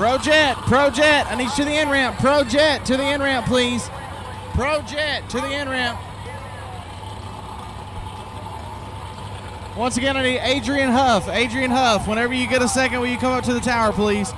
Pro Jet, I need you to the end ramp. Pro Jet to the end ramp, please. Pro Jet to the end ramp. Once again, I need Adrian Huff. Adrian Huff, whenever you get a second, will you come up to the tower, please?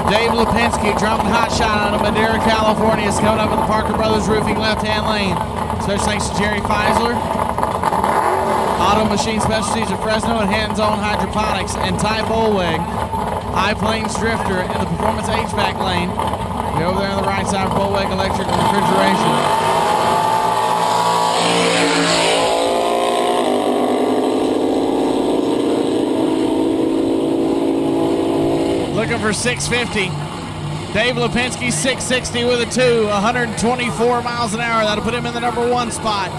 Dave Lipinski dropping hot shot out of Madera, California. Is coming up in the Parker Brothers Roofing left-hand lane. Special thanks to Jerry Feisler, Auto Machine Specialties of Fresno, and Hands-On Hydroponics, and Ty Bolweg, High Plains Drifter in the Performance HVAC lane. You're over there on the right side, Bolweg Electric and Refrigeration. Looking for 650. Dave Lipinski, 660 with a 2, 124 miles an hour. That'll put him in the number 1 spot.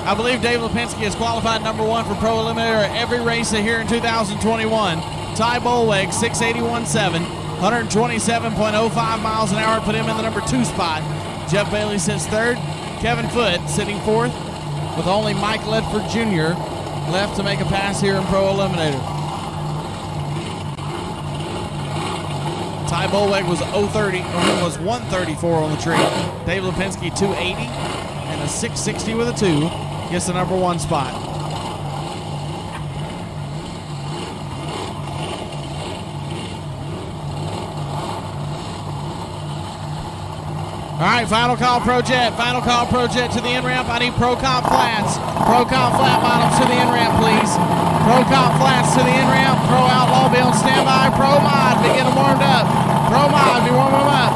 I believe Dave Lipinski is qualified number 1 for Pro Eliminator at every race here in 2021. Ty Bolweg, 681.7, 127.05 miles an hour, put him in the number 2 spot. Jeff Bailey sits 3rd. Kevin Foote sitting 4th, with only Mike Ledford Jr. left to make a pass here in Pro Eliminator. Ty Bolweg was 134 on the tree. Dave Lipinski 280 and a 660 with a 2 gets the number 1 spot. All right, final call Pro Jet. Final call Pro Jet to the end ramp. I need Pro Comp Flats. Pro Comp Flat Bottoms to the end ramp, please. Pro Comp Flats to the end ramp. Pro Outlaw be on standby. Pro Mod be getting warmed up. Pro Mod be warming them up.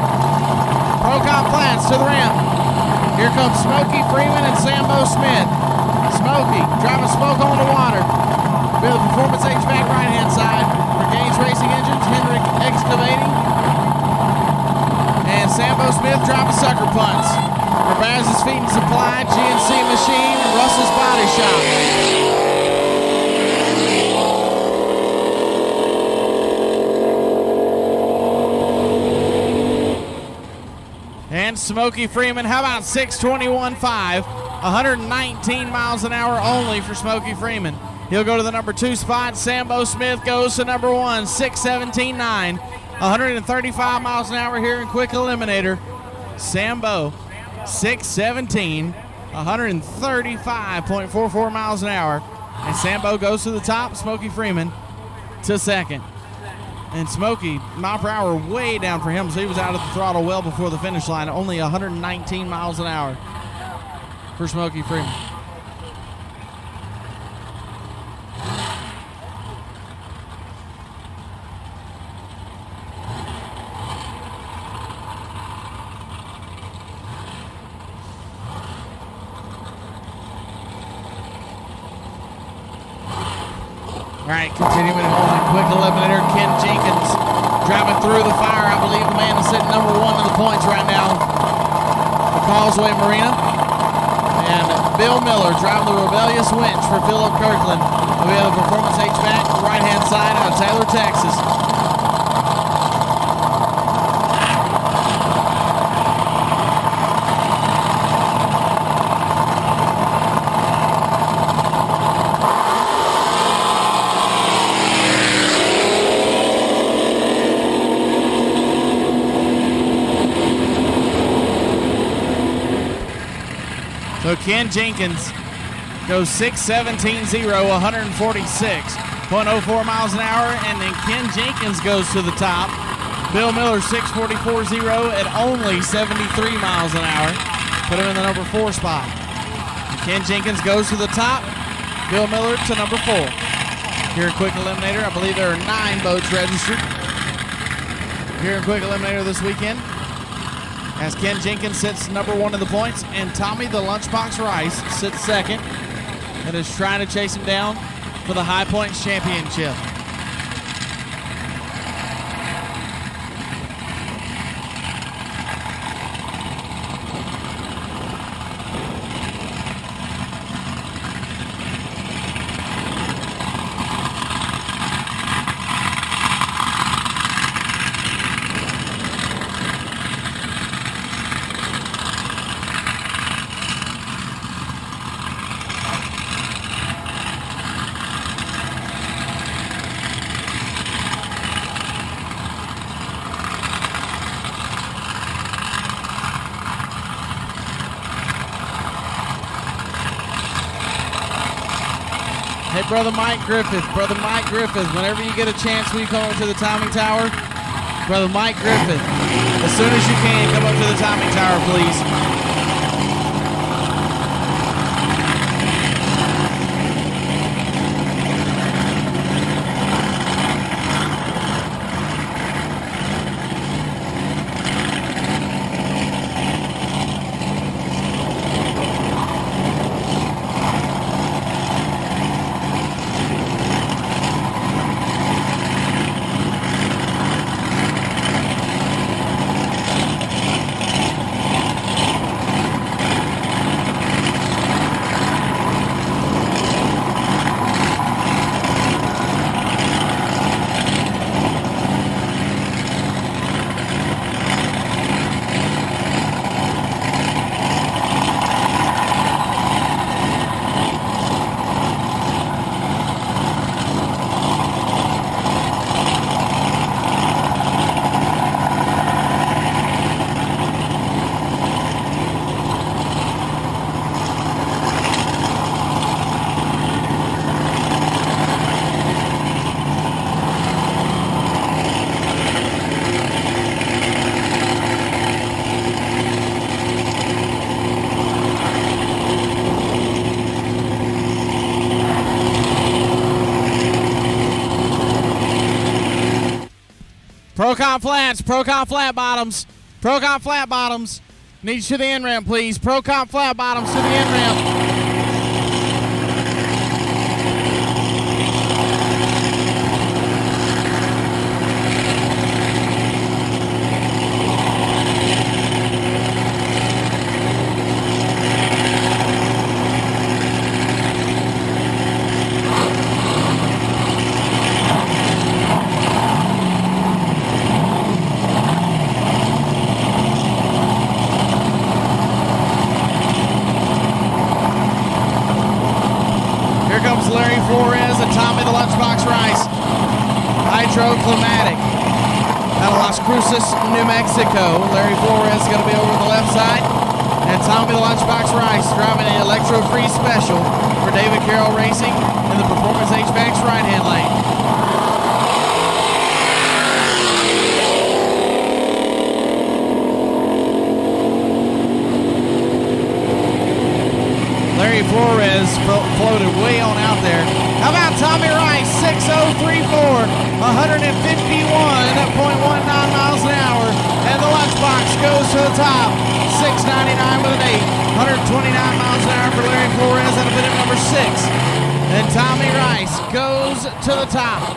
Pro Comp Flats to the ramp. Here comes Smokey Freeman and Sambo Smith. Smokey driving smoke on the water. Be the Performance HVAC right-hand side. For Gaines Racing Engines, Hendrick Excavating. And Sambo Smith driving sucker punts. For Baz's Feed and Supply, GNC Machine, and Russell's Body Shop. And Smokey Freeman, how about 621.5, 119 miles an hour only for Smokey Freeman. He'll go to the number 2 spot. Sambo Smith goes to number 1, 617.9, 135 miles an hour here in Quick Eliminator. Sambo, 617, 135.44 miles an hour. And Sambo goes to the top, Smokey Freeman to 2nd. And Smokey, mile per hour way down for him, so he was out of the throttle well before the finish line. Only 119 miles an hour for Smokey Freeman. All right, continuing on in Quick Eliminator, Ken Jenkins driving through the fire. I believe the man is sitting number 1 in the points right now for Causeway Marina. And Bill Miller driving the Rebellious Winch for Philip Kirkland. We have the Performance HVAC, right-hand side out of Taylor, Texas. So Ken Jenkins goes 6:17.0, 146.04 miles an hour. And then Ken Jenkins goes to the top. Bill Miller, 6:44.0 at only 73 miles an hour. Put him in the number 4 spot. And Ken Jenkins goes to the top. Bill Miller to number 4. Here in Quick Eliminator, I believe there are 9 boats registered here in Quick Eliminator this weekend. As Ken Jenkins sits number 1 in the points, and Tommy the Lunchbox Rice sits second and is trying to chase him down for the High Points Championship. Hey, Brother Mike Griffith, whenever you get a chance, will you come up to the timing tower? Brother Mike Griffith, as soon as you can, come up to the timing tower, please. Procon flats, Procon flat bottoms, Procon flat bottoms. Needs to the end ramp, please. Procon flat bottoms to the end ramp. Larry Flores and Tommy the Lunchbox Rice. Hydroclimatic out of Las Cruces, New Mexico. Larry Flores is going to be over on the left side. And Tommy the Lunchbox Rice driving an electro-free special for David Carroll Racing in the Performance HVAC's right-hand lane. Larry Flores floated way on out there. How about Tommy Rice, 6034, 151.19 miles an hour. And the Lunchbox goes to the top, 699 with an 8, 129 miles an hour for Larry Flores. That'll put him number 6. And Tommy Rice goes to the top.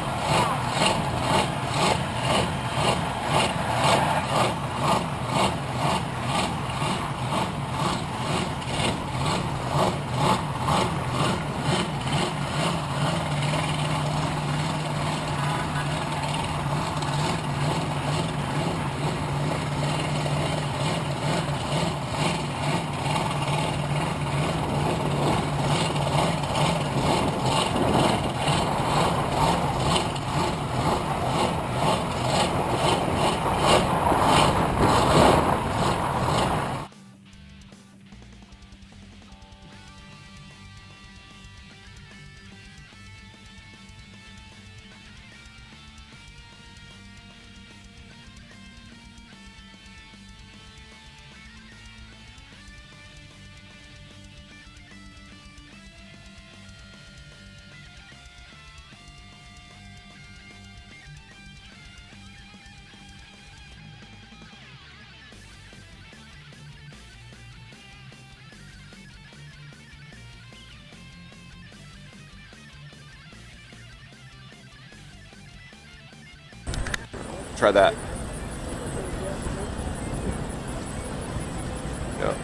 Try that. Yep.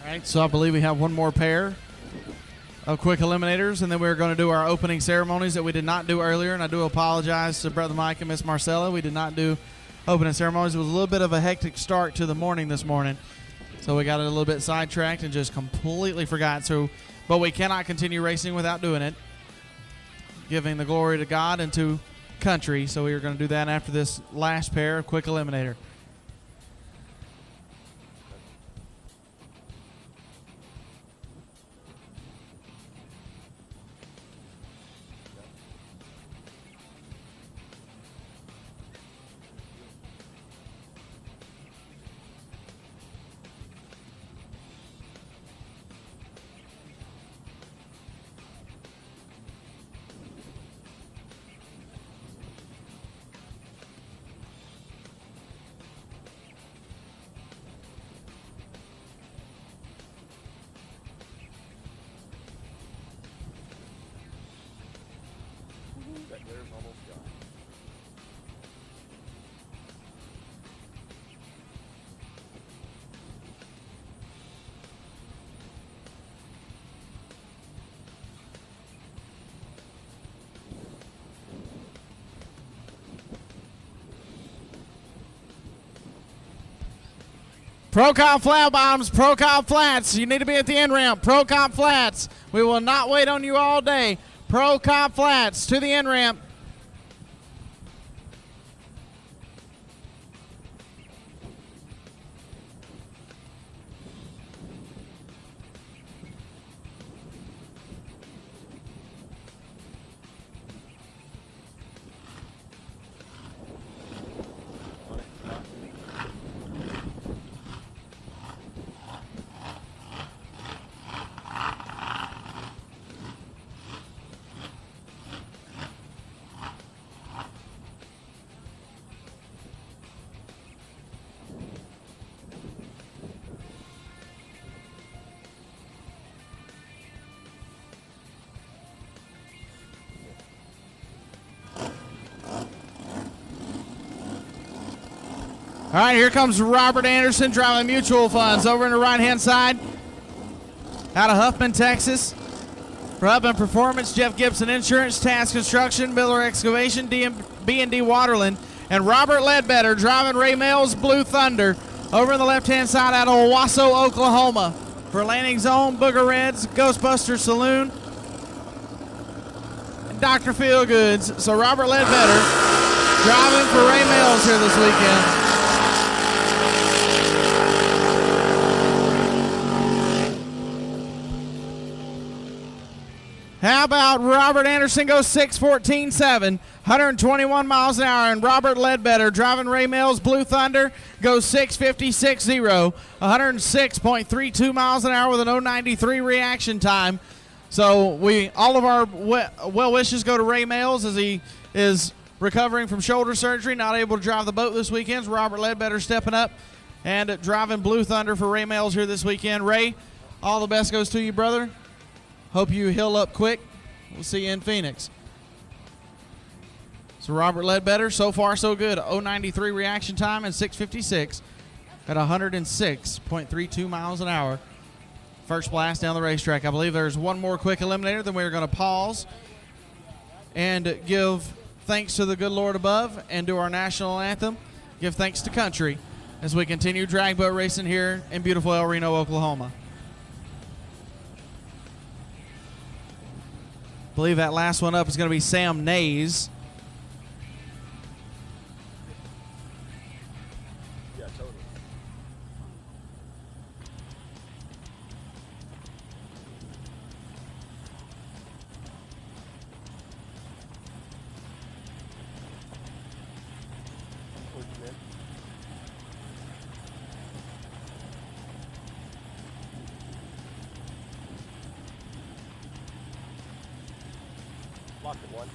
All right, so I believe we have one more pair of quick eliminators, and then we're going to do our opening ceremonies that we did not do earlier, and I do apologize to Brother Mike and Miss Marcella. We did not do opening ceremonies. It was a little bit of a hectic start to the morning this morning, so we got it a little bit sidetracked and just completely forgot. But we cannot continue racing without doing it, giving the glory to God and to country, so we are going to do that after this last pair of quick eliminator. Pro-Cop flat bottoms, Pro-Cop flats. You need to be at the end ramp. Pro-Cop flats. We will not wait on you all day. Pro-Cop flats to the end ramp. All right, here comes Robert Anderson driving Mutual Funds over in the right-hand side. Out of Huffman, Texas. For Huffman Performance, Jeff Gibson Insurance, Task Construction, Miller Excavation, B&D Waterland, and Robert Ledbetter driving Ray Mail's Blue Thunder over in the left-hand side out of Owasso, Oklahoma. For Landing Zone, Booger Reds, Ghostbuster Saloon, and Dr. Feelgoods. So Robert Ledbetter driving for Ray Mail's here this weekend. How about Robert Anderson goes 6:14.7, 121 miles an hour, and Robert Ledbetter driving Ray Mail's Blue Thunder goes 6:56.0, 106.32 miles an hour with an 0.93 reaction time. So all of our well wishes go to Ray Mail's as he is recovering from shoulder surgery, not able to drive the boat this weekend. Robert Ledbetter stepping up and driving Blue Thunder for Ray Mail's here this weekend. Ray, all the best goes to you, brother. Hope you heal up quick. We'll see you in Phoenix. So Robert Ledbetter, so far so good. 0.93 reaction time and 6:56 at 106.32 miles an hour. First blast down the racetrack. I believe there's one more quick eliminator, then we're going to pause and give thanks to the good Lord above and do our national anthem. Give thanks to country as we continue drag boat racing here in beautiful El Reno, Oklahoma. I believe that last one up is going to be Sam Nays. Yeah, totally. Locked him one.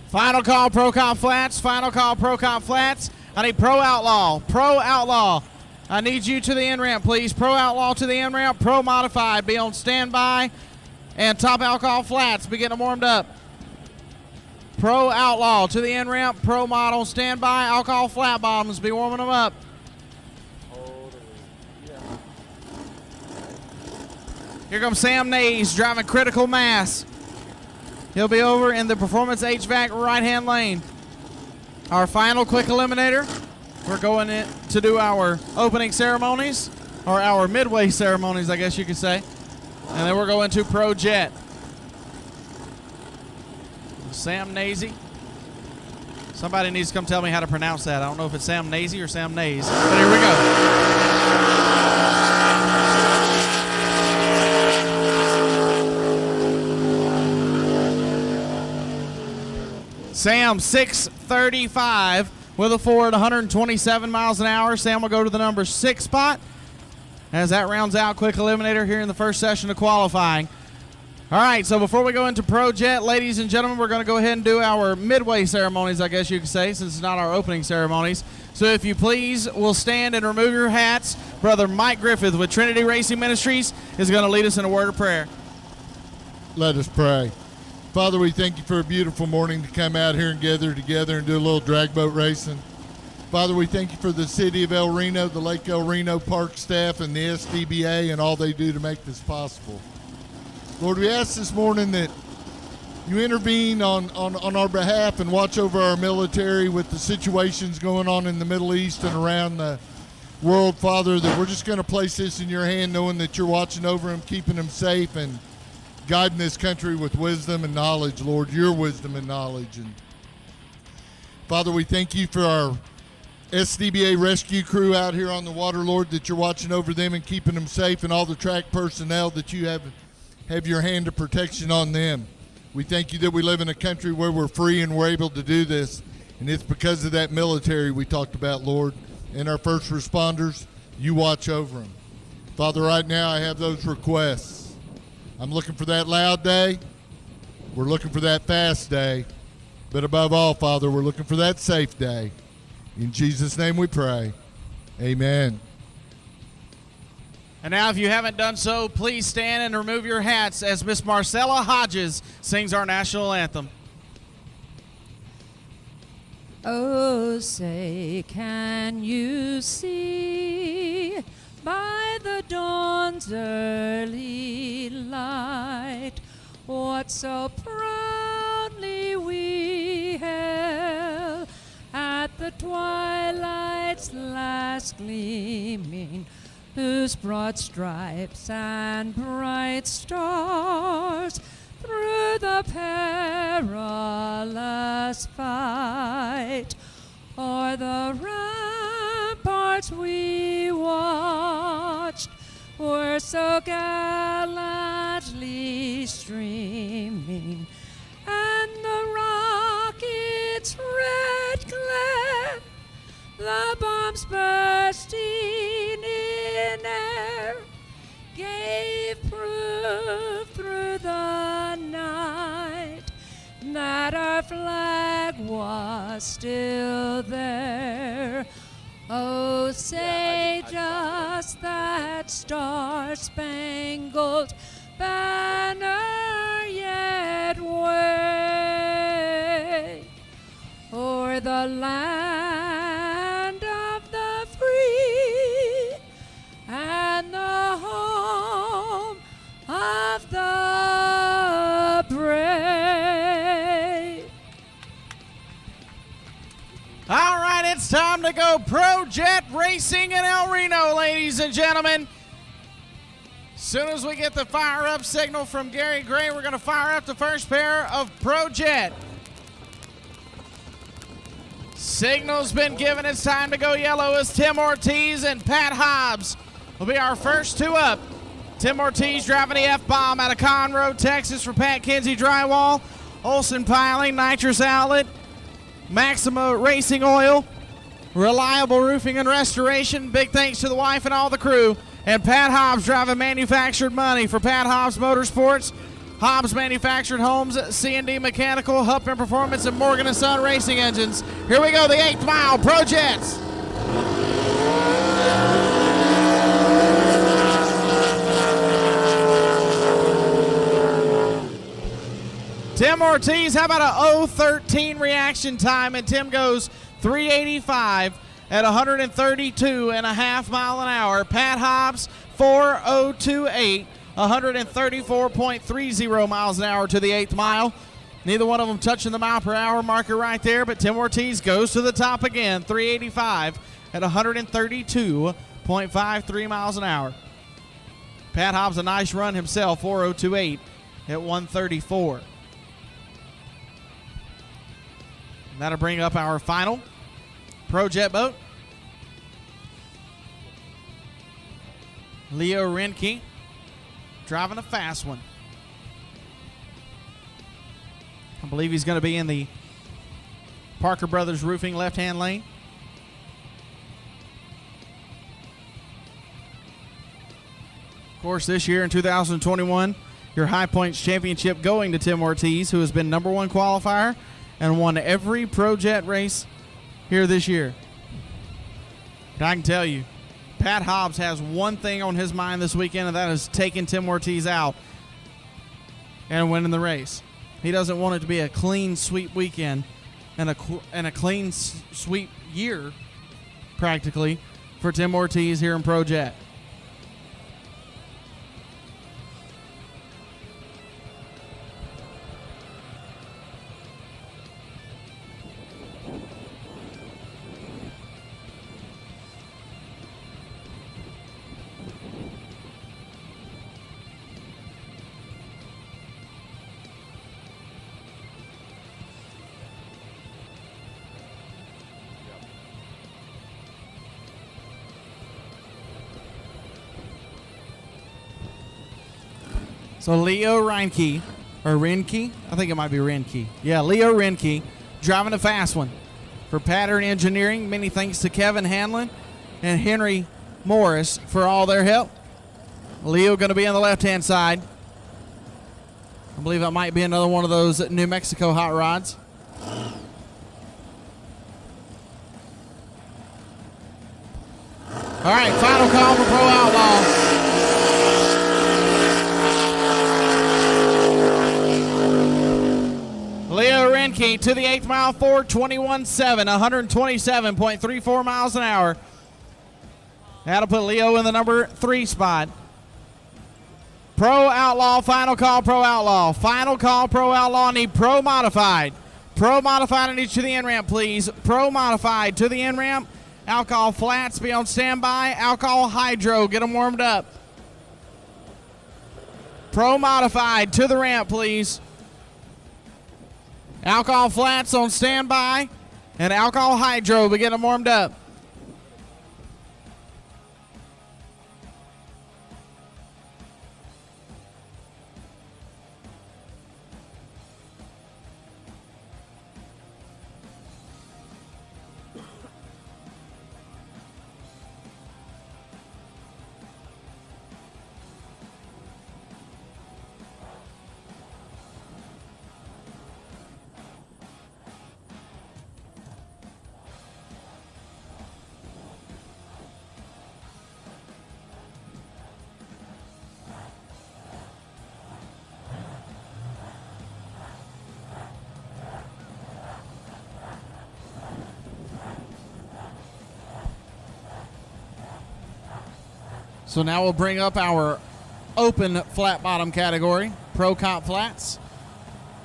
Final call, Pro-Com Flats. Final call, Pro-Com Flats. I need Pro Outlaw. Pro Outlaw. I need you to the in-ramp, please. Pro Outlaw to the in-ramp. Pro Modified. Be on standby. And Top Alcohol Flats. Be getting them warmed up. Pro Outlaw to the in-ramp. Pro Mod on standby. Alcohol Flat Bottoms. Be warming them up. Here comes Sam Nays driving Critical Mass. He'll be over in the Performance HVAC right-hand lane. Our final quick eliminator. We're going in to do our opening ceremonies, or our midway ceremonies, I guess you could say. And then we're going to Pro Jet. Sam Nazy. Somebody needs to come tell me how to pronounce that. I don't know if it's Sam Nazy or Sam Nays, but here we go. Sam, 635 with a Ford, 127 miles an hour. Sam will go to the number 6 spot as that rounds out quick eliminator here in the first session of qualifying. All right, so before we go into Pro Jet, ladies and gentlemen, we're going to go ahead and do our midway ceremonies, I guess you could say, since it's not our opening ceremonies. So if you please will stand and remove your hats. Brother Mike Griffith with Trinity Racing Ministries is going to lead us in a word of prayer. Let us pray. Father, we thank you for a beautiful morning to come out here and gather together and do a little drag boat racing. Father, we thank you for the city of El Reno, the Lake El Reno park staff, and the SDBA and all they do to make this possible. Lord, we ask this morning that you intervene on our behalf and watch over our military with the situations going on in the Middle East and around the world, Father, that we're just going to place this in your hand knowing that you're watching over them, keeping them safe, and guiding this country with wisdom and knowledge, Lord, your wisdom and knowledge. And Father, we thank you for our SDBA rescue crew out here on the water, Lord, that you're watching over them and keeping them safe, and all the track personnel that you have your hand of protection on them. We thank you that we live in a country where we're free and we're able to do this, and it's because of that military we talked about, Lord, and our first responders. You watch over them. Father, right now I have those requests. I'm looking for that loud day. We're looking for that fast day. But above all, Father, we're looking for that safe day. In Jesus' name we pray. Amen. And now if you haven't done so, please stand and remove your hats as Miss Marcella Hodges sings our national anthem. Oh, say, can you see by the dawn's early light what so proudly we hailed at the twilight's last gleaming, whose broad stripes and bright stars through the perilous fight o'er the ramparts we watched were so gallantly streaming, and the rocket's red glare, the bombs bursting in air, gave proof through the night that our flag was still there. Oh, say just that star-spangled banner yet wave o'er the land of the free and the home of the brave. All right, it's time to go Pro Jet Racing in El Reno, ladies and gentlemen. Soon as we get the fire up signal from Gary Gray, we're going to fire up the first pair of Pro Jet. Signal's been given. It's time to go yellow as Tim Ortiz and Pat Hobbs will be our first two up. Tim Ortiz driving the F-Bomb out of Conroe, Texas for Pat Kinsey Drywall, Olson Piling, Nitrous Outlet, Maxima Racing Oil, Reliable Roofing and Restoration. Big thanks to the wife and all the crew. And Pat Hobbs driving Manufactured Money for Pat Hobbs Motorsports, Hobbs Manufactured Homes, C&D Mechanical, Huffman Performance, and Morgan & Son Racing Engines. Here we go, the 8th mile, Pro Jets. Tim Ortiz, how about a 0:13 reaction time? And Tim goes 385 at 132.5 mile an hour. Pat Hobbs, 4028, 134.30 miles an hour to the 8th mile. Neither one of them touching the mile per hour marker right there, but Tim Ortiz goes to the top again, 385 at 132.53 miles an hour. Pat Hobbs, a nice run himself, 4028 at 134. That'll bring up our final Pro Jet boat. Leo Renke driving a fast one. I believe he's going to be in the Parker Brothers Roofing left-hand lane. Of course, this year in 2021, your High Points Championship going to Tim Ortiz, who has been number one qualifier and won every Pro Jet race here this year. And I can tell you, Pat Hobbs has one thing on his mind this weekend, and that is taking Tim Ortiz out and winning the race. He doesn't want it to be a clean sweep weekend and a clean sweep year, practically, for Tim Ortiz here in Pro Jet. So Leo Renke, or Renke? I think it might be Renke. Yeah, Leo Renke driving a fast one for Pattern Engineering. Many thanks to Kevin Hanlon and Henry Morris for all their help. Leo going to be on the left-hand side. I believe it might be another one of those New Mexico hot rods. All right, final call for Pro Outlaw. Leo Renke to the 8th mile, 4:21.7, 127.34 miles an hour. That'll put Leo in the number 3 spot. Pro Outlaw, final call, Pro Outlaw. Final call, Pro Outlaw. Need Pro Modified. Pro Modified, I need you to the in-ramp, please. Pro Modified to the in-ramp. Alcohol Flats, be on standby. Alcohol Hydro, get them warmed up. Pro Modified to the ramp, please. Alcohol Flats on standby, and Alcohol Hydro, we get them warmed up. So now we'll bring up our open flat bottom category, Pro Comp Flats.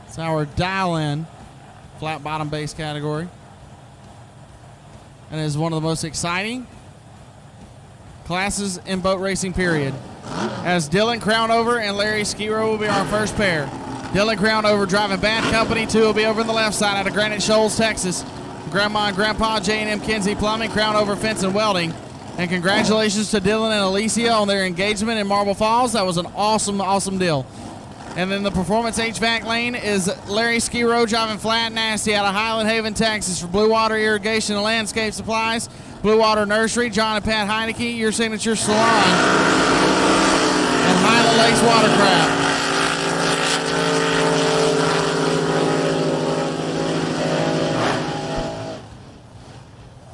It's our dial-in flat bottom base category. And it is one of the most exciting classes in boat racing, period. as Dylan Crownover and Larry Skiro will be our first pair. Dylan Crownover driving Bad Company 2 will be over on the left side out of Granite Shoals, Texas. Grandma and Grandpa J&M Kinsey Plumbing, Crownover Fence and Welding. And congratulations to Dylan and Alicia on their engagement in Marble Falls. That was an awesome, awesome deal. And then the Performance HVAC lane is Larry Skiro driving Flat Nasty out of Highland Haven, Texas for Blue Water Irrigation and Landscape Supplies. Blue Water Nursery, John and Pat Heineke, Your Signature Salon. And Highland Lakes Watercraft.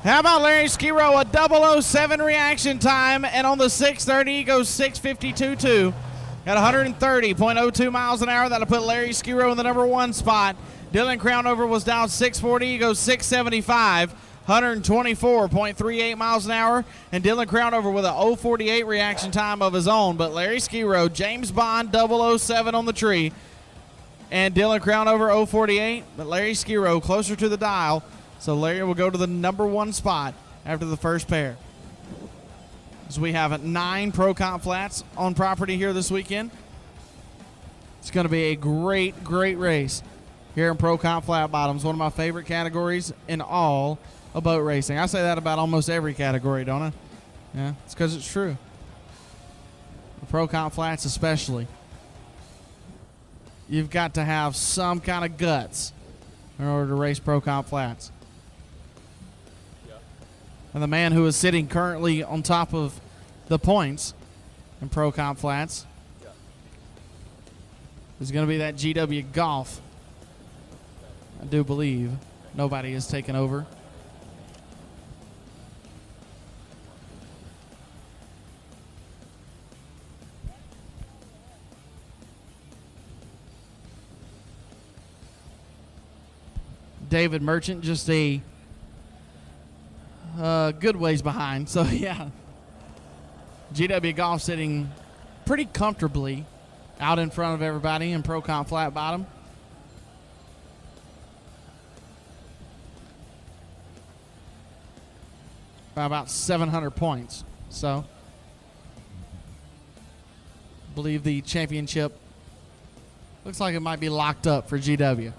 How about Larry Skiro, a 007 reaction time, and on the 630 he goes 6:52.2 at 130.02 miles an hour. That'll put Larry Skiro in the number 1 spot. Dylan Crownover was down 640, he goes 675, 124.38 miles an hour, and Dylan Crownover with a 048 reaction time of his own. But Larry Skiro, James Bond 007 on the tree, and Dylan Crownover 048, but Larry Skiro closer to the dial. So Larry will go to the number 1 spot after the first pair. So we have 9 Pro Comp flats on property here this weekend. It's going to be a great, great race here in Pro Comp Flat Bottoms. One of my favorite categories in all of boat racing. I say that about almost every category, don't I? Yeah, it's because it's true. The Pro Comp flats especially. You've got to have some kind of guts in order to race Pro Comp flats. And the man who is sitting currently on top of the points in Pro Comp Flats is going to be that GW Golf. I do believe nobody has taken over. David Merchant just a good ways behind. So, yeah. GW Golf sitting pretty comfortably out in front of everybody in Pro Comp Flat Bottom. By about 700 points. So, I believe the championship looks like it might be locked up for GW.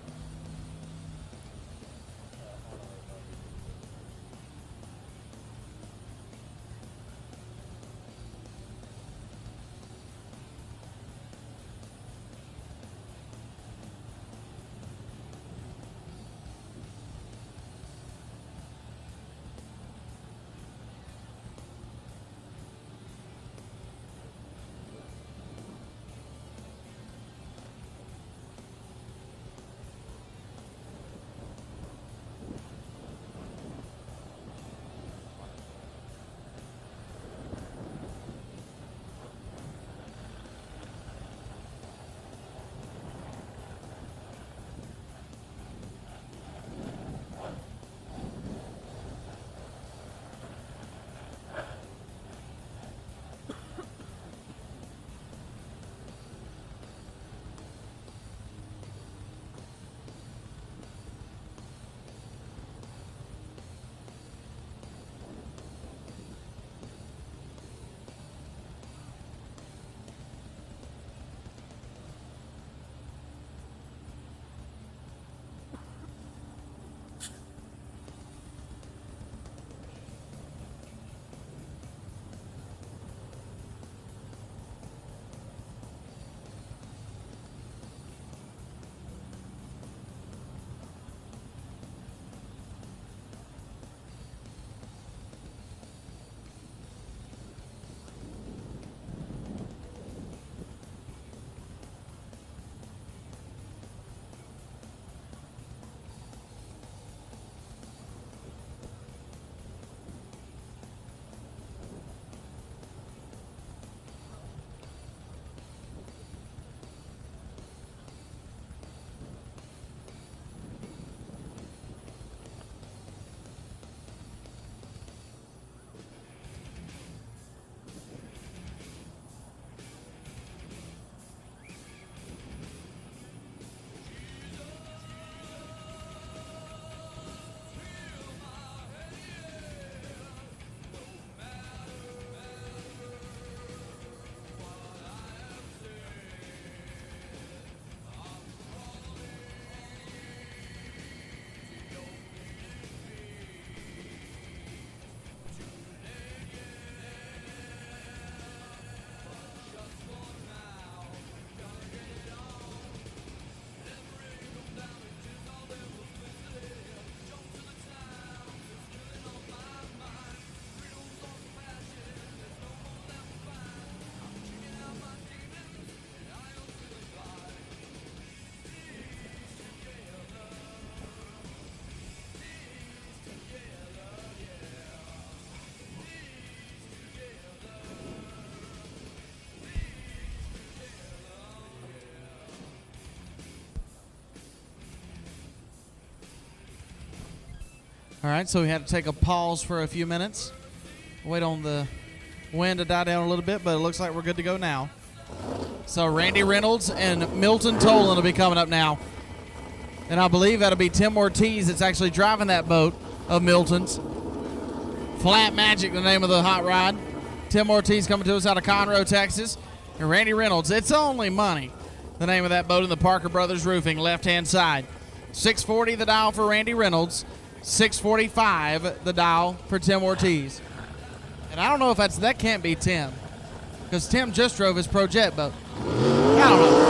All right, so we had to take a pause for a few minutes. Wait on the wind to die down a little bit, but it looks like we're good to go now. So Randy Reynolds and Milton Tolan will be coming up now. And I believe that'll be Tim Ortiz that's actually driving that boat of Milton's. Flat Magic, the name of the hot rod. Tim Ortiz coming to us out of Conroe, Texas. And Randy Reynolds, It's Only Money, the name of that boat in the Parker Brothers Roofing, left-hand side. 640 the dial for Randy Reynolds. 645 the dial for Tim Ortiz. And I don't know if that can't be Tim, because Tim just drove his Pro Jet boat. I don't know.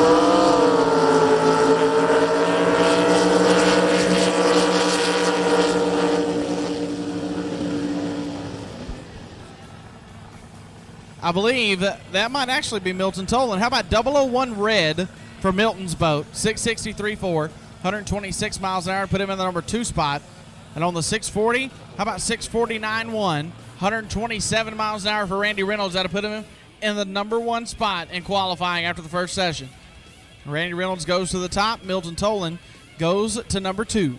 I believe that might actually be Milton Tolan. How about 001 red for Milton's boat? 663.4, 126 miles an hour, put him in the number 2 spot. And on the 640, how about 649.1, 127 miles an hour for Randy Reynolds. That'll put him in the number 1 spot in qualifying after the first session. Randy Reynolds goes to the top. Milton Tolan goes to number 2.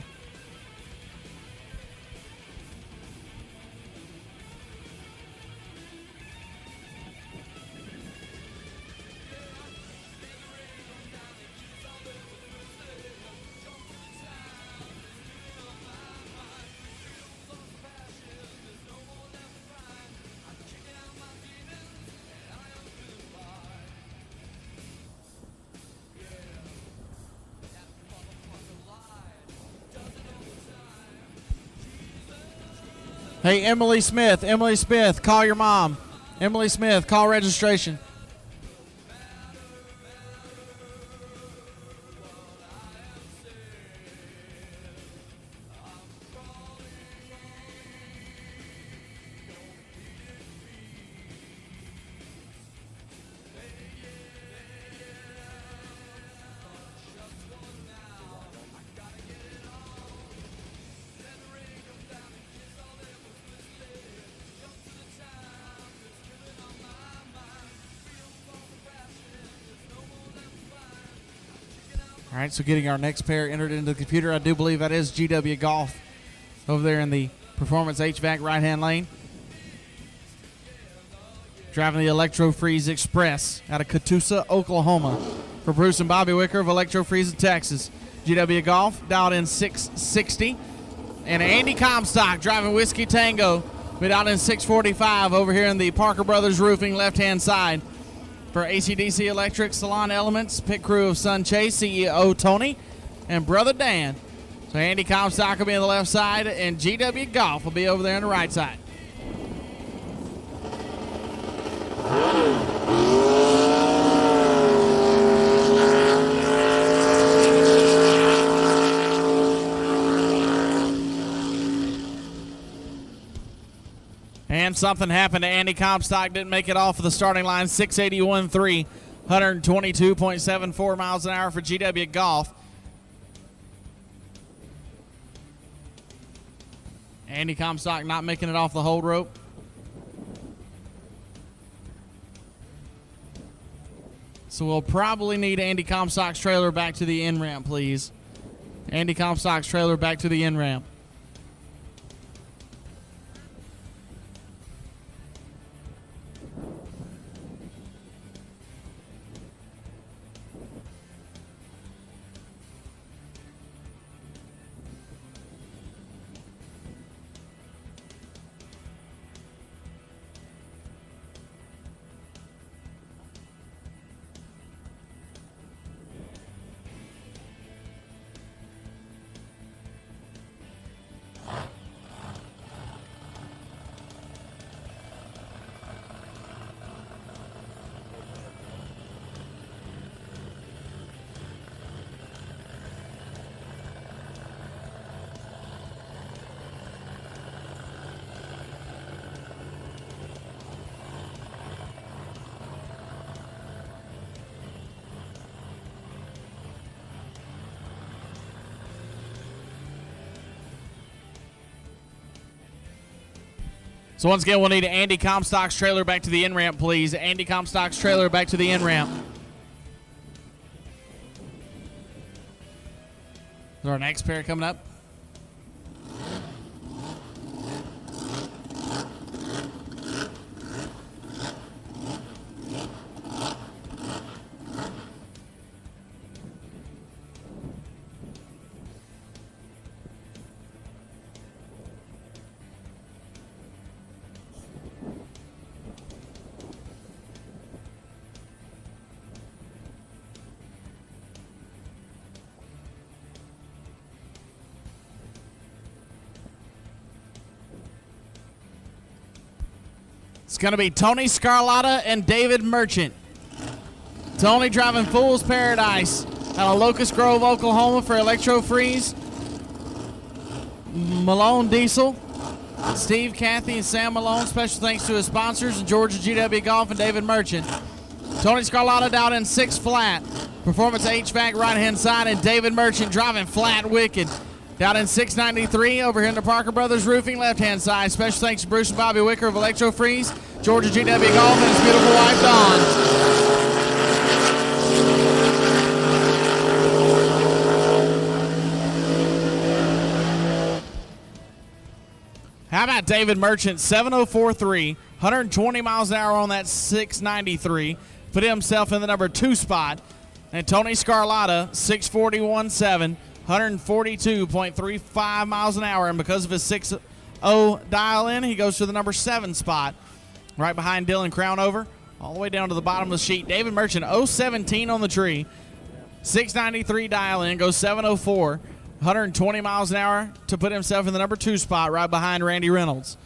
Hey, Emily Smith, call your mom. Emily Smith, call registration. All right, so getting our next pair entered into the computer. I do believe that is GW Golf over there in the Performance HVAC right-hand lane. Driving the Electro Freeze Express out of Catoosa, Oklahoma. For Bruce and Bobby Wicker of Electro Freeze in Texas. GW Golf dialed in 660. And Andy Comstock driving Whiskey Tango. We dialed in 645 over here in the Parker Brothers Roofing left-hand side. For AC/DC Electric, Salon Elements, pit crew of Sun Chase, CEO Tony, and Brother Dan. So Andy Comstock will be on the left side, and GW Golf will be over there on the right side. And something happened to Andy Comstock. Didn't make it off of the starting line. 681.3, 122.74 miles an hour for GW Golf. Andy Comstock not making it off the hold rope. So we'll probably need Andy Comstock's trailer back to the in-ramp, please. Andy Comstock's trailer back to the in-ramp. So once again, we'll need Andy Comstock's trailer back to the in-ramp, please. Andy Comstock's trailer back to the in-ramp. Our next pair coming up. It's going to be Tony Scarlotta and David Merchant. Tony driving Fool's Paradise out of Locust Grove, Oklahoma for Electro Freeze. Malone Diesel. Steve, Kathy, and Sam Malone. Special thanks to his sponsors, and Georgia GW Golf and David Merchant. Tony Scarlotta down in 6 flat. Performance HVAC right-hand side, and David Merchant driving flat wicked. Down in 693 over here in the Parker Brothers Roofing left-hand side. Special thanks to Bruce and Bobby Wicker of Electro Freeze, Georgia GW Golf, and his beautiful wife, Dawn. How about David Merchant, 7:04.3, 120 miles an hour on that 693. Put himself in the number 2 spot. And Tony Scarlotta, 6:41.7, 142.35 miles an hour. And because of his 6.0 dial-in, he goes to the number 7 spot. Right behind Dylan Crownover, all the way down to the bottom of the sheet. David Merchant, 017 on the tree. 693 dial-in, goes 7:04. 120 miles an hour to put himself in the number 2 spot right behind Randy Reynolds.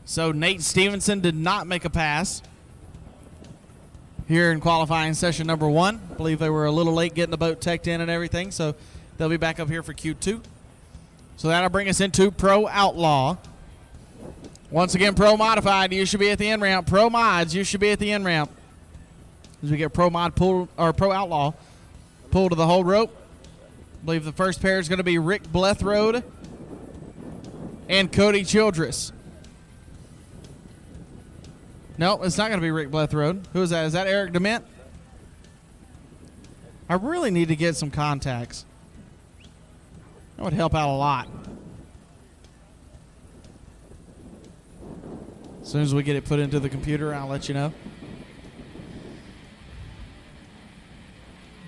So Nate Stevenson did not make a pass here in qualifying session number 1. I believe they were a little late getting the boat teched in and everything, so they'll be back up here for Q2. So that'll bring us into Pro Outlaw. Once again, Pro Modified, you should be at the end ramp. Pro Mods, you should be at the end ramp. As we get Pro Mod pull, or Pro Outlaw pulled to the hold rope. I believe the first pair is going to be Rick Blethroad and Cody Childress. No, it's not going to be Rick Blethroad. Who is that? Is that Eric DeMint? I really need to get some contacts. That would help out a lot. As soon as we get it put into the computer, I'll let you know.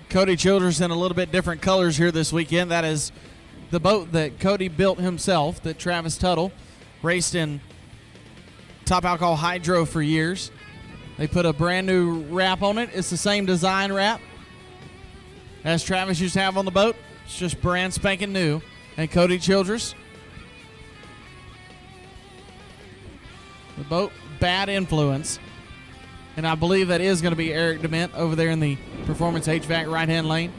Cody Childress in a little bit different colors here this weekend. That is the boat that Cody built himself, that Travis Tuttle raced in Top Alcohol Hydro for years. They put a brand new wrap on it. It's the same design wrap as Travis used to have on the boat. It's just brand spanking new. And Cody Childress, the boat, Bad Influence. And I believe that is going to be Eric DeMint over there in the Performance HVAC right-hand lane.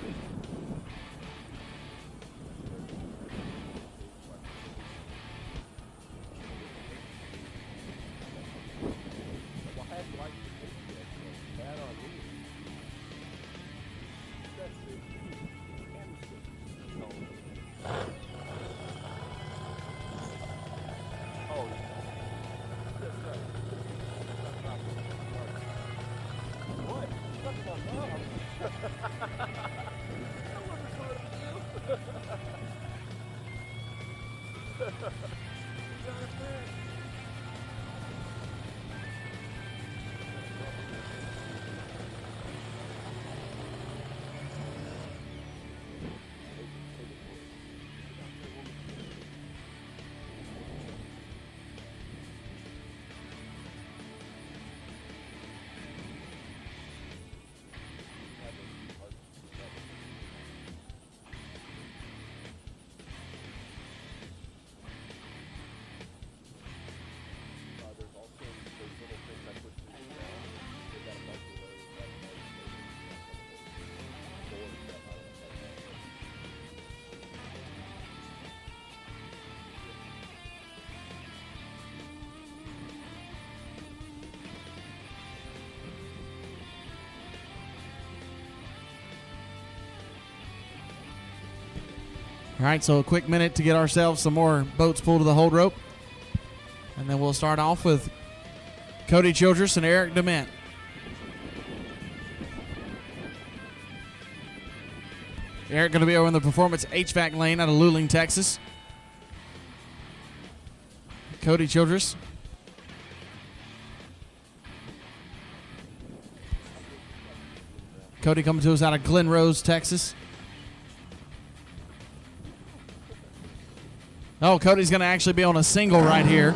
All right, so a quick minute to get ourselves some more boats pulled to the hold rope. And then we'll start off with Cody Childress and Eric DeMint. Eric going to be over in the Performance HVAC lane out of Luling, Texas. Cody Childress. Cody coming to us out of Glen Rose, Texas. Oh, Cody's going to actually be on a single right here.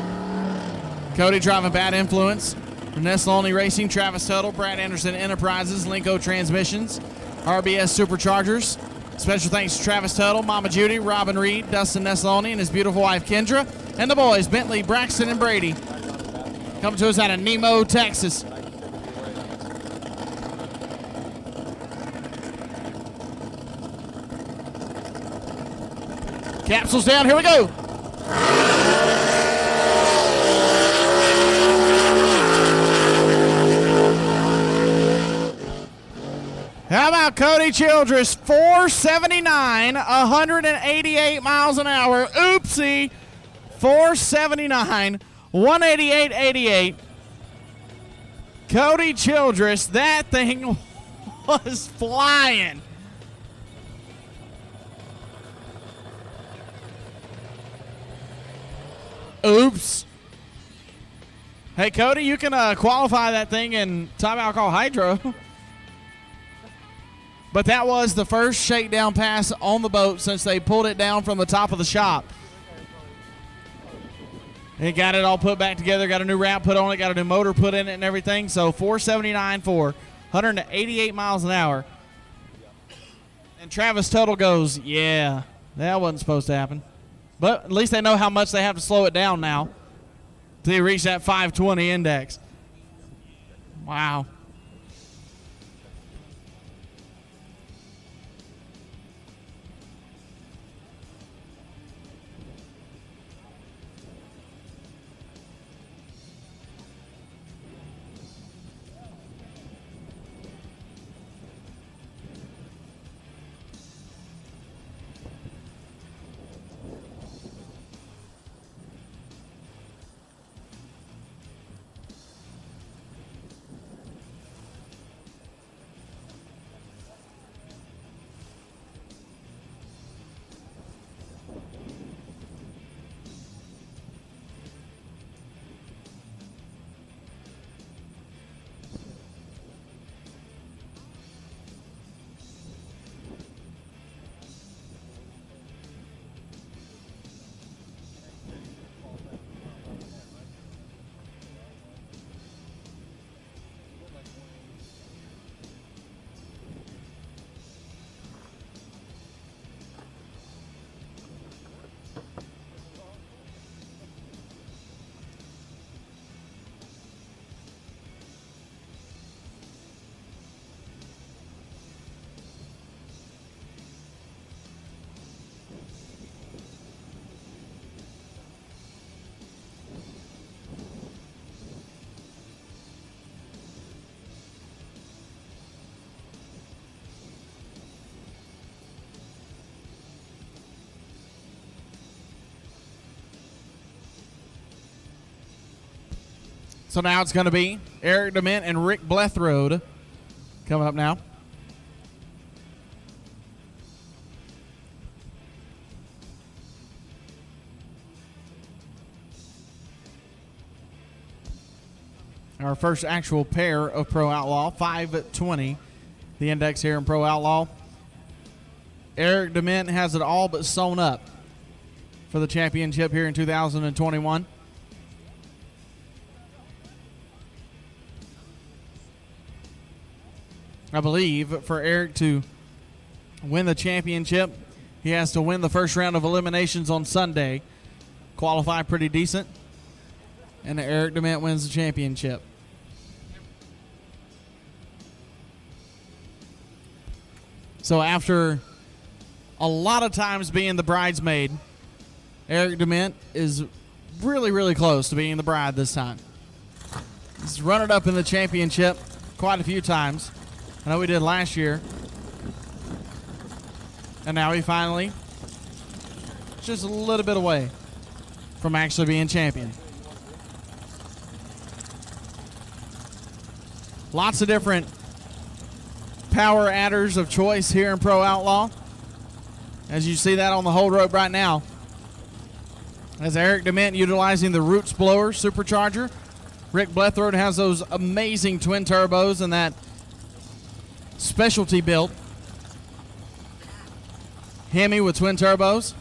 Cody driving Bad Influence. Vanessa Loney Racing, Travis Tuttle, Brad Anderson Enterprises, Linko Transmissions. RBS Superchargers. Special thanks to Travis Tuttle, Mama Judy, Robin Reed, Dustin Nessaloni, and his beautiful wife Kendra, and the boys, Bentley, Braxton, and Brady. Coming to us out of Nemo, Texas. Capsules down, here we go. How about Cody Childress? 479, 188 miles an hour. Oopsie. 479, 188.88. Cody Childress, that thing was flying. Oops. Hey, Cody, you can qualify that thing in time alcohol hydro. But that was the first shakedown pass on the boat since they pulled it down from the top of the shop. They got it all put back together, got a new wrap put on it, got a new motor put in it and everything. So 479 for 188 miles an hour. And Travis Tuttle goes, yeah, that wasn't supposed to happen. But at least they know how much they have to slow it down now to reach that 520 index. Wow. So now it's going to be Eric DeMint and Rick Blethroad coming up now. Our first actual pair of Pro Outlaw, 520, the index here in Pro Outlaw. Eric DeMint has it all but sewn up for the championship here in 2021. I believe for Eric to win the championship, he has to win the first round of eliminations on Sunday, qualify pretty decent, and Eric DeMint wins the championship. So after a lot of times being the bridesmaid, Eric DeMint is really, really close to being the bride this time. He's run it up in the championship quite a few times. I know we did last year. And now he finally just a little bit away from actually being champion. Lots of different power adders of choice here in Pro Outlaw. As you see that on the hold rope right now. As Eric DeMint utilizing the Roots Blower Supercharger. Rick Blethroad has those amazing twin turbos and that specialty built Hemi with twin turbos.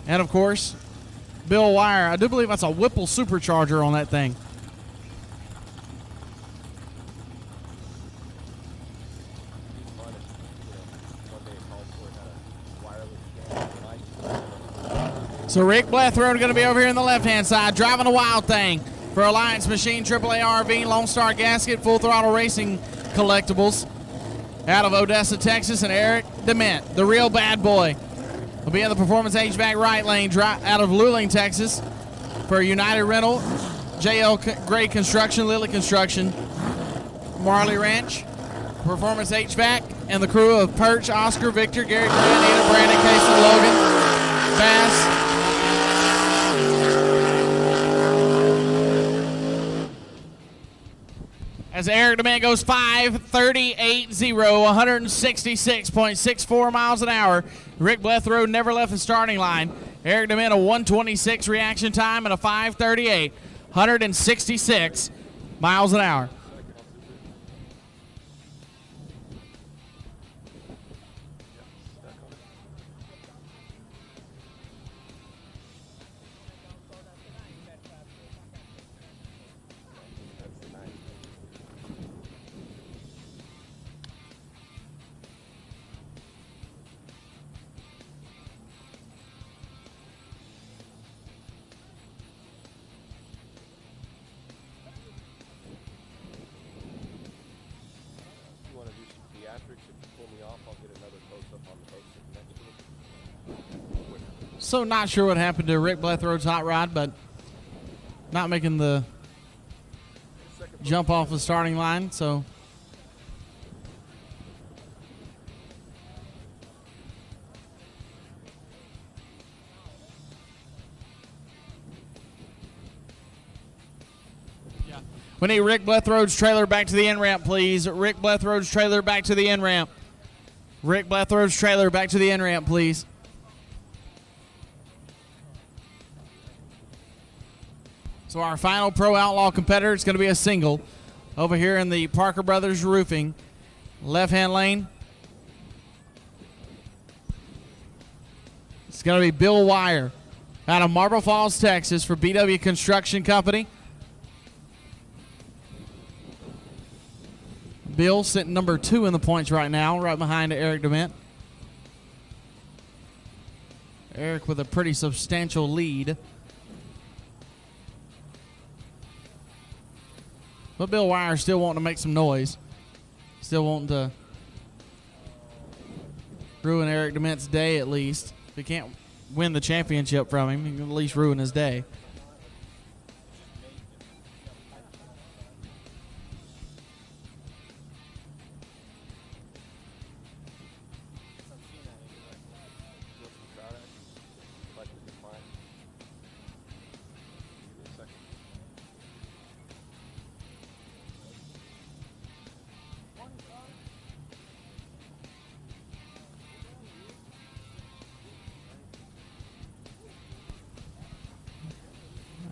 And of course, Bill Wire. I do believe that's a Whipple supercharger on that thing. So Rick Blethrow going to be over here on the left-hand side, driving a Wild Thing for Alliance Machine, AAA RV, Lone Star Gasket, Full Throttle Racing Collectibles out of Odessa, Texas, and Eric DeMint, the real bad boy, will be in the Performance HVAC right lane out of Luling, Texas for United Rental, JL Gray Construction, Lilly Construction, Marley Ranch, Performance HVAC, and the crew of Perch, Oscar, Victor, Gary Grant, Anna, Brandon, Casey, Logan, Bass. As Eric DeMint goes 5:38.0, 166.64 miles an hour. Rick Blethrow never left the starting line. Eric DeMint a 126 reaction time and a 5:38, 166 miles an hour. So not sure what happened to Rick Blethrow's hot rod, but not making the jump off the starting line. So we need Rick Blethrow's trailer back to the in-ramp, please. Rick Blethrow's trailer back to the in-ramp. Rick Blethrow's trailer back to the in-ramp, please. So our final Pro Outlaw competitor is going to be a single over here in the Parker Brothers Roofing left-hand lane. It's going to be Bill Wire out of Marble Falls, Texas for BW Construction Company. Bill sitting number 2 in the points right now, right behind Eric DeMint. Eric with a pretty substantial lead. But Bill Wire still wanting to make some noise. Still wanting to ruin Eric DeMint's day at least. If he can't win the championship from him, he can at least ruin his day.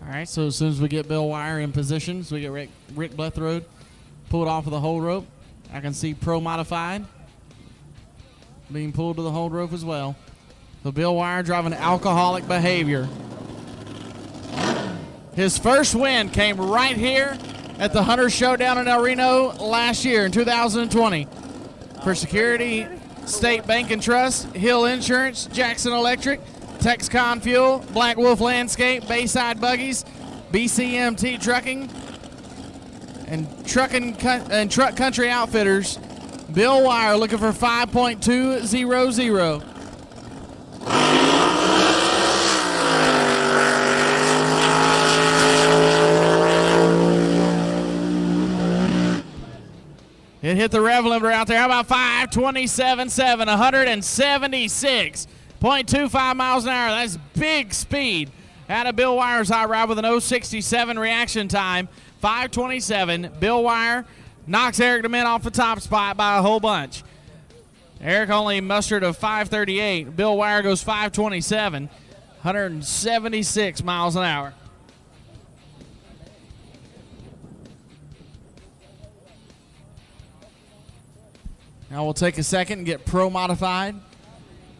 All right, so as soon as we get Bill Wire in position, so we get Rick Blethrow pulled off of the hold rope. I can see Pro Modified being pulled to the hold rope as well. So Bill Wire driving alcoholic behavior. His first win came right here at the Hunter Showdown in El Reno last year in 2020 for Security State Bank and Trust, Hill Insurance, Jackson Electric, Texcon Fuel, Black Wolf Landscape, Bayside Buggies, BCMT Trucking, and Truck Country Outfitters. Bill Wire looking for 5.200. It hit the rev limiter out there. How about 527.7, 176.25 miles an hour. That's big speed out of Bill Wire's hot rod with an 067 reaction time. 527. Bill Wire knocks Eric DeMint off the top spot by a whole bunch. Eric only mustered a 538. Bill Wire goes 527, 176 miles an hour. Now we'll take a second and get Pro Modified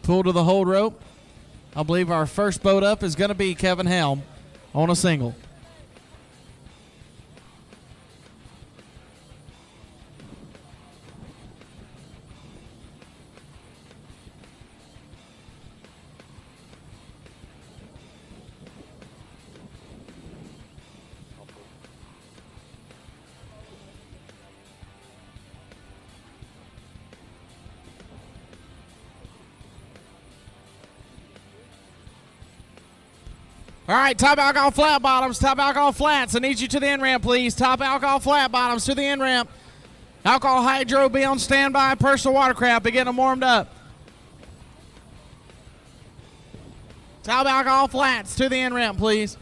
pulled to the hold rope. I believe our first boat up is going to be Kevin Helm on a single. All right, top alcohol flat bottoms, top alcohol flats. I need you to the end ramp, please. Top alcohol flat bottoms to the end ramp. Alcohol hydro, be on standby. Personal watercraft, be getting them warmed up. Top alcohol flats to the end ramp, please.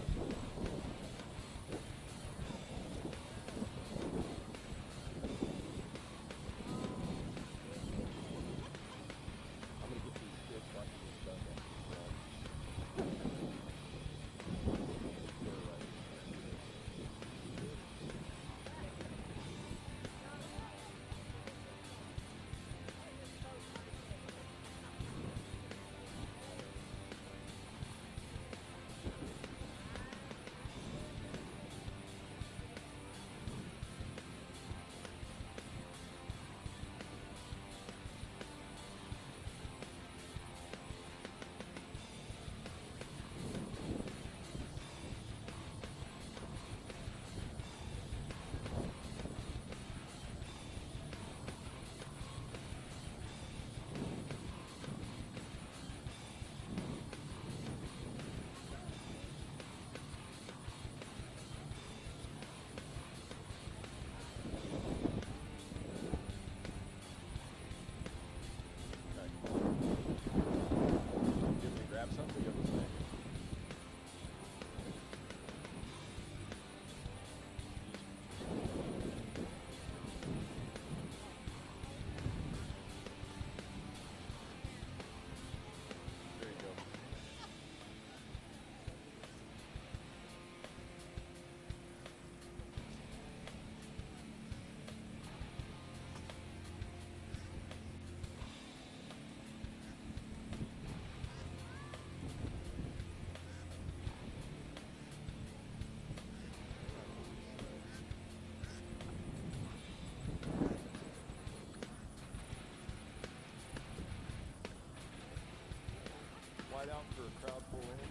Wide out for a crowd pull in.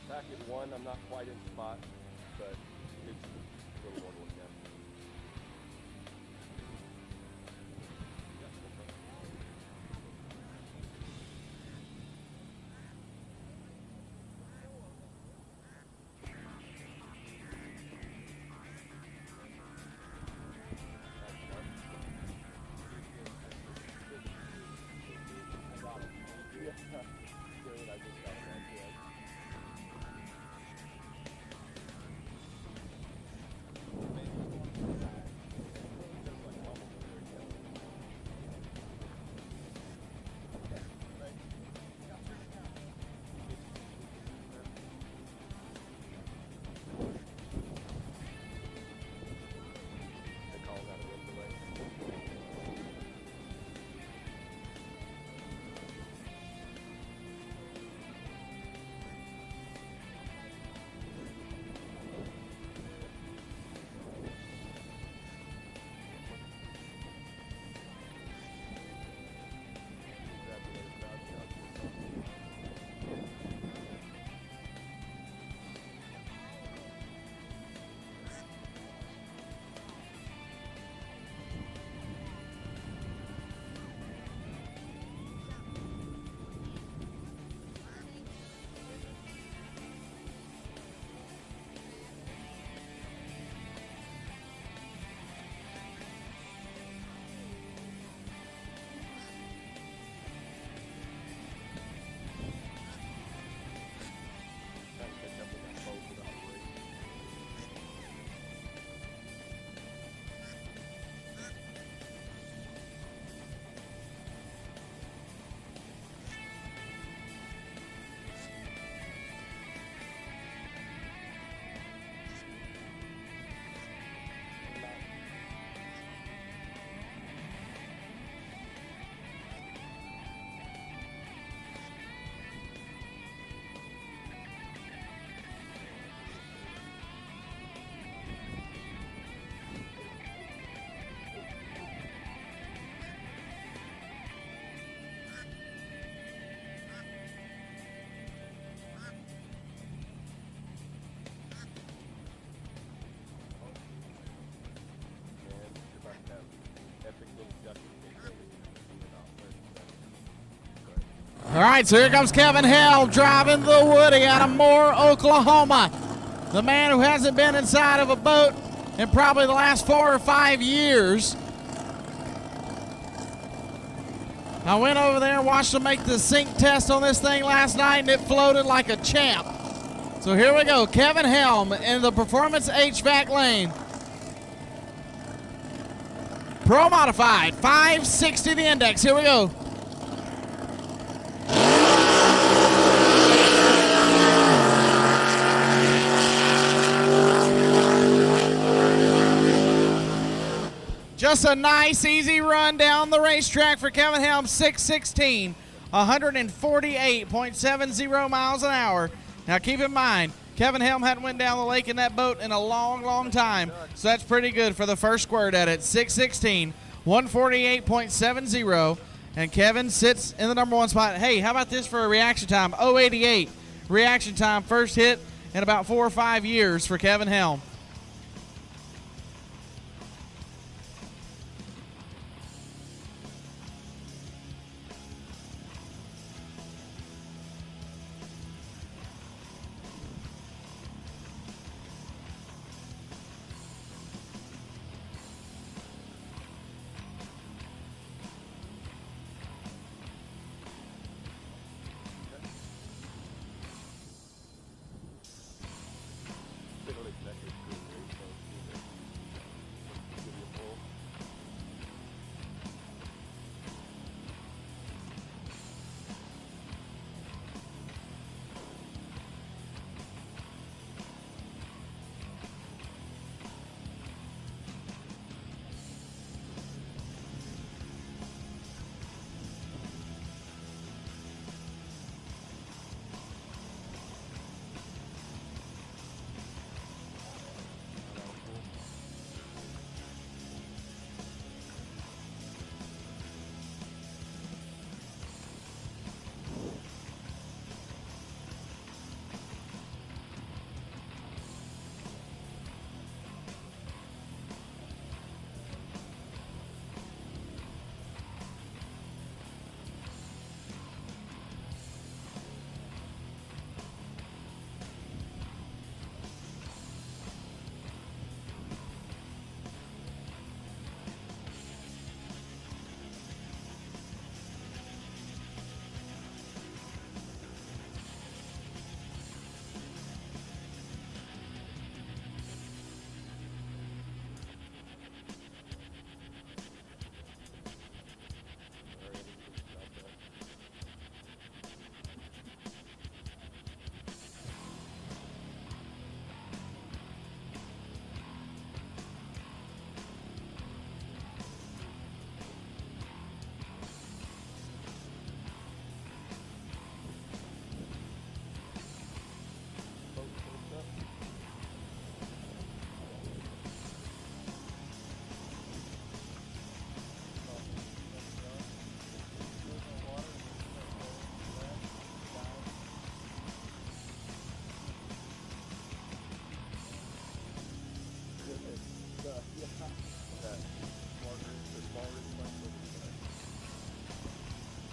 Back at one, I'm not quite in spot, but it's a little more to look at. Good, I just got it right there. All right, so here comes Kevin Helm driving the Woody out of Moore, Oklahoma. The man who hasn't been inside of a boat in probably the last 4 or 5 years. I went over there and watched them make the sink test on this thing last night, and it floated like a champ. So here we go, Kevin Helm in the Performance HVAC lane. Pro Modified, 560 the index. Here we go. Just a nice, easy run down the racetrack for Kevin Helm, 616, 148.70 miles an hour. Now keep in mind, Kevin Helm hadn't went down the lake in that boat in a long, long time, so that's pretty good for the first squirt at it. 616, 148.70, and Kevin sits in the number 1 spot. Hey, how about this for a reaction time? 088 reaction time, first hit in about 4 or 5 years for Kevin Helm.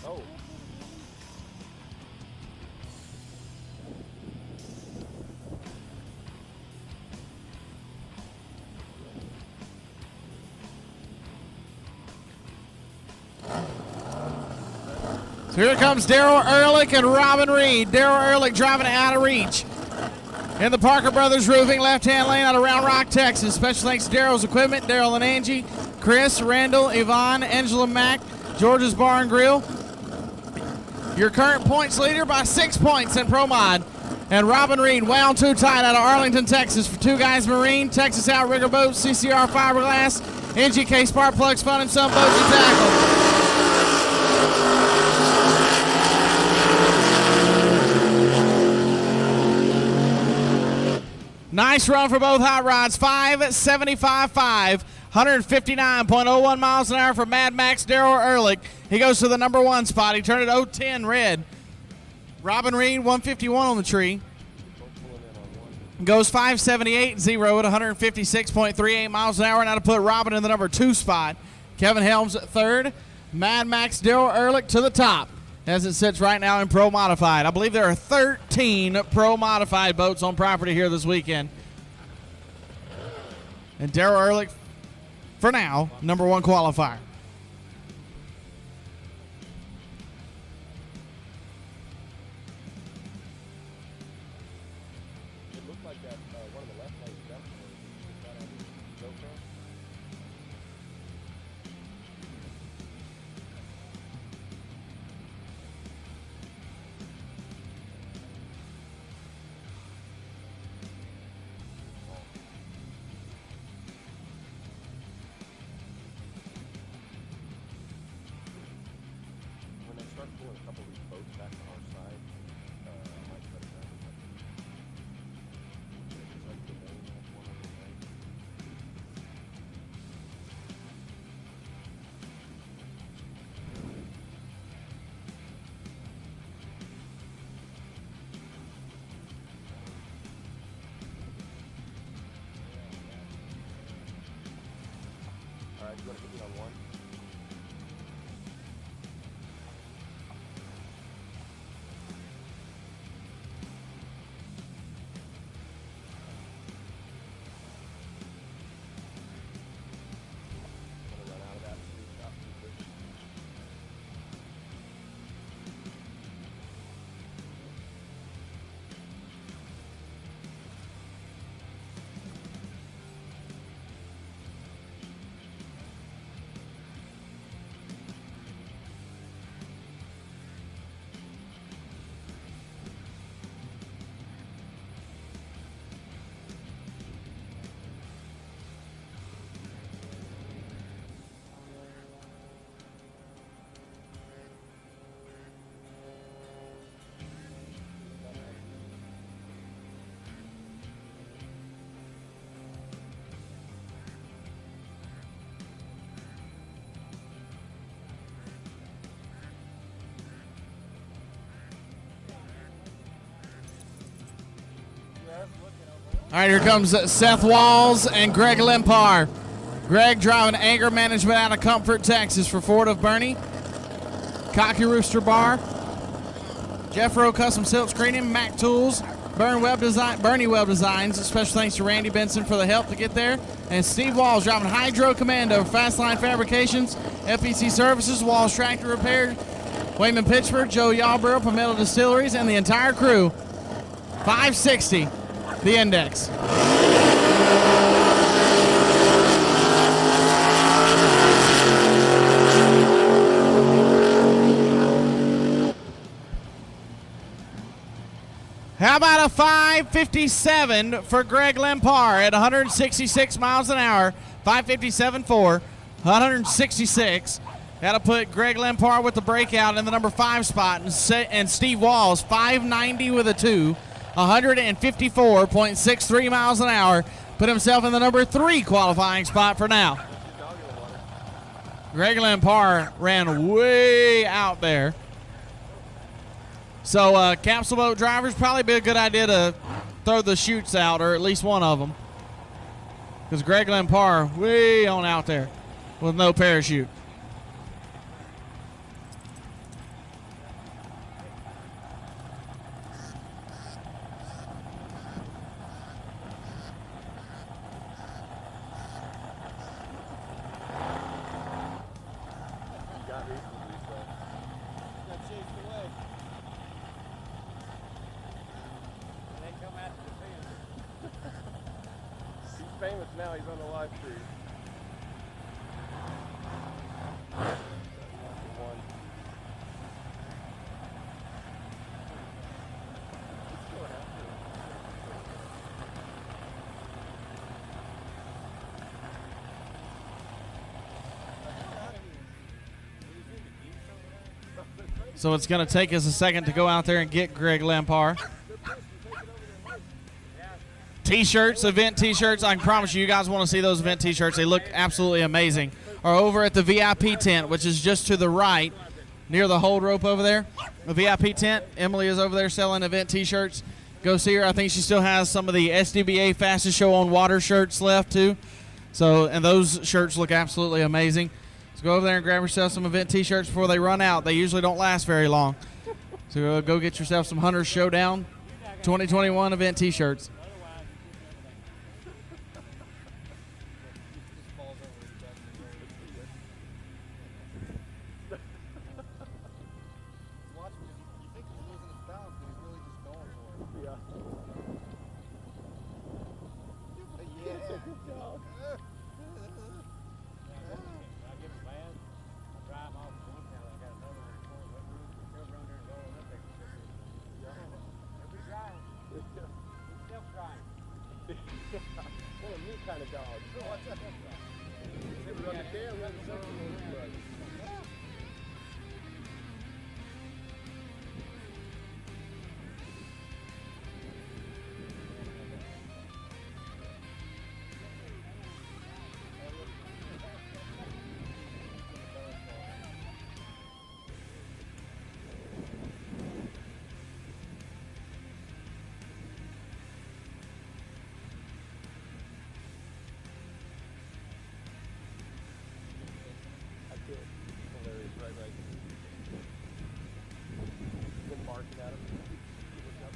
Oh. So here comes Daryl Ehrlich and Robin Reed. Daryl Ehrlich driving it out of reach. In the Parker Brothers Roofing left-hand lane out of Round Rock, Texas. Special thanks to Daryl's Equipment, Daryl and Angie, Chris, Randall, Yvonne, Angela Mack, George's Bar and Grill. Your current points leader by 6 points in Pro Mod. And Robin Reed wound too tight out of Arlington, Texas for Two Guys Marine, Texas Outrigger Boats, CCR Fiberglass, NGK Spark Plugs, Fun and Some Boats and Tackle. Nice run for both hot rods. 5.75.5, 159.01 miles an hour for Mad Max Daryl Ehrlich. He goes to the number 1 spot. He turned it 010 red. Robin Reed, 151 on the tree. Goes 5.78.0 at 156.38 miles an hour. Now to put Robin in the number 2 spot. Kevin Helms at 3rd. Mad Max Daryl Ehrlich to the top. as it sits right now in Pro Modified. I believe there are 13 Pro Modified boats on property here this weekend. And Darrell Ehrlich, for now, number 1 qualifier. It looked like that one of the left lanes definitely just got on the GoPro. When they start pulling a couple of these boats back to our side, I might cut it down. It's like the main one on the right. All right, you want to put me on one? Want to run out of that speed stop too quick? All right, here comes Seth Walls and Greg Limpar. Greg driving anger management out of Comfort, Texas for Ford of Bernie. Cocky Rooster Bar. Jeffro Custom Silk Screening, Mac Tools, Bernie Web Designs. Special thanks to Randy Benson for the help to get there. And Steve Walls driving Hydro Commando, Fastline Fabrications, FPC Services, Walls Tractor Repair, Wayman Pittsburgh, Joe Yarborough, Palmetto Distilleries, and the entire crew. 560, the index. How about a 557 for Greg Limpar at 166 miles an hour? 557.4, 166. That'll put Greg Limpar with the breakout in the number 5 spot, and Steve Walls 590 with a 2, 154.63 miles an hour. Put himself in the number 3 qualifying spot for now. Greg Limpar ran way out there. So capsule boat drivers, probably be a good idea to throw the chutes out, or at least one of them. Because Greg Limpar way on out there with no parachute. Famous now, he's on the live stream. So it's going to take us a second to go out there and get Greg Limpar. T-shirts, event T-shirts. I can promise you, you guys want to see those event T-shirts. They look absolutely amazing. Are over at the VIP tent, which is just to the right, near the hold rope over there. The VIP tent. Emily is over there selling event T-shirts. Go see her. I think she still has some of the SDBA Fastest Show on Water shirts left too. So, and those shirts look absolutely amazing. So go over there and grab yourself some event T-shirts before they run out. They usually don't last very long. So go get yourself some Hunters Showdown 2021 event T-shirts. One of me kind of dogs. Run the tail, run the circle, run the blood. Hilarious, right. Been barking at him. Looking up.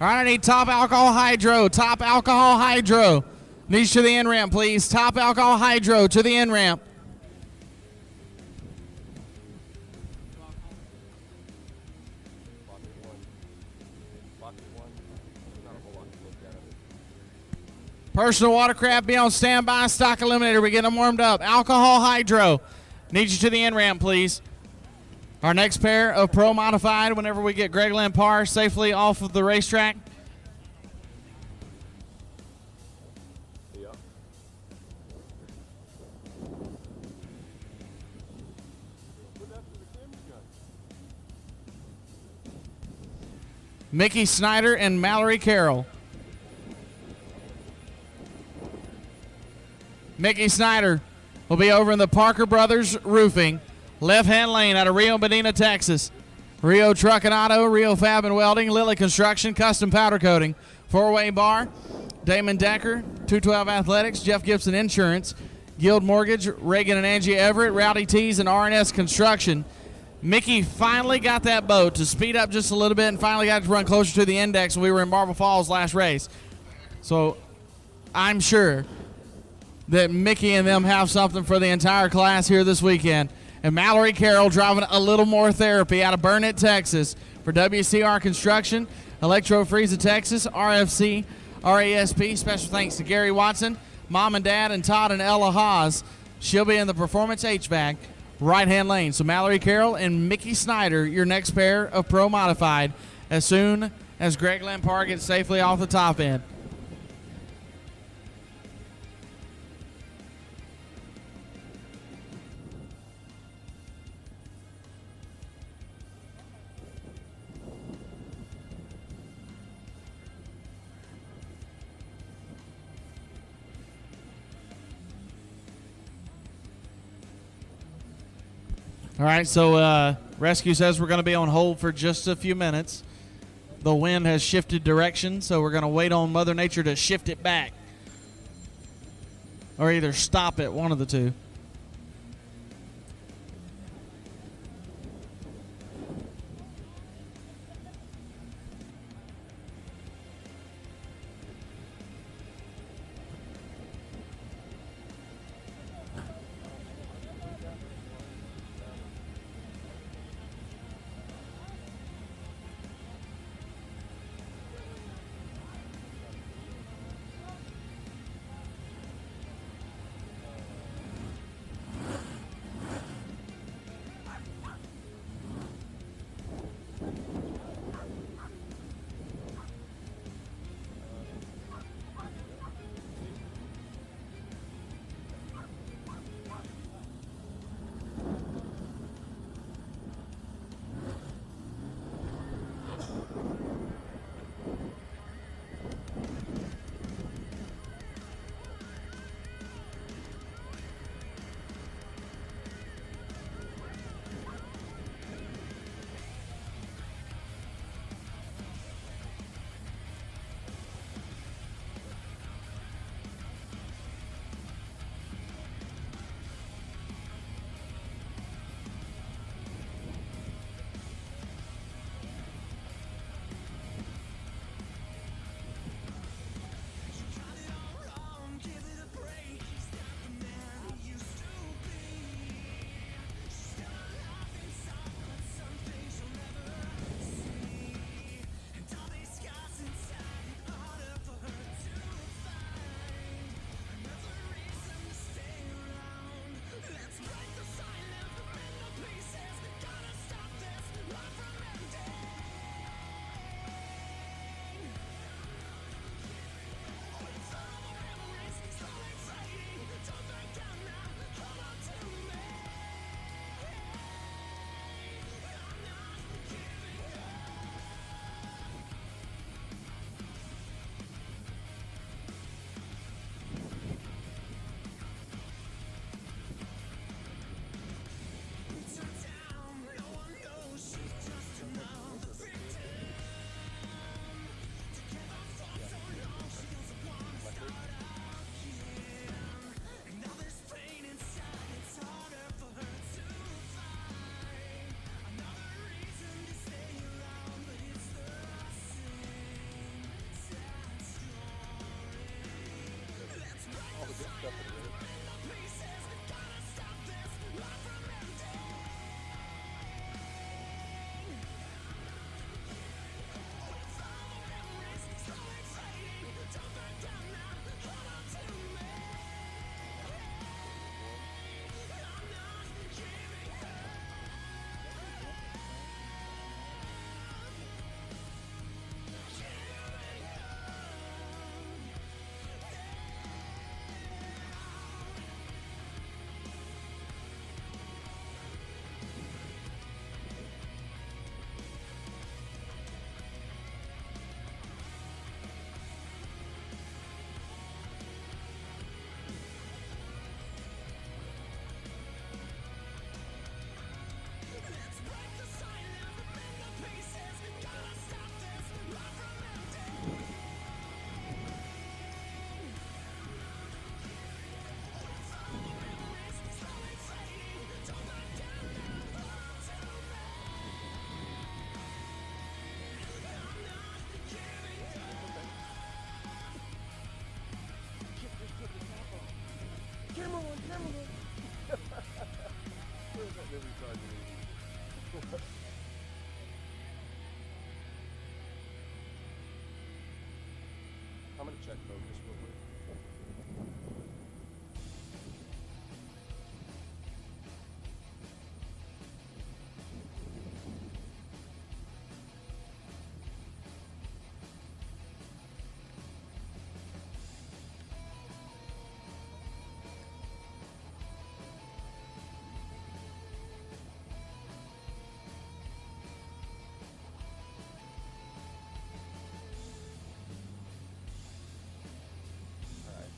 All right, I need top alcohol hydro. Top alcohol hydro. Needs to the end ramp, please. Top alcohol hydro to the end ramp. Pocket one. Not a whole lot to look at. Personal watercraft, be on standby. Stock eliminator, we get them warmed up. Alcohol hydro. Need you to the end ramp, please. Our next pair of Pro Modified whenever we get Greg Lampard safely off of the racetrack. Yeah. Put that to the camera gun. Mickey Snyder and Mallory Carroll. Mickey Snyder will be over in the Parker Brothers Roofing, left-hand lane out of Rio Medina, Texas. Rio Truck and Auto, Rio Fab and Welding, Lilly Construction, Custom Powder Coating, Four-Way Bar, Damon Decker, 212 Athletics, Jeff Gibson Insurance, Guild Mortgage, Reagan and Angie Everett, Rowdy Tees, and R&S Construction. Mickey finally got that boat to speed up just a little bit and finally got to run closer to the index when we were in Marble Falls last race. So I'm sure that Mickey and them have something for the entire class here this weekend. And Mallory Carroll driving a little more therapy out of Burnett, Texas for WCR Construction, Electro Freeza, Texas, RFC, RASP. Special thanks to Gary Watson, Mom and Dad, and Todd and Ella Haas. She'll be in the Performance HVAC right-hand lane. So Mallory Carroll and Mickey Snyder, your next pair of Pro Modified, as soon as Greg Lampard gets safely off the top end. All right, so Rescue says we're going to be on hold for just a few minutes. The wind has shifted direction, so we're going to wait on Mother Nature to shift it back. Or either stop it, one of the two. up in a minute. I'm going to check focus real quick.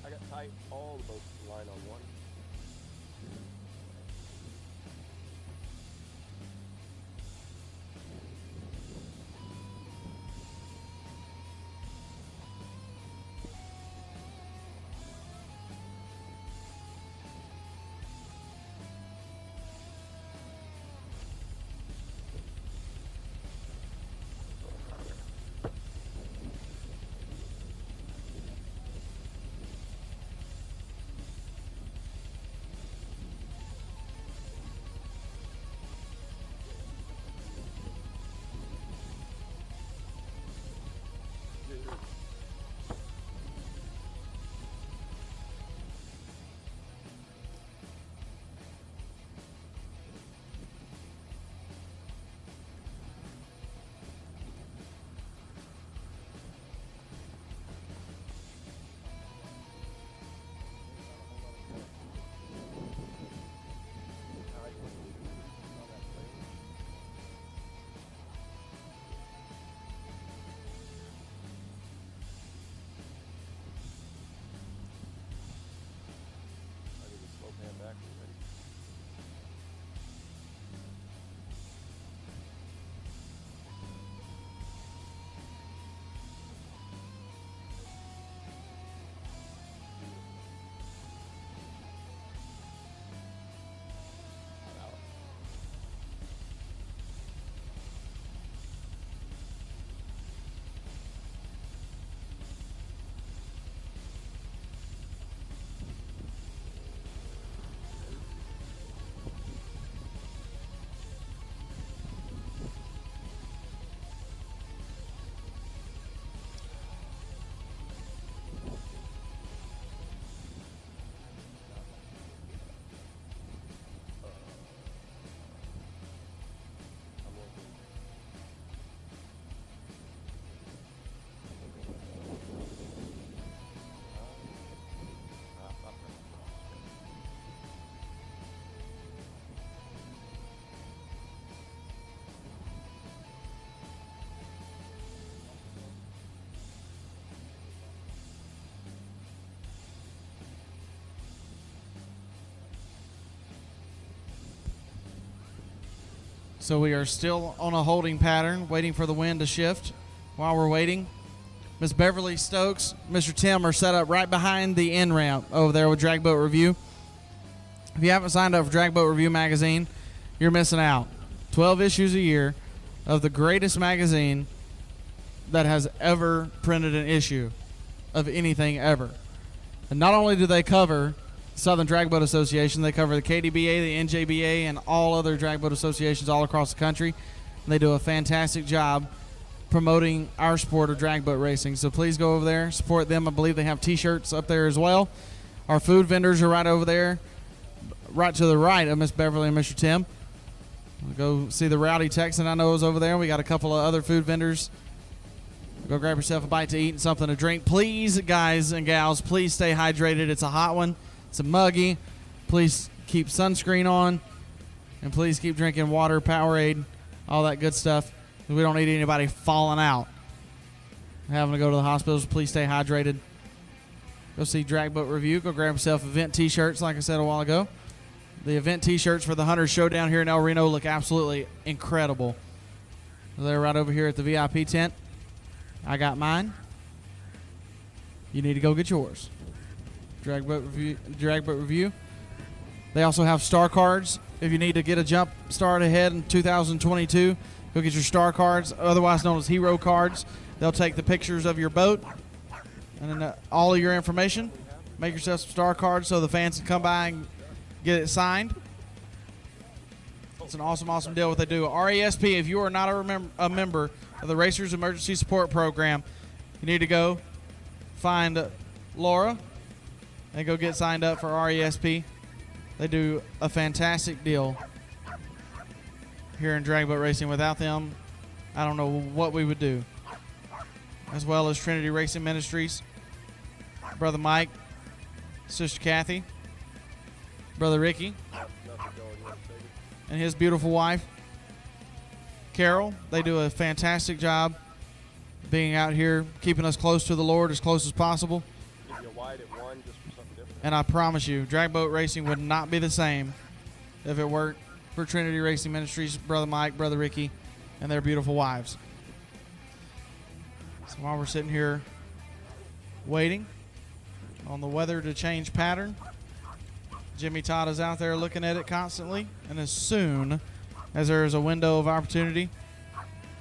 I got tight all the boats line on one. I need to slow pan back already. So we are still on a holding pattern, waiting for the wind to shift. While we're waiting, Miss Beverly Stokes, Mr. Tim are set up right behind the end ramp over there with Drag Boat Review. If you haven't signed up for Drag Boat Review magazine, you're missing out. 12 issues a year of the greatest magazine that has ever printed an issue of anything ever. And not only do they cover Southern Drag Boat Association, they cover the KDBA, the NJBA, and all other drag boat associations all across the country. And they do a fantastic job promoting our sport of drag boat racing. So please go over there, support them. I believe they have T-shirts up there as well. Our food vendors are right over there, right to the right of Miss Beverly and Mr. Tim. We'll go see the Rowdy Texan I know is over there. We got a couple of other food vendors. Go grab yourself a bite to eat and something to drink. Please, guys and gals, please stay hydrated. It's a hot one. It's a muggy. Please keep sunscreen on. And please keep drinking water, Powerade, all that good stuff. We don't need anybody falling out, having to go to the hospitals. Please stay hydrated. Go see Drag Boat Review. Go grab yourself event T-shirts, like I said a while ago. The event T-shirts for the Hunters Showdown here in El Reno look absolutely incredible. They're right over here at the VIP tent. I got mine. You need to go get yours. Drag Boat Review. They also have star cards. If you need to get a jump start ahead in 2022, go get your star cards, otherwise known as hero cards. They'll take the pictures of your boat and then all of your information. Make yourself some star cards so the fans can come by and get it signed. It's an awesome, awesome deal what they do. RESP, if you are not a member of the Racers Emergency Support Program, you need to go find Laura and go get signed up for RESP. They do a fantastic deal here in drag boat racing. Without them, I don't know what we would do. As well as Trinity Racing Ministries, Brother Mike, Sister Kathy, Brother Ricky, and his beautiful wife, Carol. They do a fantastic job being out here, keeping us close to the Lord as close as possible. And I promise you, drag boat racing would not be the same if it weren't for Trinity Racing Ministries, Brother Mike, Brother Ricky, and their beautiful wives. So while we're sitting here waiting on the weather to change pattern, Jimmy Todd is out there looking at it constantly, and as soon as there is a window of opportunity,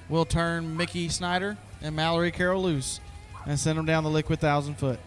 we'll turn Mickey Snyder and Mallory Carroll loose and send them down the liquid 1,000-foot.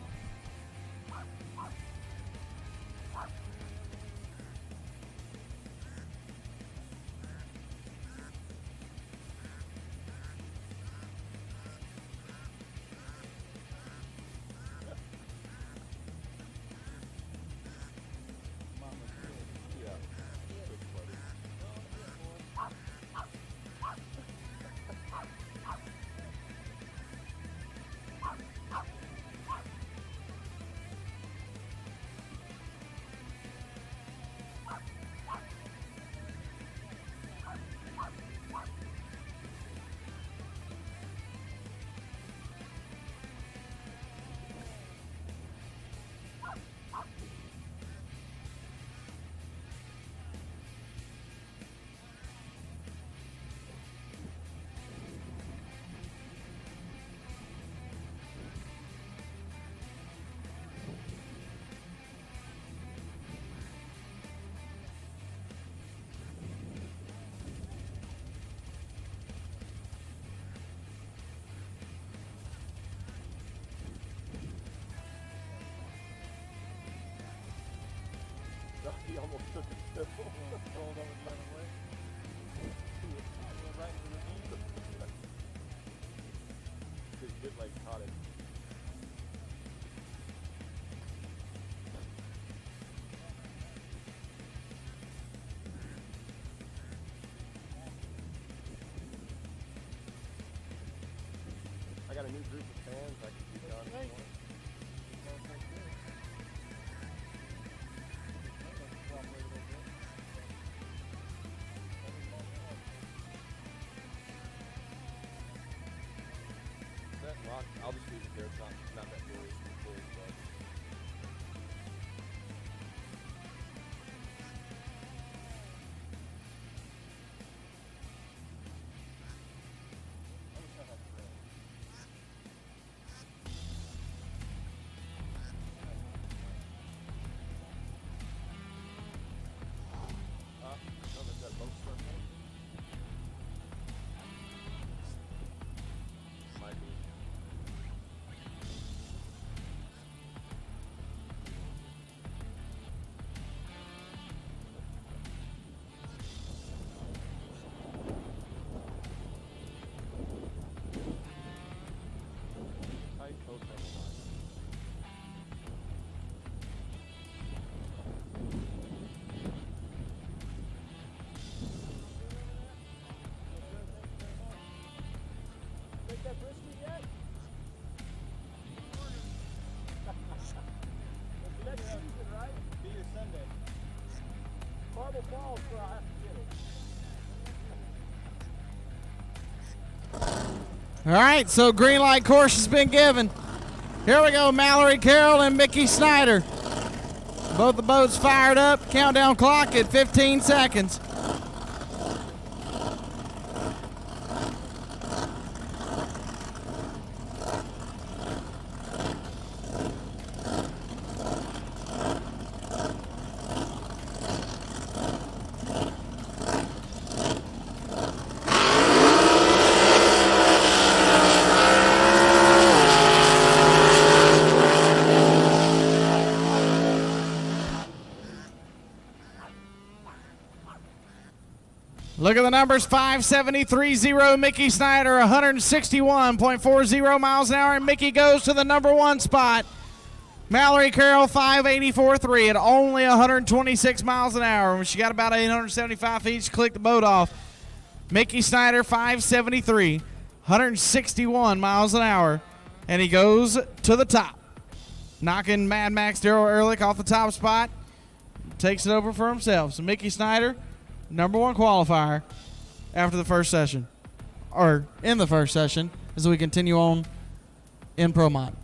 He almost took it. Rolled over the other way. Right into the knee. His good leg caught it. I got a new group of fans I can keep on. I'll just leave it there. It's not that glorious. But might be. All right, so green light course has been given. Here we go, Mallory Carroll and Mickey Snyder. Both the boats fired up. Countdown clock at 15 seconds. Look at the numbers, 573.0 Mickey Snyder, 161.40 miles an hour, and Mickey goes to the number one spot. Mallory Carroll, 584.3 at only 126 miles an hour. When she got about 875 feet, she clicked the boat off. Mickey Snyder, 573, 161 miles an hour, and he goes to the top. Knocking Mad Max Darrell Ehrlich off the top spot, takes it over for himself. So Mickey Snyder, number one qualifier after the first session, or in the first session, as we continue on in Pro Mod.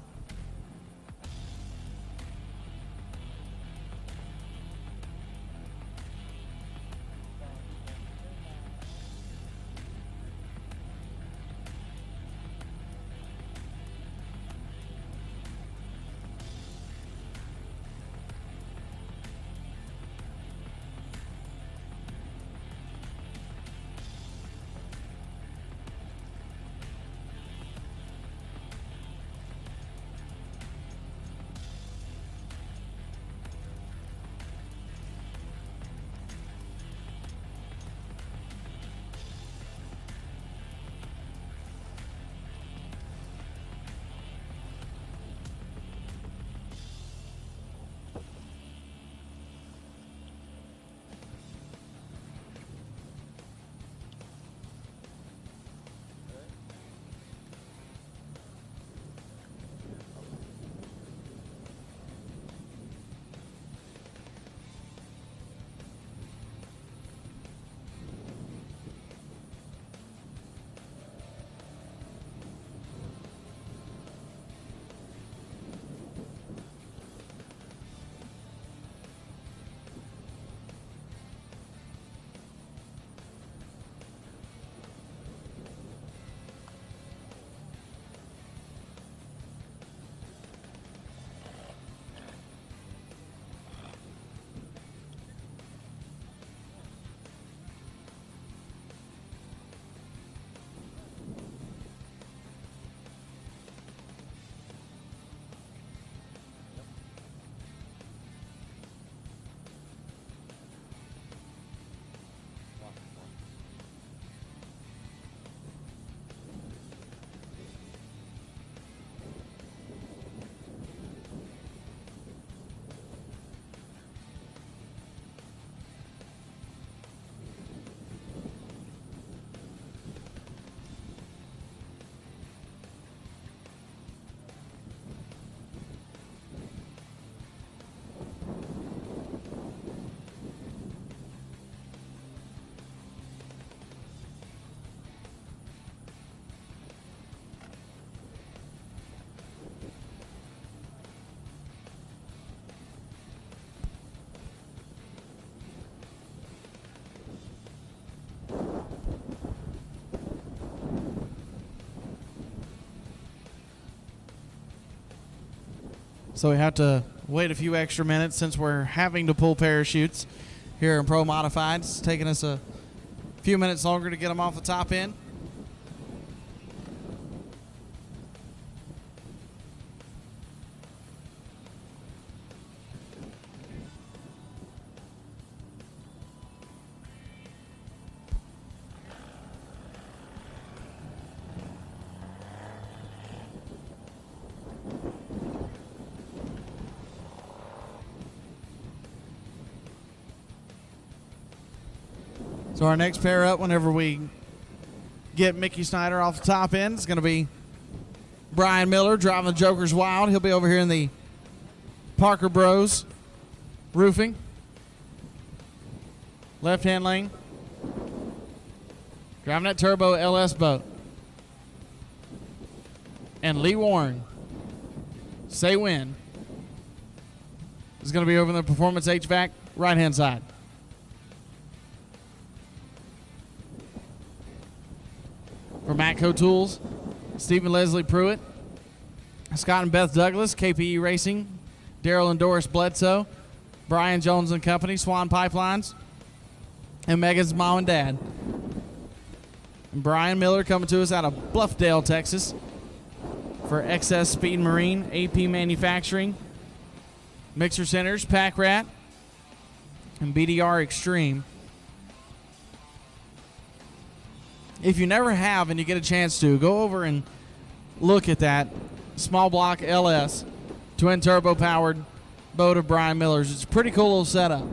So we have to wait a few extra minutes since we're having to pull parachutes here in Pro Modified. It's taking us a few minutes longer to get them off the top end. So our next pair up, whenever we get Mickey Snyder off the top end, is going to be Brian Miller driving the Joker's Wild. He'll be over here in the Parker Bros Roofing. left-hand lane. Driving that turbo LS boat. And Lee Warren, say when, is going to be over in the Performance HVAC right-hand side. For Matco Tools, Stephen Leslie Pruitt, Scott and Beth Douglas, KPE Racing, Daryl and Doris Bledsoe, Brian Jones and Company, Swan Pipelines, and Megan's mom and dad. And Brian Miller coming to us out of Bluffdale, Texas, for XS Speed Marine, AP Manufacturing, Mixer Centers, Pack Rat, and BDR Extreme. If you never have and you get a chance to, go over and look at that small block LS twin turbo powered boat of Brian Miller's. It's a pretty cool little setup.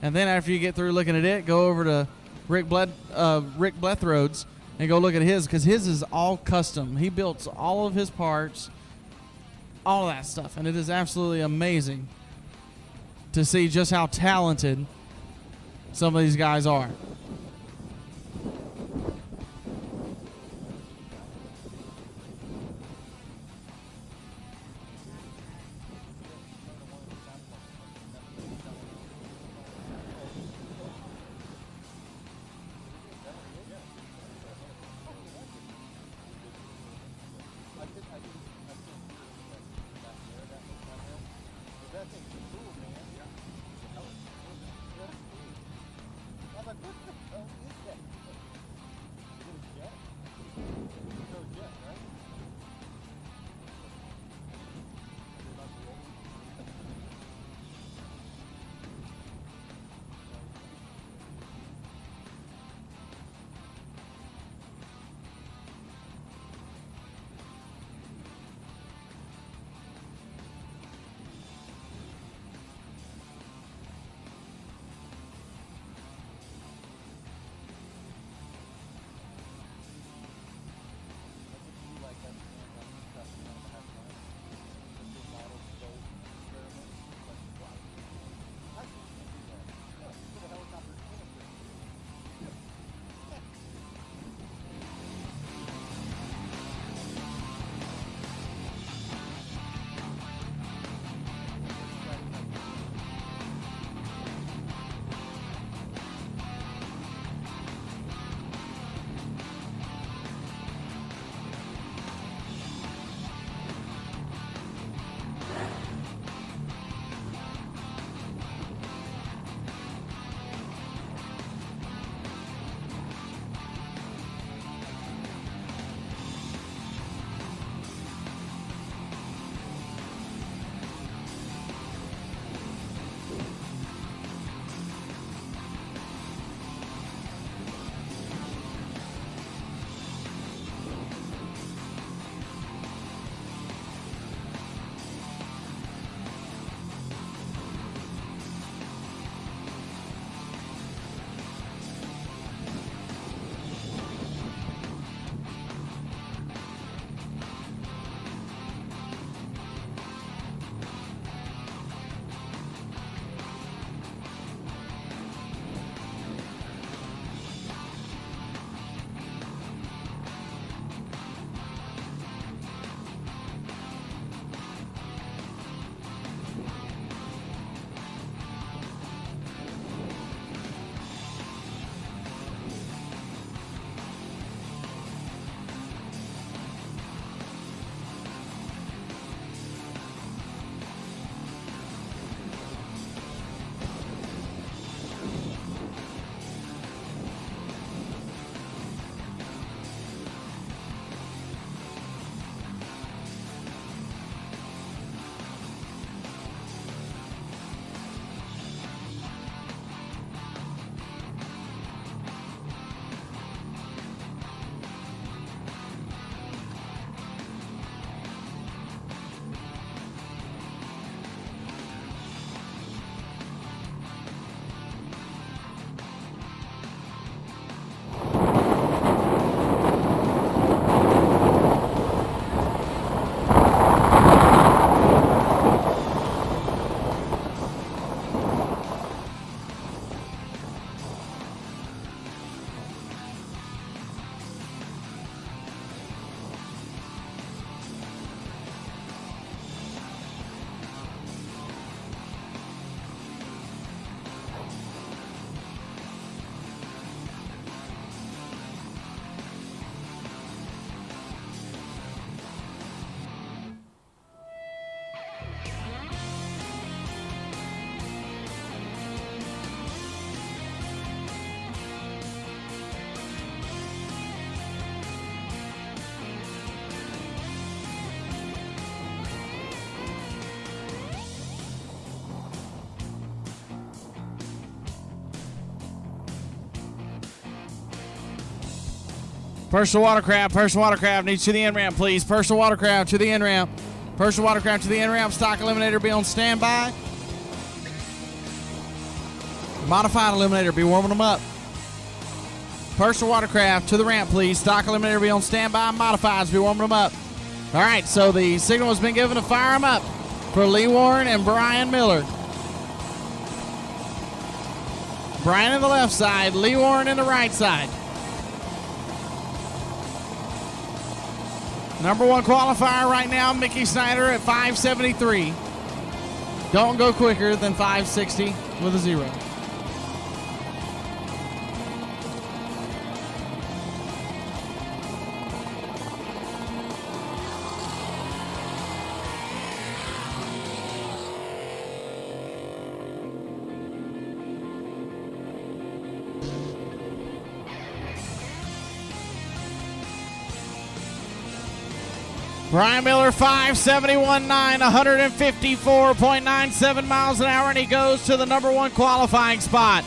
And then after you get through looking at it, go over to Rick Blethrode's and go look at his, because his is all custom. He built all of his parts, all of that stuff, and it is absolutely amazing to see just how talented some of these guys are. That thing's cool, man. Yeah. I was like, what Personal watercraft needs to the end ramp, please. Personal watercraft to the end ramp. Personal watercraft to the end ramp. Stock eliminator be on standby. Modified eliminator be warming them up. Personal watercraft to the ramp, please. Stock eliminator be on standby. Modifieds be warming them up. All right, so the signal has been given to fire them up for Lee Warren and Brian Miller. Brian in the left side, Lee Warren in the right side. Number one qualifier right now, Mickey Snyder at 573. Don't go quicker than 560 with a 0. Brian Miller, 571.9, 154.97 miles an hour, and he goes to the number one qualifying spot.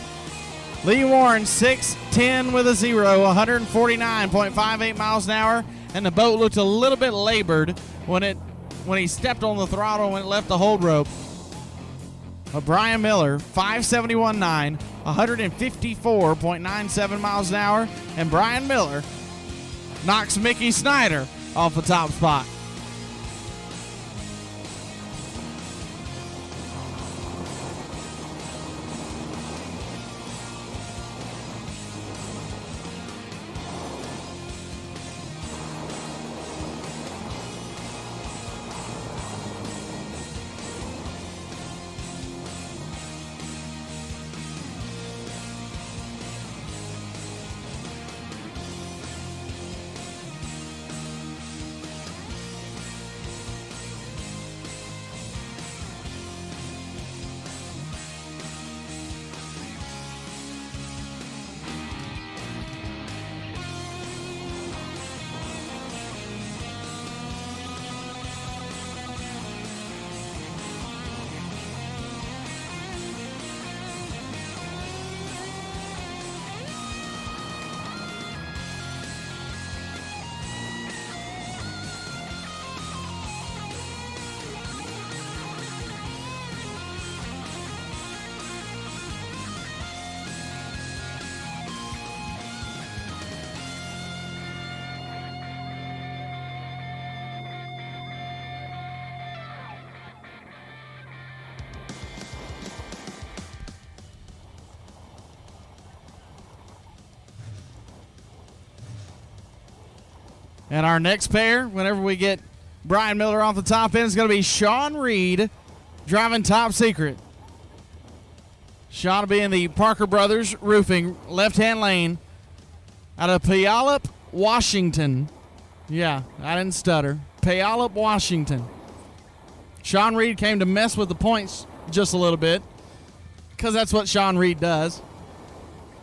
Lee Warren, 610 with a 0, 149.58 miles an hour, and the boat looked a little bit labored when he stepped on the throttle when it left the hold rope. But Brian Miller, 571.9, 154.97 miles an hour, and Brian Miller knocks Mickey Snyder off the top spot. And our next pair, whenever we get Brian Miller off the top end, is going to be Sean Reed driving Top Secret. Sean will be in the Parker Brothers Roofing left-hand lane out of Puyallup, Washington. Yeah, I didn't stutter. Puyallup, Washington. Sean Reed came to mess with the points just a little bit because that's what Sean Reed does.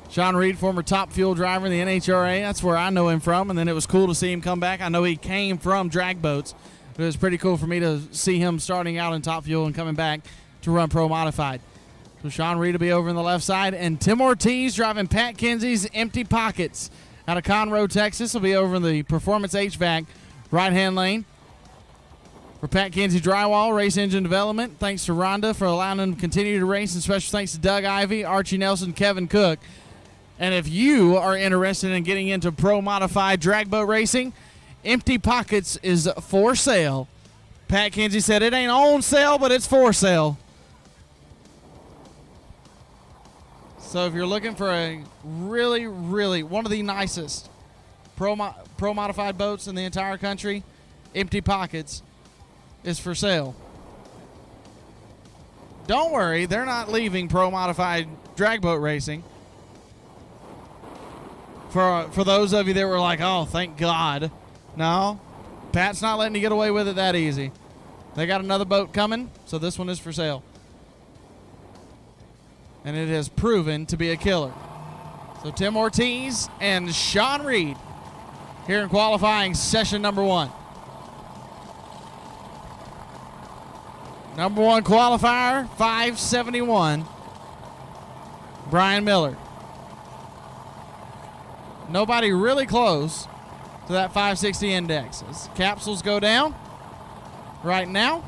Sean Reed, former Top Fuel driver in the NHRA. That's where I know him from, and then it was cool to see him come back. I know he came from drag boats, but it was pretty cool for me to see him starting out in Top Fuel and coming back to run Pro Modified. So Sean Reed will be over on the left side, and Tim Ortiz driving Pat Kinsey's Empty Pockets out of Conroe, Texas, will be over in the Performance HVAC right-hand lane. For Pat Kinsey Drywall, Race Engine Development, thanks to Rhonda for allowing him to continue to race, and special thanks to Doug Ivey, Archie Nelson, Kevin Cook. And if you are interested in getting into Pro Modified drag boat racing, Empty Pockets is for sale. Pat Kinsey said it ain't on sale, but it's for sale. So if you're looking for a really, really one of the nicest Pro Modified boats in the entire country, Empty Pockets is for sale. Don't worry, they're not leaving Pro Modified drag boat racing. For those of you that were like, oh, thank God. No, Pat's not letting you get away with it that easy. They got another boat coming, so this one is for sale. And it has proven to be a killer. So Tim Ortiz and Sean Reed here in qualifying session number 1. Number 1 qualifier, 571, Brian Miller. Nobody really close to that 560 index. As capsules go down right now.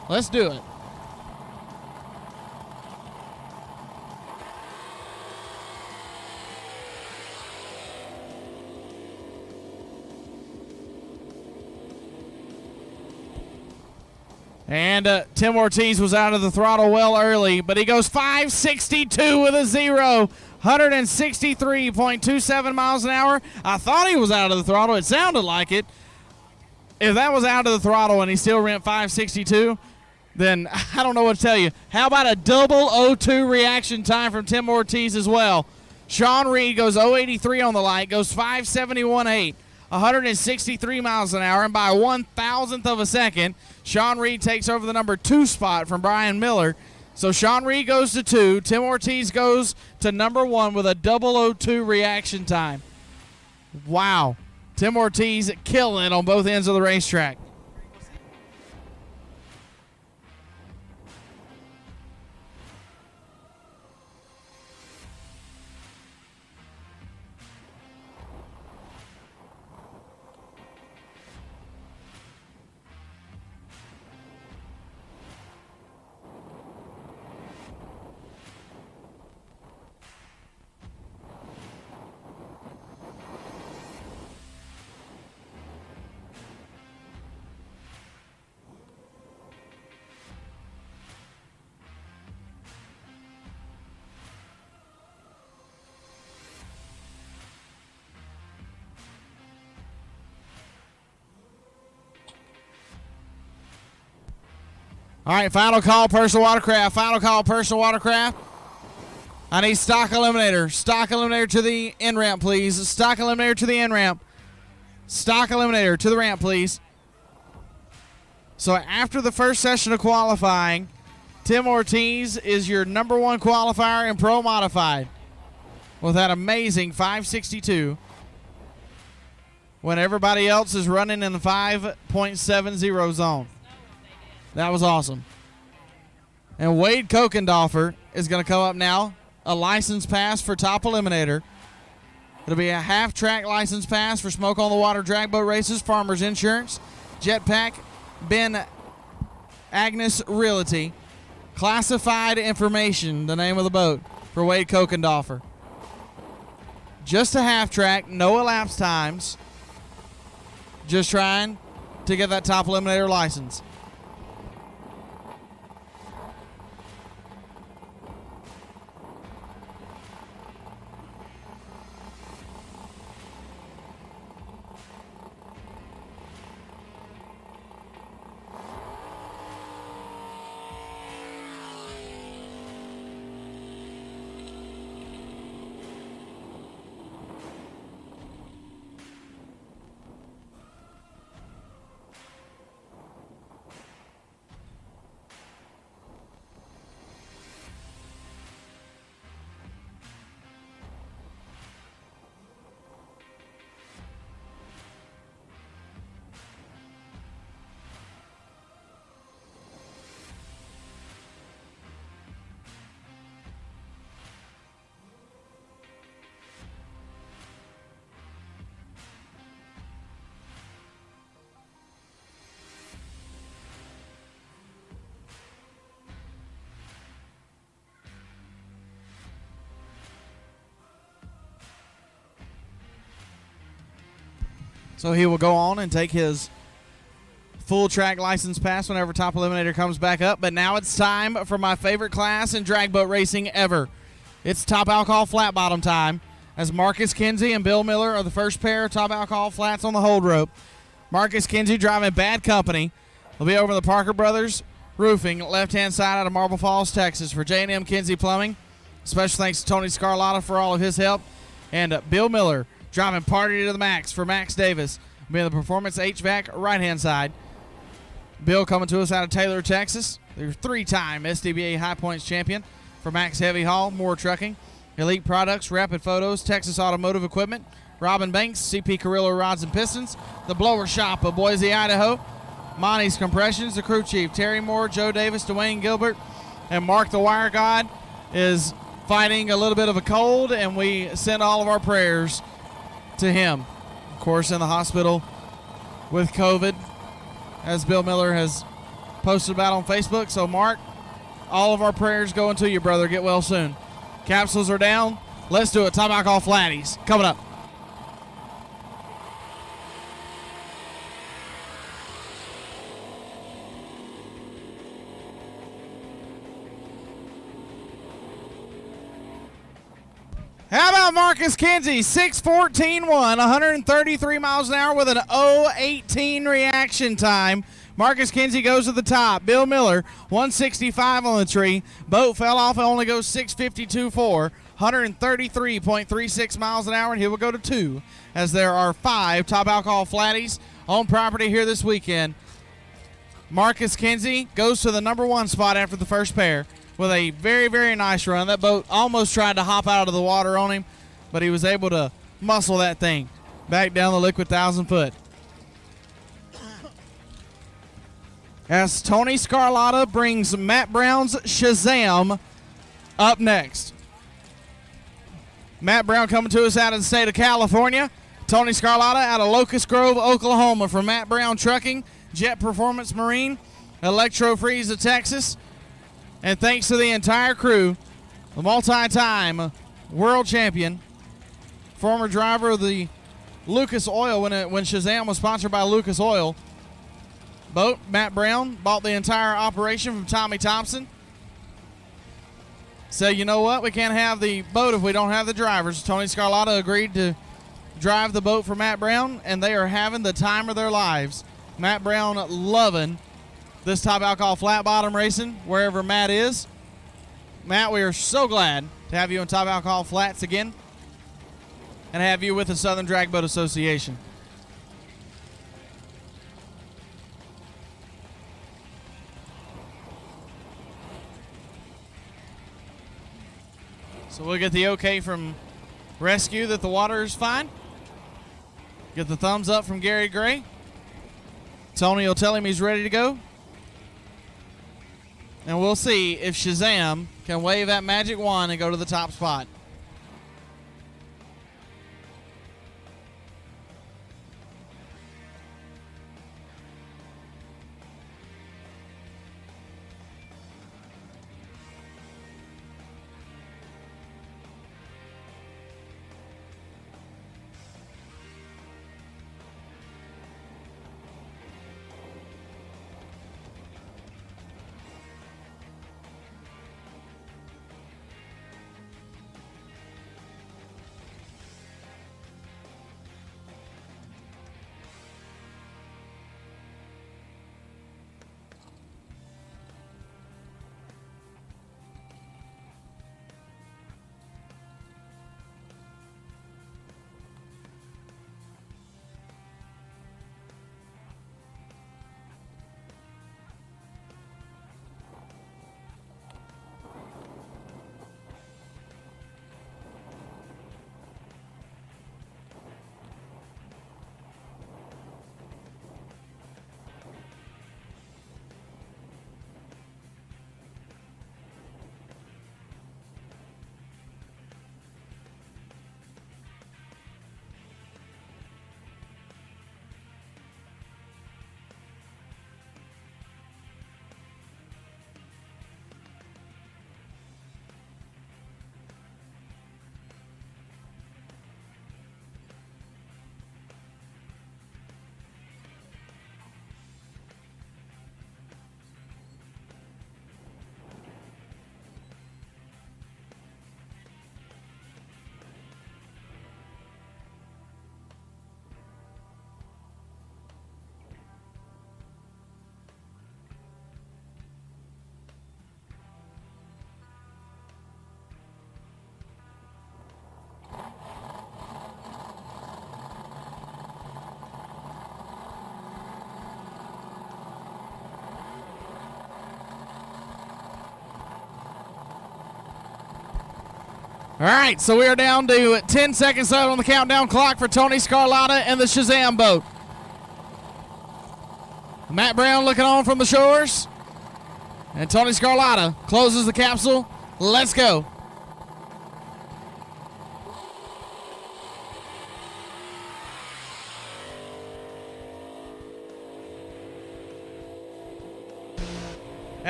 Let's do it. And Tim Ortiz was out of the throttle well early, but he goes 562 with a 0, 163.27 miles an hour. I thought he was out of the throttle. It sounded like it. If that was out of the throttle and he still ran 562, then I don't know what to tell you. How about a double 0-2 reaction time from Tim Ortiz as well? Sean Reed goes 083 on the light, goes 571.8. 163 miles an hour, and by 1,000th of a second, Sean Reed takes over the number 2 spot from Brian Miller. So Sean Reed goes to 2. Tim Ortiz goes to number 1 with a double 0-2 reaction time. Wow. Tim Ortiz killing it on both ends of the racetrack. All right, final call, personal watercraft. Final call, personal watercraft. I need stock eliminator. Stock eliminator to the end ramp, please. Stock eliminator to the end ramp. Stock eliminator to the ramp, please. So after the first session of qualifying, Tim Ortiz is your number 1 qualifier in Pro Modified with that amazing 562 when everybody else is running in the 5.70 zone. That was awesome. And Wade Kokendorfer is going to come up now. A license pass for top eliminator. It'll be a half-track license pass for Smoke on the Water drag boat races, Farmers Insurance, Jetpack, Ben Agnes Realty. Classified information, the name of the boat, for Wade Kokendorfer. Just a half-track, no elapsed times. Just trying to get that top eliminator license. So he will go on and take his full track license pass whenever top eliminator comes back up. But now it's time for my favorite class in drag boat racing ever. It's top alcohol flat bottom time, as Marcus Kinsey and Bill Miller are the first pair of top alcohol flats on the hold rope. Marcus Kinsey driving Bad Company. Will be over the Parker Brothers Roofing, left-hand side out of Marble Falls, Texas. For J&M Kinsey Plumbing, special thanks to Tony Scarlotta for all of his help. And Bill Miller driving Party to the Max for Max Davis. Will be on the Performance HVAC right-hand side. Bill coming to us out of Taylor, Texas. They're 3-time SDBA High Points champion. For Max Heavy Haul, More Trucking, Elite Products, Rapid Photos, Texas Automotive Equipment, Robin Banks, CP Carrillo Rods and Pistons, The Blower Shop of Boise, Idaho, Monty's Compressions, the crew chief, Terry Moore, Joe Davis, Dwayne Gilbert, and Mark the Wire God is fighting a little bit of a cold, and we send all of our prayers to him. course, in the hospital with COVID, as Bill Miller has posted about on Facebook. So, Mark, all of our prayers go into you, brother. Get well soon. Capsules are down. Let's do it. Top alcohol flatties coming up. How about Marcus Kinsey? 6:14.1, 133 miles an hour with an 0:18 reaction time. Marcus Kinsey goes to the top. Bill Miller, 165 on the tree. Boat fell off and only goes 6:52.4, 133.36 miles an hour, and he will go to 2, as there are 5 top alcohol flatties on property here this weekend. Marcus Kinsey goes to the number 1 spot after the first pair with a very, very nice run. That boat almost tried to hop out of the water on him, but he was able to muscle that thing back down the liquid 1,000-foot. As Tony Scarlotta brings Matt Brown's Shazam up next. Matt Brown coming to us out of the state of California. Tony Scarlotta out of Locust Grove, Oklahoma for Matt Brown Trucking, Jet Performance Marine, Electro Freeze of Texas. And thanks to the entire crew, the multi-time world champion, former driver of the Lucas Oil when Shazam was sponsored by Lucas Oil boat, Matt Brown bought the entire operation from Tommy Thompson. Said, you know what, we can't have the boat if we don't have the drivers. Tony Scarlotta agreed to drive the boat for Matt Brown, and they are having the time of their lives. Matt Brown loving this top alcohol flat bottom racing wherever Matt is. Matt, we are so glad to have you on Top Alcohol Flats again and have you with the Southern Drag Boat Association. So we'll get the okay from Rescue that the water is fine. Get the thumbs up from Gary Gray. Tony will tell him he's ready to go. And we'll see if Shazam can wave that magic wand and go to the top spot. All right, so we are down to 10 seconds left on the countdown clock for Tony Scarlotta and the Shazam boat. Matt Brown looking on from the shores. And Tony Scarlotta closes the capsule. Let's go.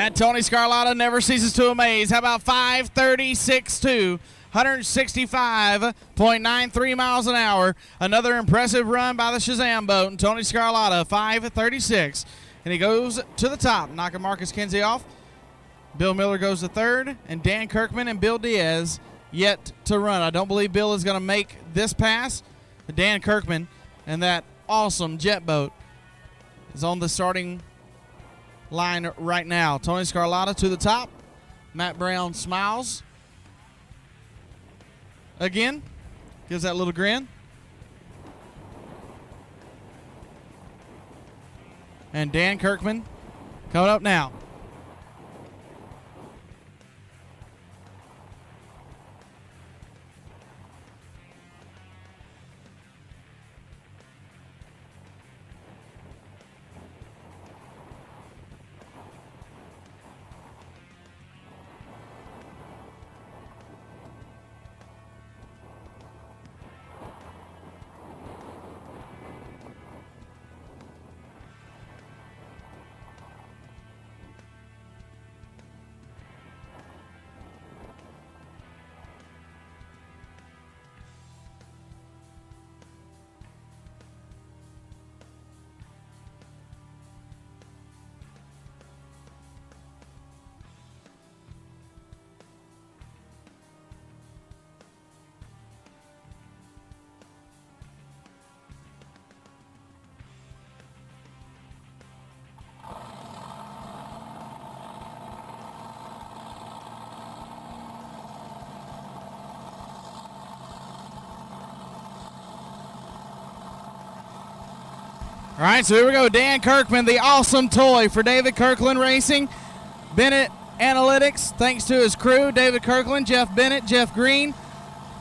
That Tony Scarlatta never ceases to amaze. How about 5:36.2? 165.93 miles an hour. Another impressive run by the Shazam boat. And Tony Scarlatta, 5:36. And he goes to the top, knocking Marcus Kinsey off. Bill Miller goes to third. And Dan Kirkman and Bill Diaz yet to run. I don't believe Bill is going to make this pass. Dan Kirkman and that awesome jet boat is on the starting line right now. Tony Scarlatta to the top. Matt Brown smiles again, gives that little grin. And Dan Kirkman coming up now. All right, so here we go. Dan Kirkman, the awesome toy for David Kirkland Racing. Bennett Analytics, thanks to his crew, David Kirkland, Jeff Bennett, Jeff Green,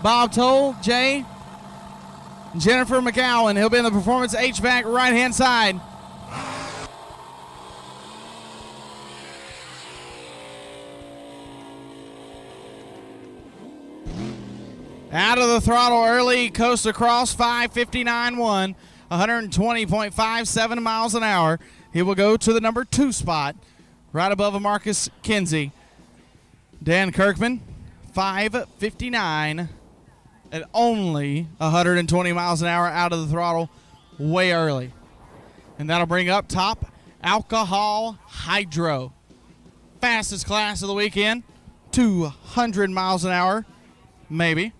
Bob Toll, Jay, Jennifer McGowan. He'll be in the Performance HVAC right-hand side. Out of the throttle early, coast across, 5:59.1. 120.57 miles an hour. He will go to the number 2 spot, right above Marcus Kinsey. Dan Kirkman, 5:59 at only 120 miles an hour out of the throttle, way early. And that'll bring up top Alcohol Hydro. Fastest class of the weekend, 200 miles an hour, maybe.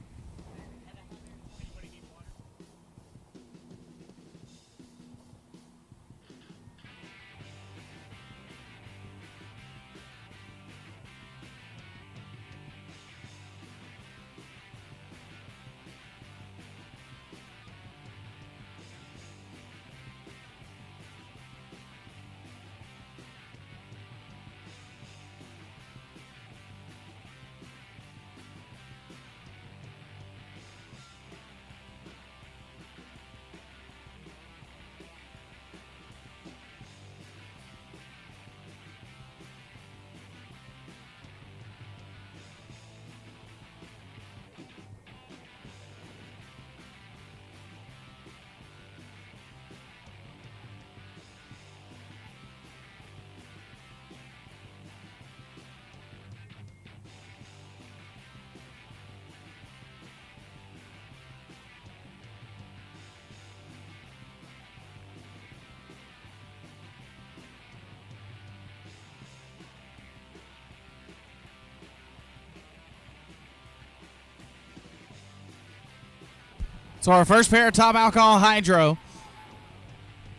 So our first pair of top alcohol hydro.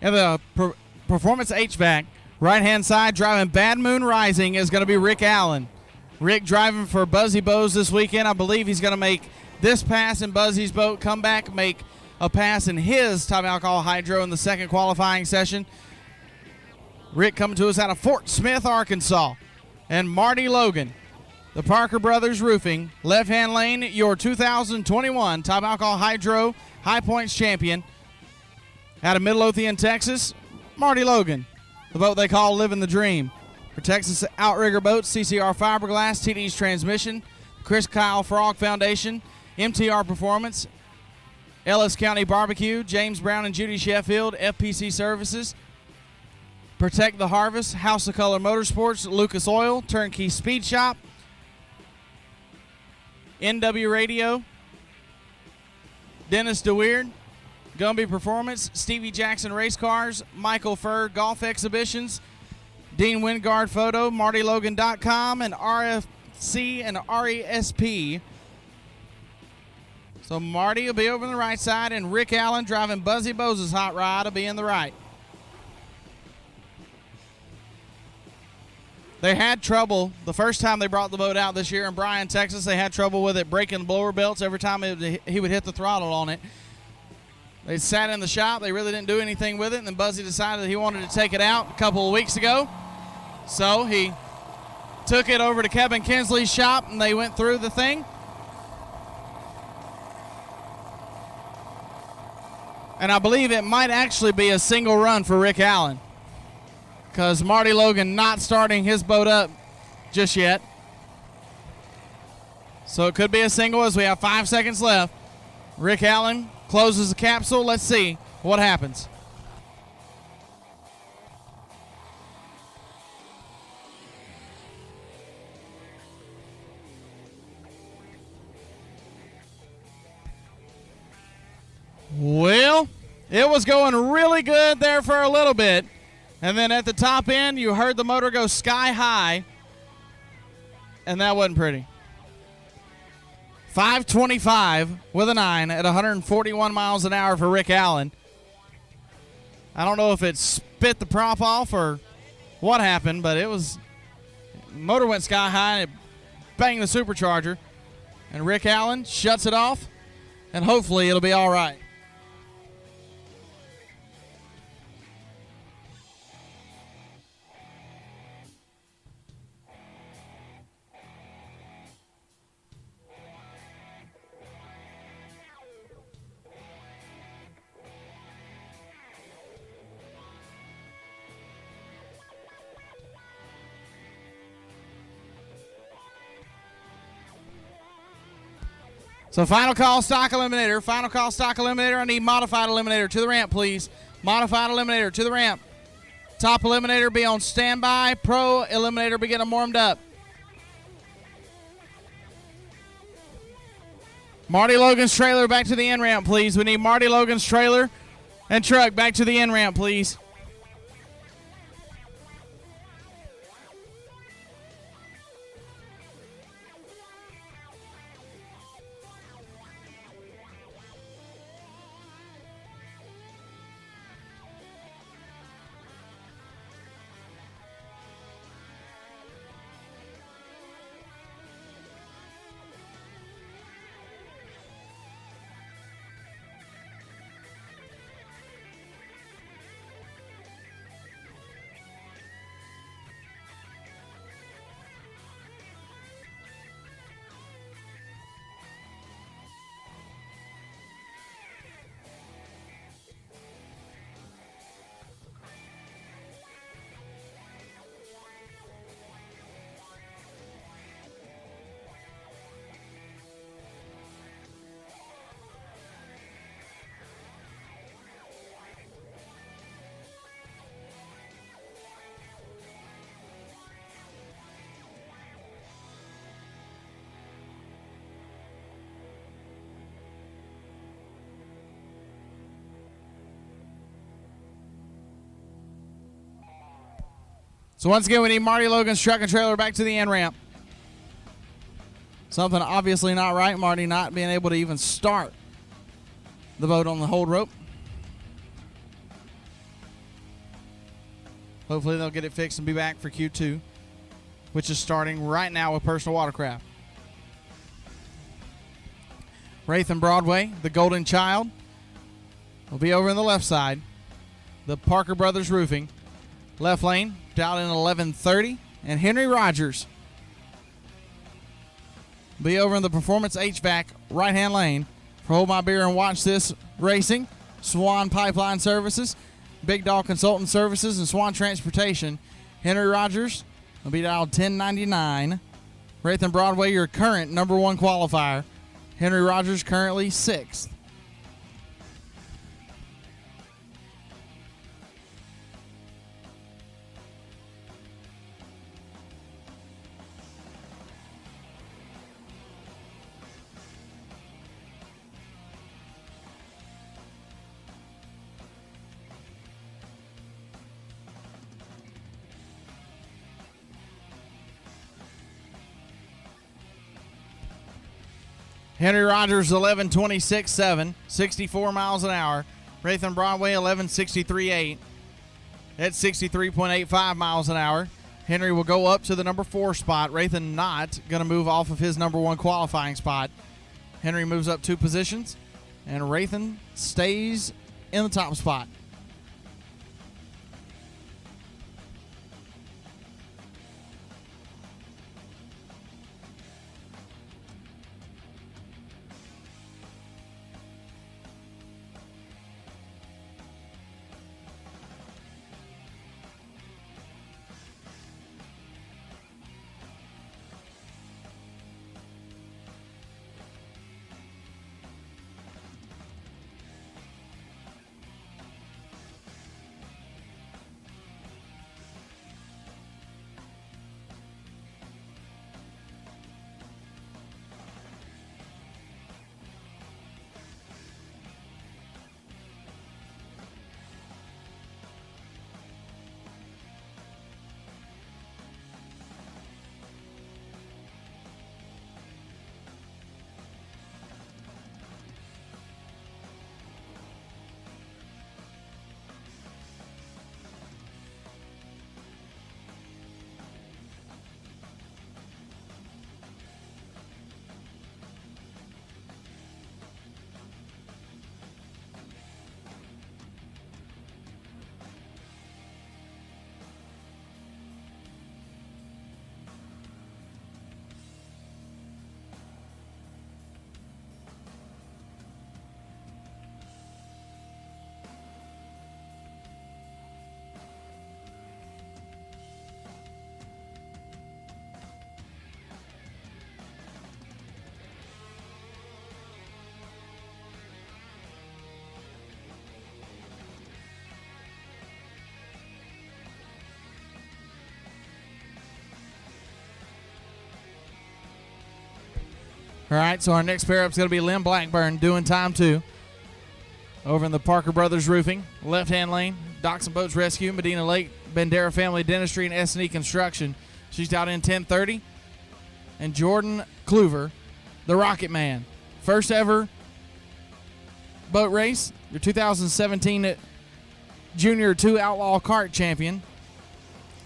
And the Performance HVAC, right-hand side, driving Bad Moon Rising is going to be Rick Allen. Rick driving for Buzzy Bose this weekend. I believe he's going to make this pass in Buzzy's boat, come back, make a pass in his top alcohol hydro in the second qualifying session. Rick coming to us out of Fort Smith, Arkansas. And Marty Logan, the Parker Brothers Roofing, left-hand lane, your 2021 Top Alcohol Hydro High Points champion. Out of Midlothian, Texas, Marty Logan, the boat they call Living the Dream. For Texas Outrigger Boats, CCR Fiberglass, TD's Transmission, Chris Kyle Frog Foundation, MTR Performance, Ellis County Barbecue, James Brown and Judy Sheffield, FPC Services, Protect the Harvest, House of Color Motorsports, Lucas Oil, Turnkey Speed Shop, NW Radio, Dennis DeWeird, Gumby Performance, Stevie Jackson Race Cars, Michael Furr Golf Exhibitions, Dean Wingard Photo, MartyLogan.com, and RFC and RESP. So Marty will be over on the right side, and Rick Allen driving Buzzy Bose's hot rod will be in the right. They had trouble the first time they brought the boat out this year in Bryan, Texas. They had trouble with it breaking blower belts every time he would hit the throttle on it. They sat in the shop. They really didn't do anything with it, and then Buzzy decided he wanted to take it out a couple of weeks ago. So he took it over to Kevin Kinsley's shop, and they went through the thing. And I believe it might actually be a single run for Rick Allen, because Marty Logan not starting his boat up just yet. So it could be a single as we have 5 seconds left. Rick Allen closes the capsule. Let's see what happens. Well, it was going really good there for a little bit. And then at the top end, you heard the motor go sky high, and that wasn't pretty. 525 with a 9 at 141 miles an hour for Rick Allen. I don't know if it spit the prop off or what happened, but motor went sky high and it banged the supercharger. And Rick Allen shuts it off, and hopefully it'll be all right. So final call, stock eliminator. Final call, stock eliminator. I need modified eliminator to the ramp, please. Modified eliminator to the ramp. Top eliminator be on standby. Pro eliminator be getting warmed up. Marty Logan's trailer back to the end ramp, please. We need Marty Logan's trailer and truck back to the end ramp, please. So once again, we need Marty Logan's truck and trailer back to the end ramp. Something obviously not right. Marty not being able to even start the boat on the hold rope. Hopefully they'll get it fixed and be back for Q2, which is starting right now with personal watercraft. Wraith and Broadway, the Golden Child, will be over on the left side. The Parker Brothers Roofing, left lane, down in 11:30. And Henry Rogers will be over in the Performance HVAC right-hand lane for Hold My Beer and Watch This Racing, Swan Pipeline Services, Big Dog Consultant Services, and Swan Transportation. Henry Rogers will be dialed 1099. Wraith and Broadway, your current number one qualifier. Henry Rogers currently 6th. Henry Rogers 11:26.7, 64 miles an hour. Rathan Broadway 11:63.8 at 63.85 miles an hour. Henry will go up to the number 4 spot. Rathan not going to move off of his number 1 qualifying spot. Henry moves up 2 positions, and Rathan stays in the top spot. All right, so our next pair up is going to be Lynn Blackburn doing time 2 over in the Parker Brothers Roofing. Left-hand lane, Docks and Boats Rescue, Medina Lake, Bandera Family Dentistry, and S&E Construction. She's out in 10:30. And Jordan Kluver, the Rocket Man. First ever boat race, your 2017 Junior 2 Outlaw Kart Champion,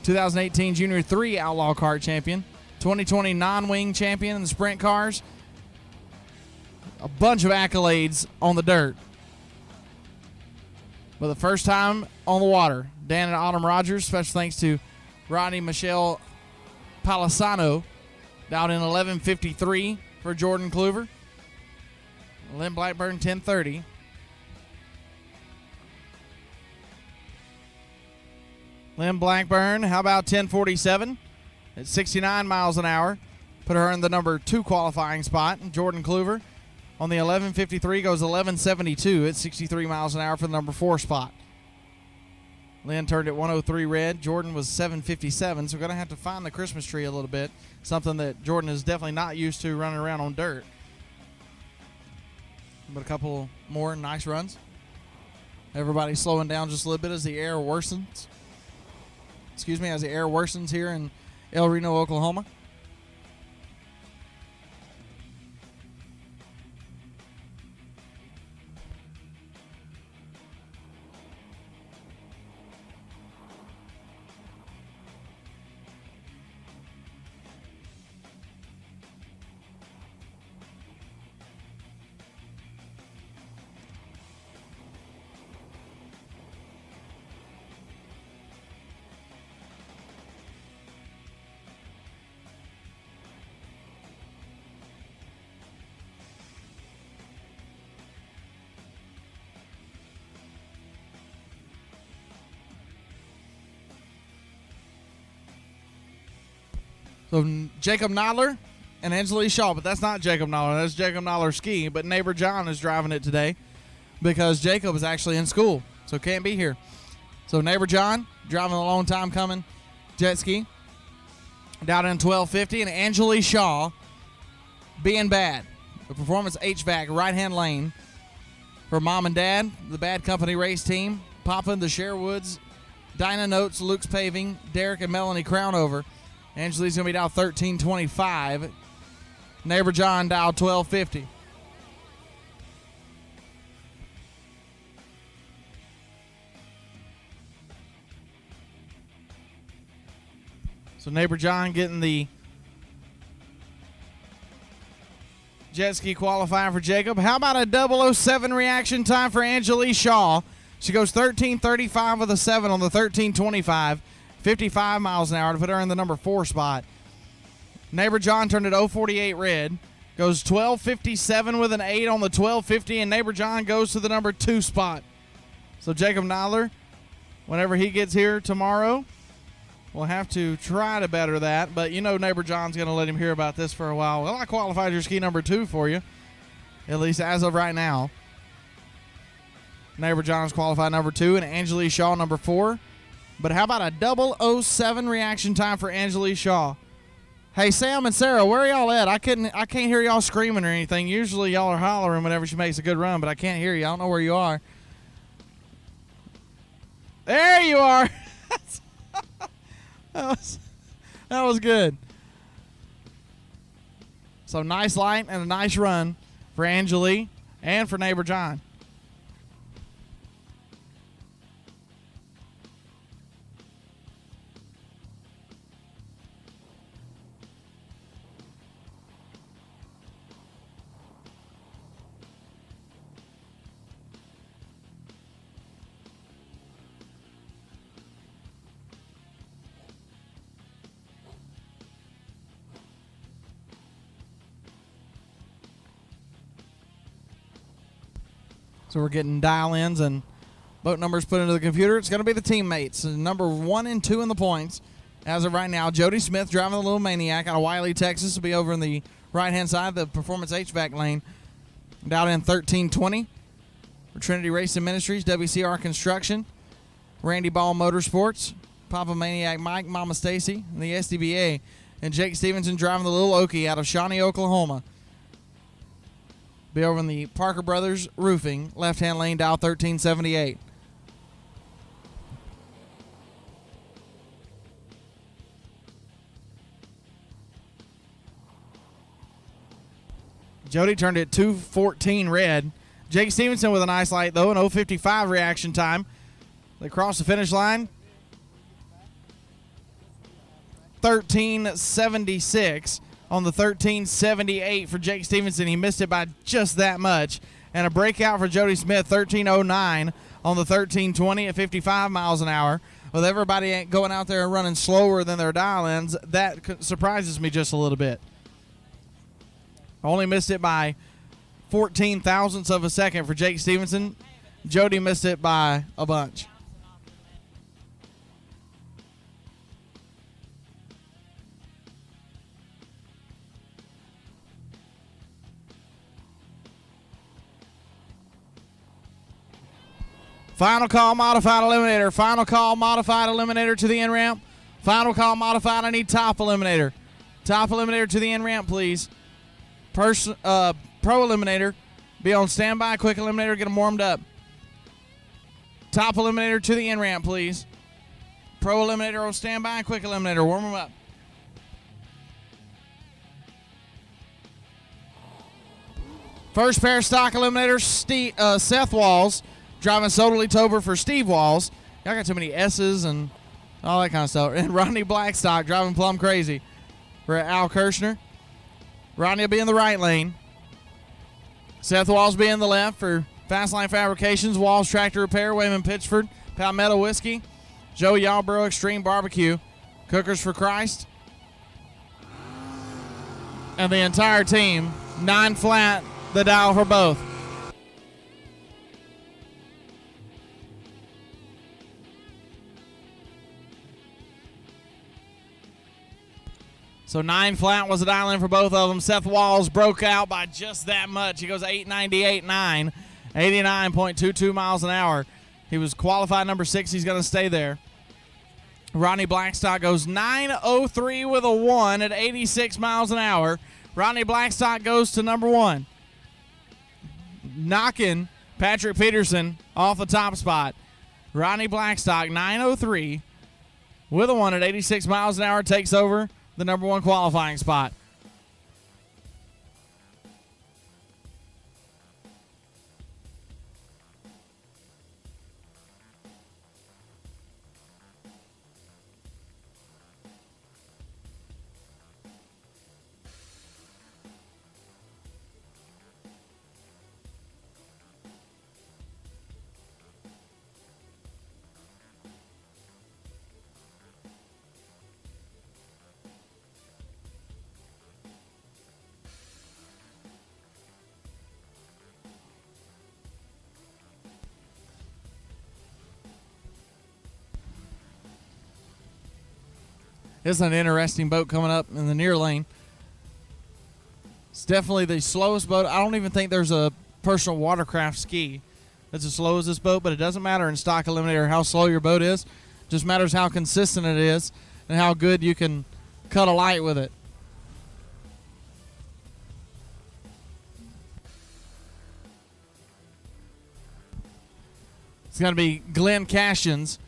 2018 Junior 3 Outlaw Kart Champion, 2020 non-wing champion in the sprint cars. A bunch of accolades on the dirt. But the first time on the water, Dan and Autumn Rogers, special thanks to Rodney Michelle Palisano, down in 11:53 for Jordan Kluver. Lynn Blackburn 10:30. Lynn Blackburn, how about 10:47 at 69 miles an hour? Put her in the number 2 qualifying spot. And Jordan Kluver on the 11:53 goes 11:72 at 63 miles an hour for the number 4 spot. Lynn turned at 103 red. Jordan was 757, so we're going to have to find the Christmas tree a little bit, something that Jordan is definitely not used to running around on dirt. But a couple more nice runs. Everybody's slowing down just a little bit as the air worsens. As the air worsens here in El Reno, Oklahoma. So Jacob Nodler and Angela Shaw, but that's not Jacob Nodler. That's Jacob Nodler skiing, but neighbor John is driving it today because Jacob is actually in school, so can't be here. So neighbor John driving a long time coming jet ski down in 12:50, and Angela Shaw being bad. The Performance HVAC right-hand lane for mom and dad, the Bad Company race team, popping the Sherwoods, Dinah Notes, Luke's Paving, Derek and Melanie Crownover. Angeli's going to be down 13:25. Neighbor John dialed 12:50. So Neighbor John getting the jet ski qualifying for Jacob. How about a 007 reaction time for Angelique Shaw? She goes 13:35 with a 7 on the 13:25, 55 miles an hour to put her in the number 4 spot. Neighbor John turned it 048 red. Goes 12:57 with an 8 on the 12:50, and Neighbor John goes to the number 2 spot. So Jacob Nyler, whenever he gets here tomorrow, will have to try to better that. But you know Neighbor John's going to let him hear about this for a while. Well, I qualified your ski number 2 for you, at least as of right now. Neighbor John's qualified number 2, and Angelique Shaw number 4. But how about a 007 reaction time for Angelique Shaw? Hey, Sam and Sarah, where are y'all at? I can't hear y'all screaming or anything. Usually y'all are hollering whenever she makes a good run, but I can't hear you. I don't know where you are. There you are. that was good. So nice light and a nice run for Angelique and for Neighbor John. So we're getting dial-ins and boat numbers put into the computer. It's going to be the teammates. Number 1 and 2 in the points. As of right now, Jody Smith driving the Little Maniac out of Wiley, Texas, will be over in the right-hand side of the Performance HVAC lane. Down in 1320 for Trinity Racing Ministries, WCR Construction, Randy Ball Motorsports, Papa Maniac Mike, Mama Stacy, and the SDBA. And Jake Stevenson driving the Little Okie out of Shawnee, Oklahoma. Be over in the Parker Brothers Roofing, left-hand lane, dial 1378. Jody turned it 2:14 red. Jake Stevenson with a nice light, though, an 0:55 reaction time. They cross the finish line. 13:76 on the 13:78 for Jake Stevenson. He missed it by just that much. And a breakout for Jody Smith, 13:09 on the 13:20 at 55 miles an hour. With everybody going out there and running slower than their dial-ins, that surprises me just a little bit. Only missed it by 14 thousandths of a second for Jake Stevenson. Jody missed it by a bunch. Final call, modified eliminator. Final call, modified eliminator to the in-ramp. Final call, modified. I need top eliminator. Top eliminator to the in-ramp, please. Pro eliminator, be on standby. Quick eliminator, get them warmed up. Top eliminator to the in-ramp, please. Pro eliminator on standby. Quick eliminator, warm them up. First pair stock eliminator, Seth Walls. Driving Sodally Tober for Steve Walls. Y'all got too many S's and all that kind of stuff. And Rodney Blackstock driving Plum Crazy for Al Kirshner. Rodney will be in the right lane. Seth Walls will be in the left for Fastline Fabrications, Walls Tractor Repair, Wayman Pitchford, Palmetto Whiskey, Joe Yarborough Extreme Barbecue, Cookers for Christ. And the entire team, 9 flat, the dial for both. So 9 flat was the dial in for both of them. Seth Walls broke out by just that much. He goes 898.9, 89.22 miles an hour. He was qualified number 6. He's going to stay there. Rodney Blackstock goes 903 with a 1 at 86 miles an hour. Rodney Blackstock goes to number 1. Knocking Patrick Peterson off the top spot. Rodney Blackstock, 903 with a 1 at 86 miles an hour, takes over the number 1 qualifying spot. This is an interesting boat coming up in the near lane. It's definitely the slowest boat. I don't even think there's a personal watercraft ski that's as slow as this boat, but it doesn't matter in stock eliminator how slow your boat is. It just matters how consistent it is and how good you can cut a light with it. It's going to be Glenn Cashin's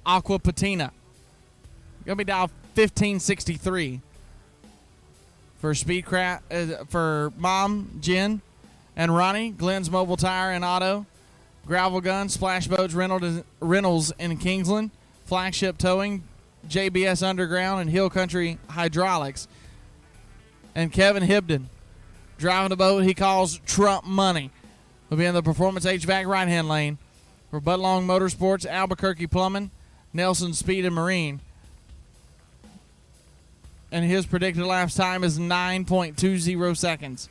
Aqua Patina. Going to be dial 1563 for Speedcraft for Mom, Jen, and Ronnie. Glenn's Mobile Tire and Auto, Gravel Gun, Splash Boats, Reynolds in Kingsland, Flagship Towing, JBS Underground, and Hill Country Hydraulics. And Kevin Hibden driving the boat he calls Trump Money. Will be in the Performance HVAC right-hand lane for Budlong Motorsports, Albuquerque Plumbing, Nelson Speed and Marine. And his predicted elapsed time is 9.20 seconds.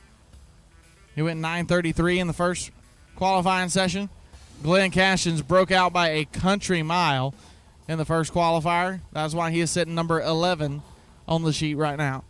He went 9:33 in the first qualifying session. Glenn Cashin's broke out by a country mile in the first qualifier. That's why he is sitting number 11 on the sheet right now.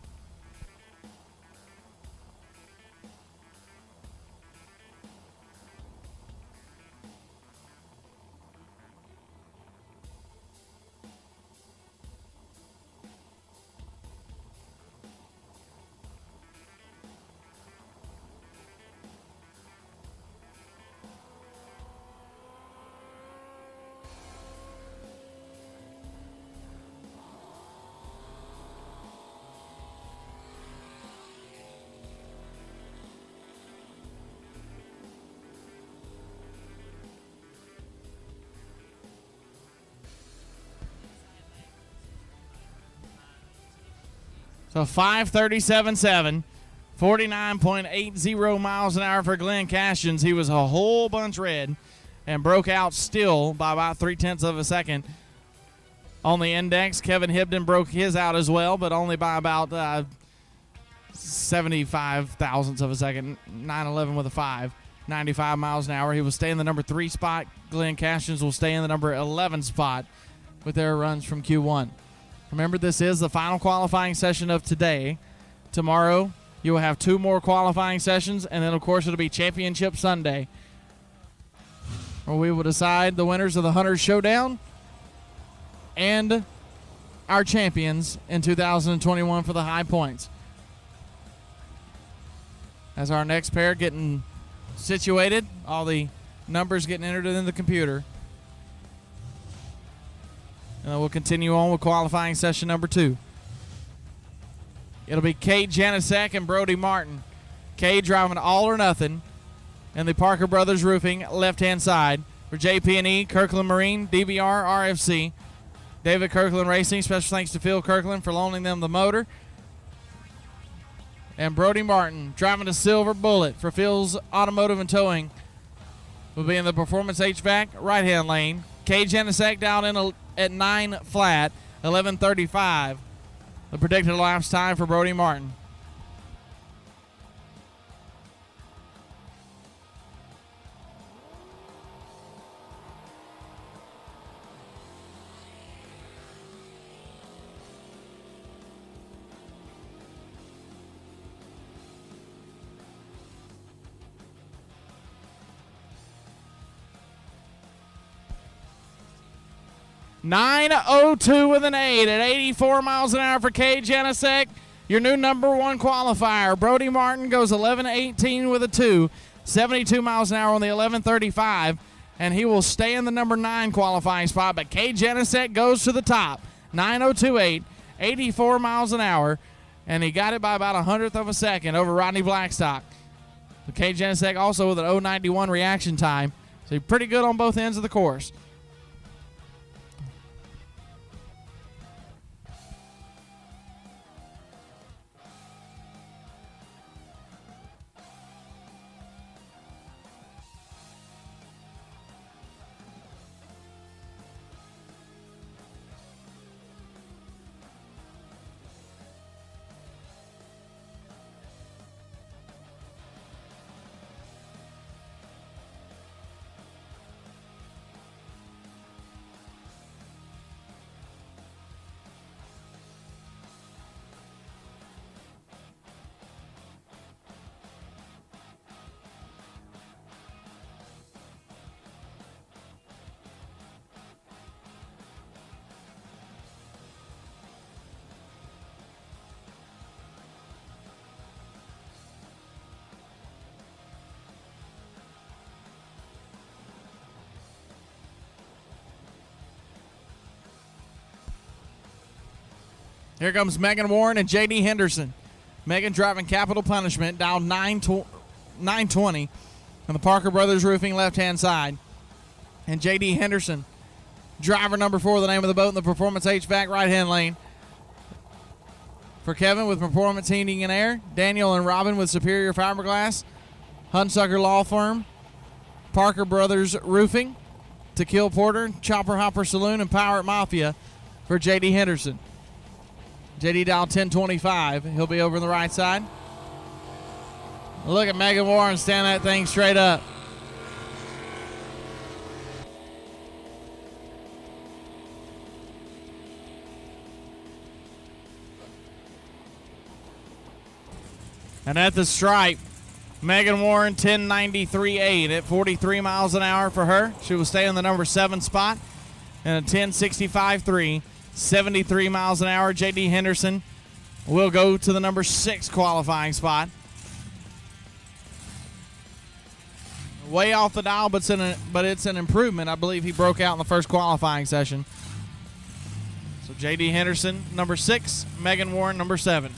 So 5:37.7, 49.80 miles an hour for Glenn Cashin's. He was a whole bunch red and broke out still by about 0.3 of a second on the index. Kevin Hibden broke his out as well, but only by about 75 thousandths of a second. 9:11 with a 5. 95 miles an hour. He will stay in the number 3 spot. Glenn Cashin's will stay in the number 11 spot with their runs from Q1. Remember, this is the final qualifying session of today. Tomorrow, you will have 2 more qualifying sessions, and then, of course, it'll be Championship Sunday, where we will decide the winners of the Hunters Showdown and our champions in 2021 for the high points. As our next pair getting situated, all the numbers getting entered in the computer. And then we'll continue on with qualifying session number 2. It'll be Cade Janicek and Brody Martin. Cade driving all or nothing in the Parker Brothers Roofing left-hand side. For JP&E, Kirkland Marine, DBR, RFC, David Kirkland Racing. Special thanks to Phil Kirkland for loaning them the motor. And Brody Martin driving the Silver Bullet for Phil's Automotive and Towing. Will be in the Performance HVAC right-hand lane. Cade Janicek down in at 9 flat, 11:35. The predicted elapsed time for Brody Martin. .902 with an 8 at 84 miles an hour for Cade Janicek, your new number 1 qualifier. Brody Martin goes 11:18 with a 2, 72 miles an hour on the 11:35, and he will stay in the number 9 qualifying spot. But Cade Janicek goes to the top, 9:02.8, 84 miles an hour, and he got it by about 100th of a second over Rodney Blackstock. Cade Janicek also with an 0.91 reaction time, so he's pretty good on both ends of the course. Here comes Megan Warren and J.D. Henderson. Megan driving Capital Punishment down 920 on the Parker Brothers Roofing left-hand side. And J.D. Henderson, driver number 4, the name of the boat in the Performance HVAC right-hand lane. For Kevin with Performance Heating and Air, Daniel and Robin with Superior Fiberglass, Hunsucker Law Firm, Parker Brothers Roofing, Tequila Porter, Chopper Hopper Saloon, and Power It Mafia for J.D. Henderson. J.D. dial 1025. He'll be over on the right side. Look at Megan Warren stand that thing straight up. And at the stripe, Megan Warren 10.93.8 at 43 miles an hour for her. She will stay in the number 7 spot. And a 10.65.3, 73 miles an hour. J.D. Henderson will go to the number 6 qualifying spot. Way off the dial, but it's an improvement. I believe he broke out in the first qualifying session. So J.D. Henderson, number 6. Megan Warren, number 7.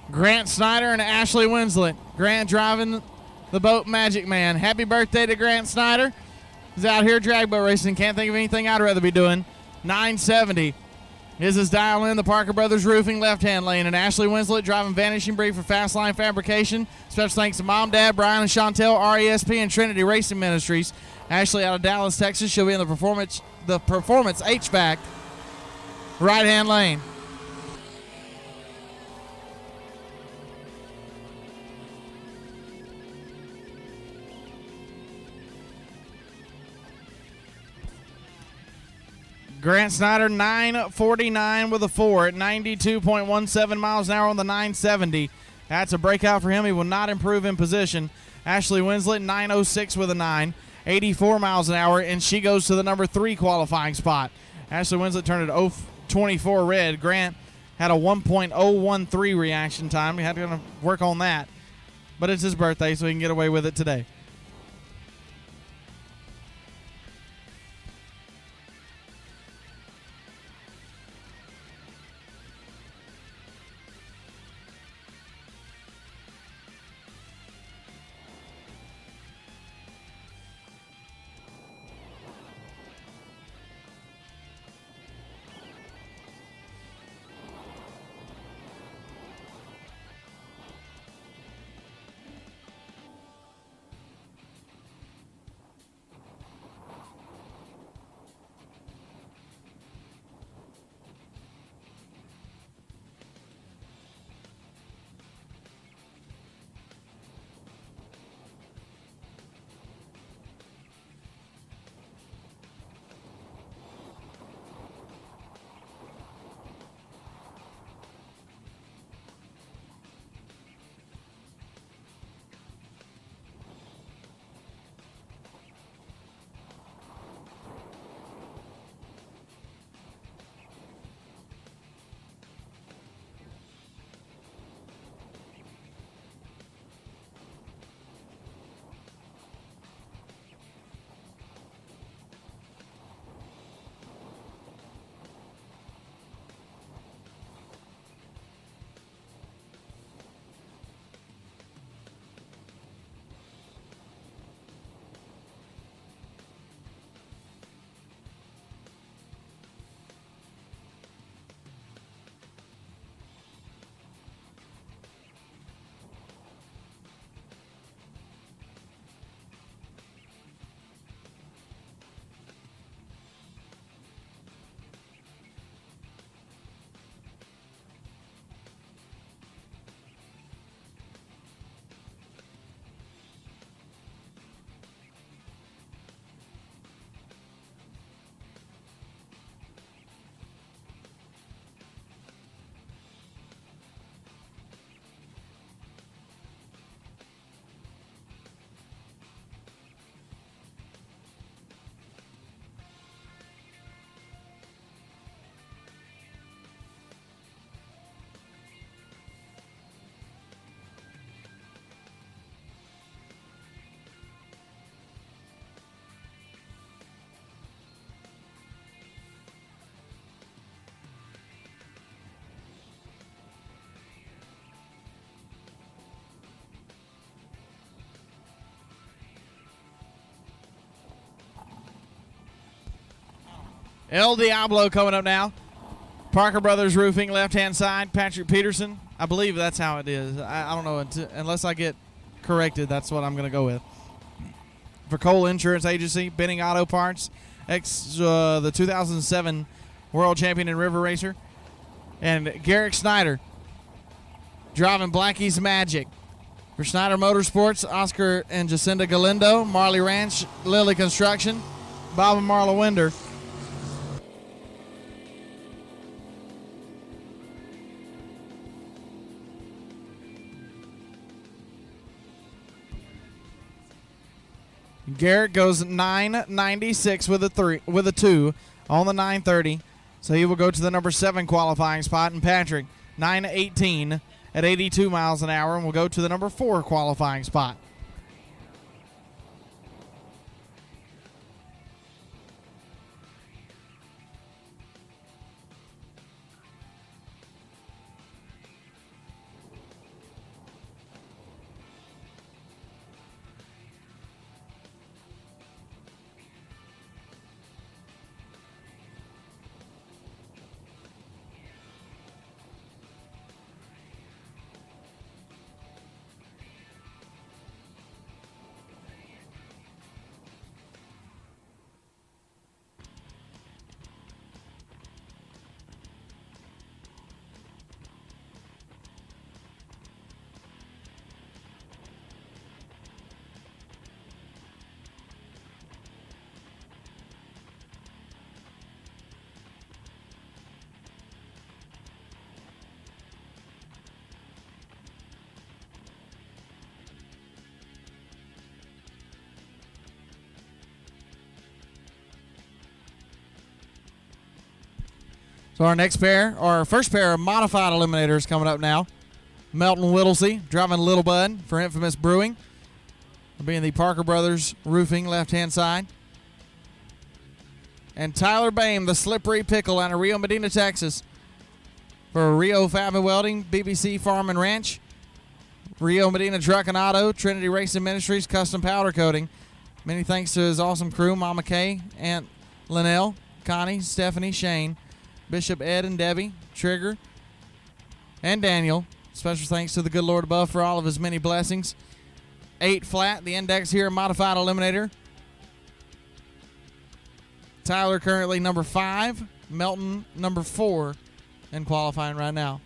Grant Snyder and Ashley Winslet. Grant driving the boat Magic Man. Happy birthday to Grant Snyder. He's out here drag boat racing. Can't think of anything I'd rather be doing. 970 is his dial in the Parker Brothers Roofing left-hand lane. And Ashley Winslet driving Vanishing Breed for Fastline Fabrication. Special thanks to Mom, Dad, Brian, and Chantel, RESP, and Trinity Racing Ministries. Ashley out of Dallas, Texas. She'll be in the Performance HVAC right-hand lane. Grant Snyder, 949 with a 4 at 92.17 miles an hour on the 970. That's a breakout for him. He will not improve in position. Ashley Winslet, 906 with a 9, 84 miles an hour, and she goes to the number 3 qualifying spot. Ashley Winslet turned it 024 red. Grant had a 1.013 reaction time. He had to work on that. But it's his birthday, so he can get away with it today. El Diablo coming up now. Parker Brothers Roofing, left-hand side. Patrick Peterson. I believe that's how it is. I don't know. Unless I get corrected, that's what I'm going to go with. For Cole Insurance Agency, Benning Auto Parts, the 2007 World Champion and River Racer. And Garrick Snyder driving Blackie's Magic. For Snyder Motorsports, Oscar and Jacinda Galindo, Marley Ranch, Lilly Construction, Bob and Marla Winder. Garrett goes 996 with a 2 on the 930. So he will go to the number 7 qualifying spot. And Patrick, 918 at 82 miles an hour, and will go to the number 4 qualifying spot. So our first pair of modified eliminators coming up now. Melton Whittlesey driving Little Bud for Infamous Brewing. Being the Parker Brothers Roofing, left-hand side. And Tyler Bame, the Slippery Pickle out of Rio Medina, Texas. For Rio Fab and Welding, BBC Farm and Ranch. Rio Medina Truck and Auto, Trinity Racing Ministries, Custom Powder Coating. Many thanks to his awesome crew, Mama Kay, Aunt Linnell, Connie, Stephanie, Shane, Bishop Ed and Debbie, Trigger, and Daniel. Special thanks to the good Lord above for all of his many blessings. 8 flat, the index here, modified eliminator. Tyler currently number 5, Melton number 4 in qualifying right now.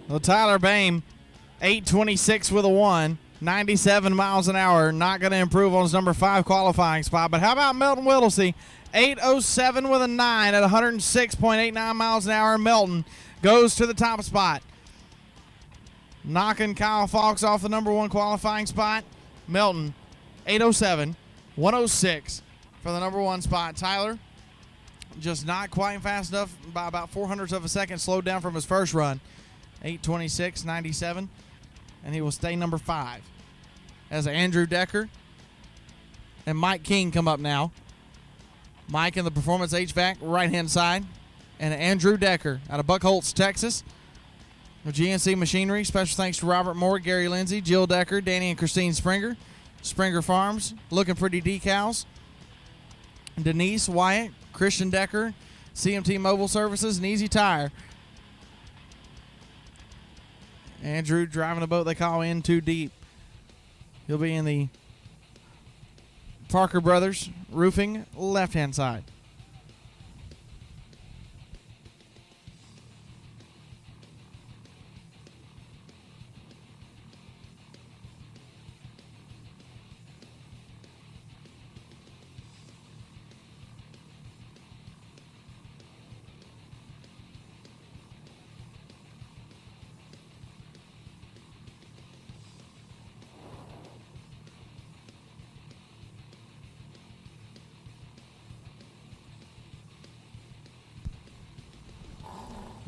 Well, Tyler Bame, 826 with a 1, 97 miles an hour. Not going to improve on his number 5 qualifying spot. But how about Melton Whittlesey? 807 with a 9 at 106.89 miles an hour. Melton goes to the top spot. Knocking Kyle Fawkes off the number 1 qualifying spot. Melton, 807, 106 for the number 1 spot. Tyler, just not quite fast enough, by about 0.04 of a second, slowed down from his first run. 826.97, and he will stay number 5. As Andrew Decker and Mike King come up now. Mike in the Performance HVAC right-hand side, and Andrew Decker out of Buckholz, Texas. With GNC Machinery, special thanks to Robert Moore, Gary Lindsay, Jill Decker, Danny and Christine Springer. Springer Farms, Looking Pretty Decals. Denise Wyatt, Christian Decker, CMT Mobile Services, and Easy Tire. Andrew driving a boat they call In Too Deep. He'll be in the Parker Brothers Roofing left-hand side.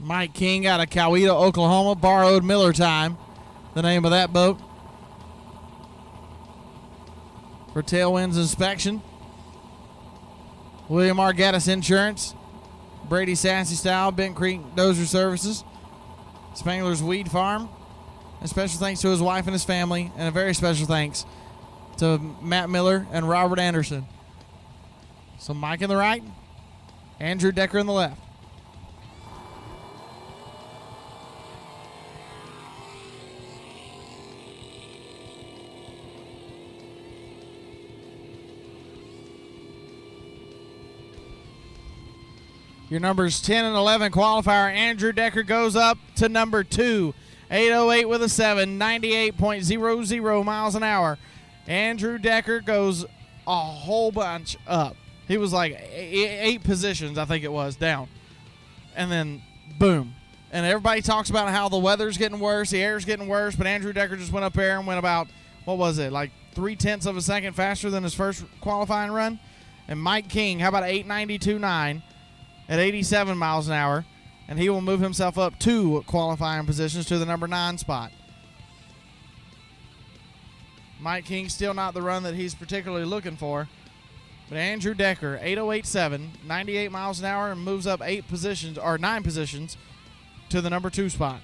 Mike King out of Coweta, Oklahoma, borrowed Miller time, the name of that boat, for Tailwinds inspection. William R. Gaddis Insurance, Brady Sassy Style, Bent Creek Dozer Services, Spangler's Weed Farm. And special thanks to his wife and his family, and a very special thanks to Matt Miller and Robert Anderson. So Mike in the right, Andrew Decker in the left. Your numbers 10 and 11 qualifier, Andrew Decker goes up to number 2. 808 with a 7, 98.00 miles an hour. Andrew Decker goes a whole bunch up. He was like 8 positions, I think it was, down. And then, boom. And everybody talks about how the weather's getting worse, the air's getting worse, but Andrew Decker just went up there and went about, what was it, like 0.3 of a second faster than his first qualifying run? And Mike King, how about 892.9 at 87 miles an hour? And he will move himself up 2 qualifying positions to the number 9 spot. Mike King still not the run that he's particularly looking for. But Andrew Decker, 808.7, 98 miles an hour, and moves up 9 positions to the number 2 spot.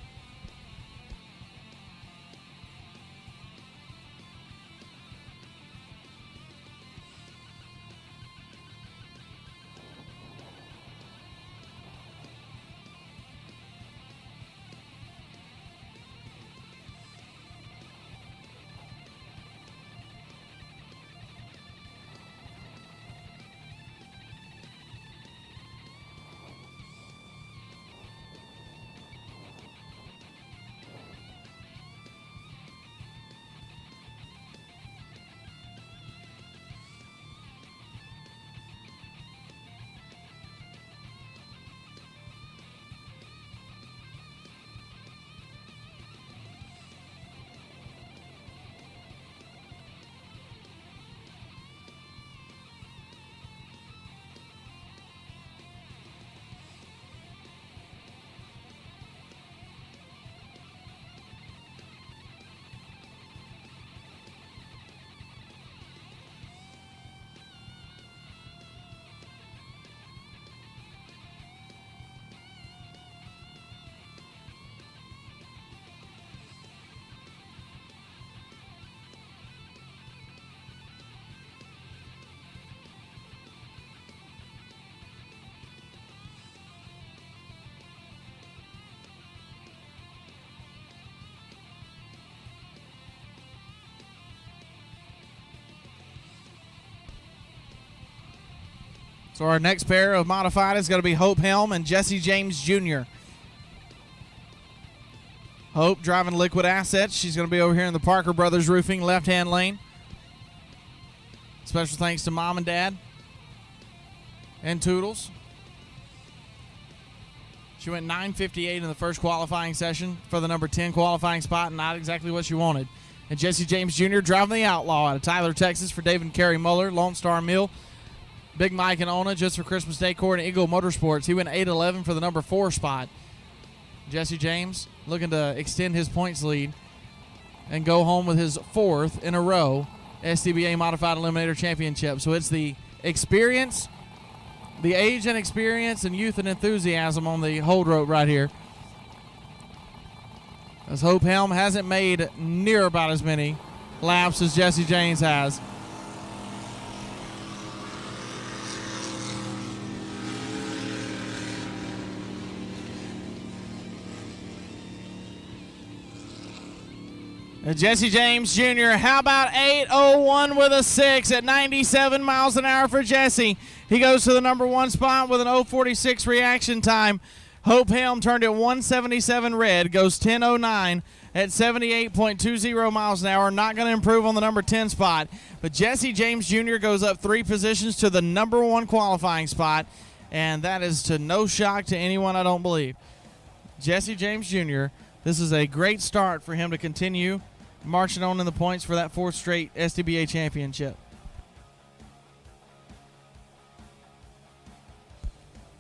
So our next pair of modified is going to be Hope Helm and Jesse James Jr. Hope driving Liquid Assets. She's going to be over here in the Parker Brothers Roofing left-hand lane. Special thanks to Mom and Dad and Toodles. She went 9:58 in the first qualifying session for the number 10 qualifying spot, not exactly what she wanted. And Jesse James Jr. driving the Outlaw out of Tyler, Texas for Dave and Kerry Muller, Lone Star Mill. Big Mike and Ona just for Christmas Decor and Eagle Motorsports. He went 8:11 for the number 4 spot. Jesse James looking to extend his points lead and go home with his 4th in a row SDBA Modified Eliminator Championship. So it's the experience, the age and experience and youth and enthusiasm on the hold rope right here. As Hope Helm hasn't made near about as many laps as Jesse James has. Jesse James Jr., how about 8:01 with a 6 at 97 miles an hour for Jesse. He goes to the number 1 spot with an 0:46 reaction time. Hope Helm turned at 177 red, goes 10:09 at 78.20 miles an hour. Not going to improve on the number 10 spot. But Jesse James Jr. goes up 3 positions to the number 1 qualifying spot, and that is to no shock to anyone, I don't believe. Jesse James Jr., this is a great start for him to continue marching on in the points for that 4th straight SDBA championship.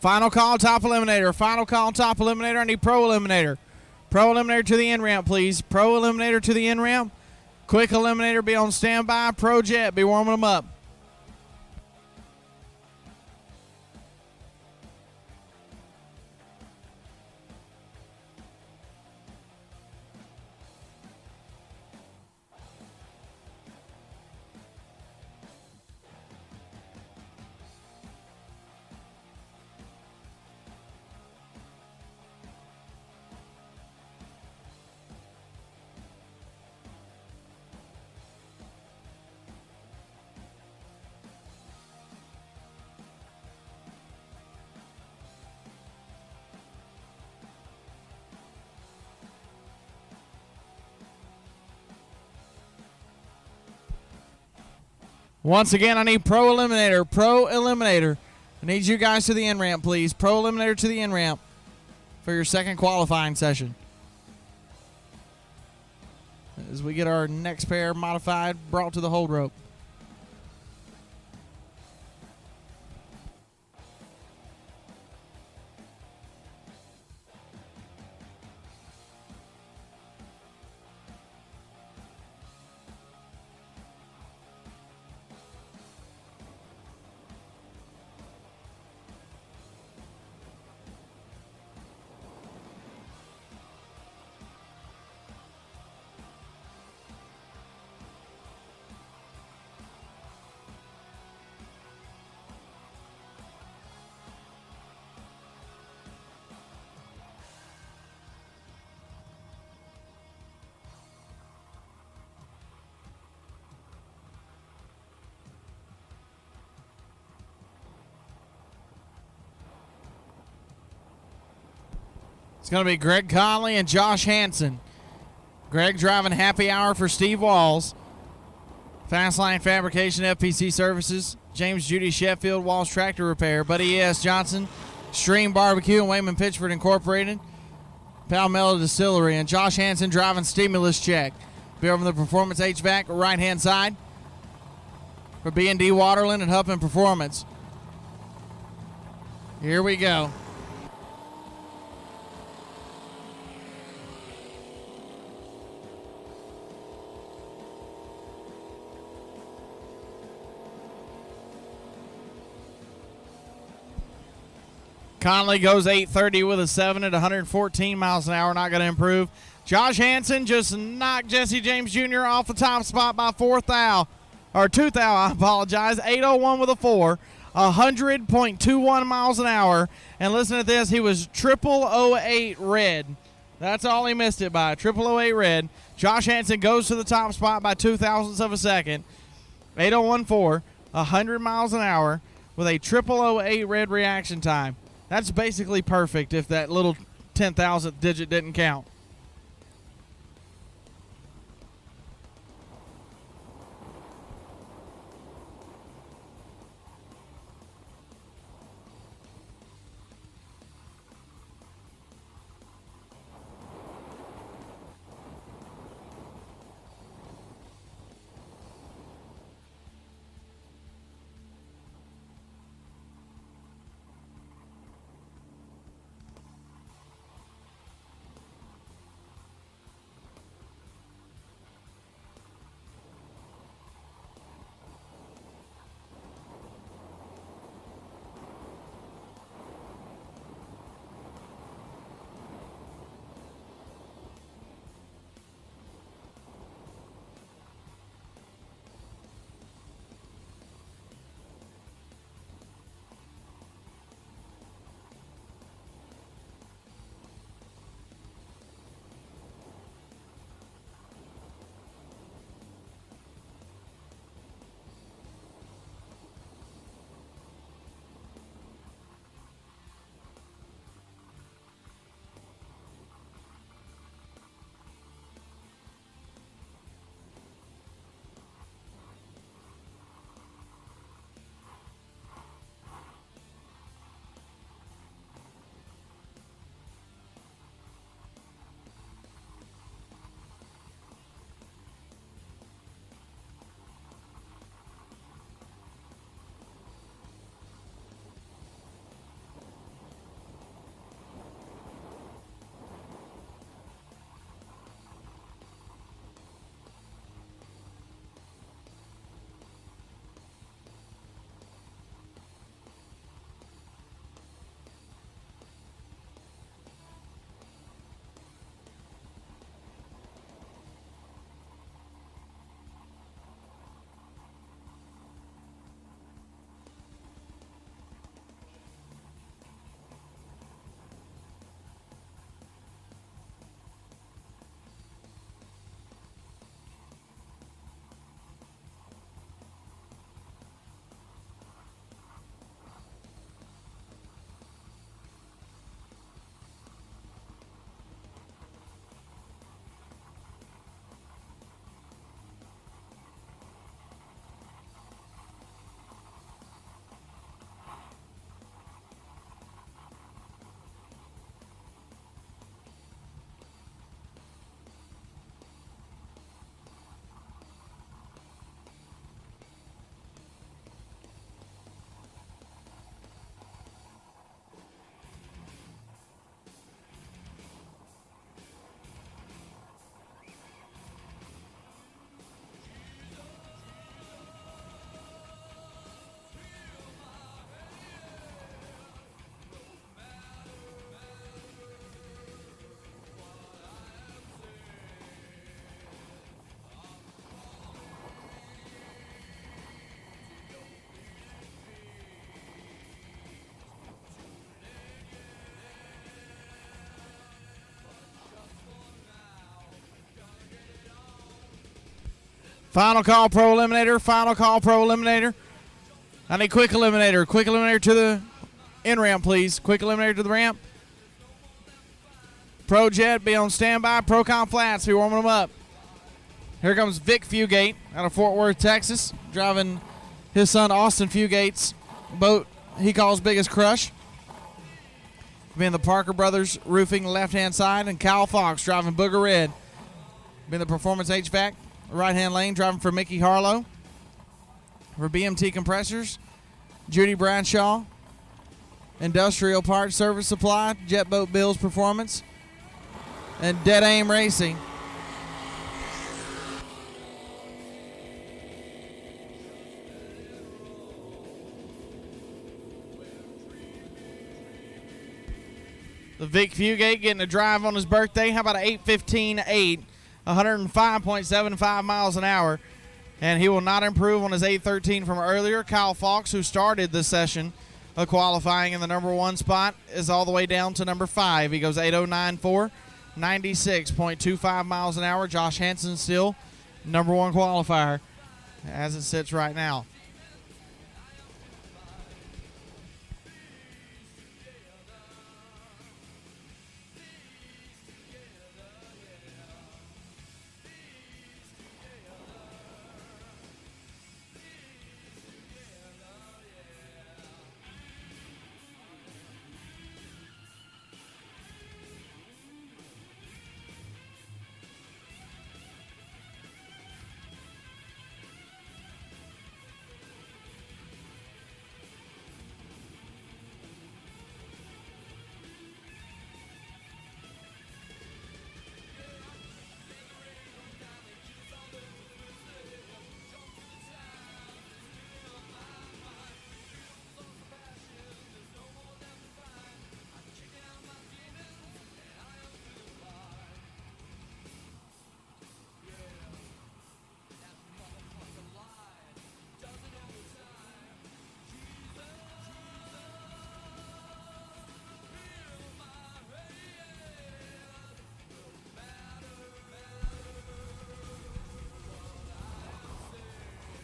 Final call, top eliminator. Final call, top eliminator. I need pro eliminator. Pro eliminator to the end ramp, please. Pro eliminator to the end ramp. Quick eliminator, be on standby. Pro jet, be warming them up. Once again, I need pro eliminator. Pro eliminator. I need you guys to the end ramp, please. Pro eliminator to the end ramp for your second qualifying session. As we get our next pair modified, brought to the hold rope. It's going to be Greg Conley and Josh Hansen. Greg driving happy hour for Steve Walls. Fastline Fabrication FPC Services. James Judy Sheffield Walls Tractor Repair. Buddy E.S. Johnson. Stream Barbecue and Wayman Pitchford Incorporated. Palmetto Distillery. And Josh Hansen driving Stimulus Check. Be over the Performance HVAC right-hand side for B&D Waterland and Huffman Performance. Here we go. Conley goes 830 with a 7 at 114 miles an hour. Not going to improve. Josh Hansen just knocked Jesse James Jr. off the top spot by 2 thou. I apologize. 801 with a 4. 100.21 miles an hour. And listen to this. He was 0008 red. That's all he missed it by. 0008 red. Josh Hansen goes to the top spot by 0.02 of a second. 8014. 100 miles an hour with a 0008 red reaction time. That's basically perfect if that little 10,000th digit didn't count. Final call, pro eliminator. Final call, pro eliminator. I need quick eliminator. Quick eliminator to the in-ramp, please. Quick eliminator to the ramp. Pro Jet, be on standby. Procon Flats, be warming them up. Here comes Vic Fugate out of Fort Worth, Texas, driving his son Austin Fugate's boat he calls Biggest Crush. Being the Parker Brothers roofing left-hand side, and Kyle Fox driving Booger Red. Being the Performance HVAC right-hand lane, driving for Mickey Harlow. For BMT Compressors, Judy Bradshaw. Industrial Parts Service Supply, Jet Boat Bills Performance, and Dead Aim Racing. The Vic Fugate getting a drive on his birthday. How about an 8:15.8, 105.75 miles an hour. And he will not improve on his 8:13 from earlier. Kyle Fox, who started the session of qualifying in the number 1 spot, is all the way down to number 5. He goes 8:09.4, 96.25 miles an hour. Josh Hansen still number 1 qualifier as it sits right now.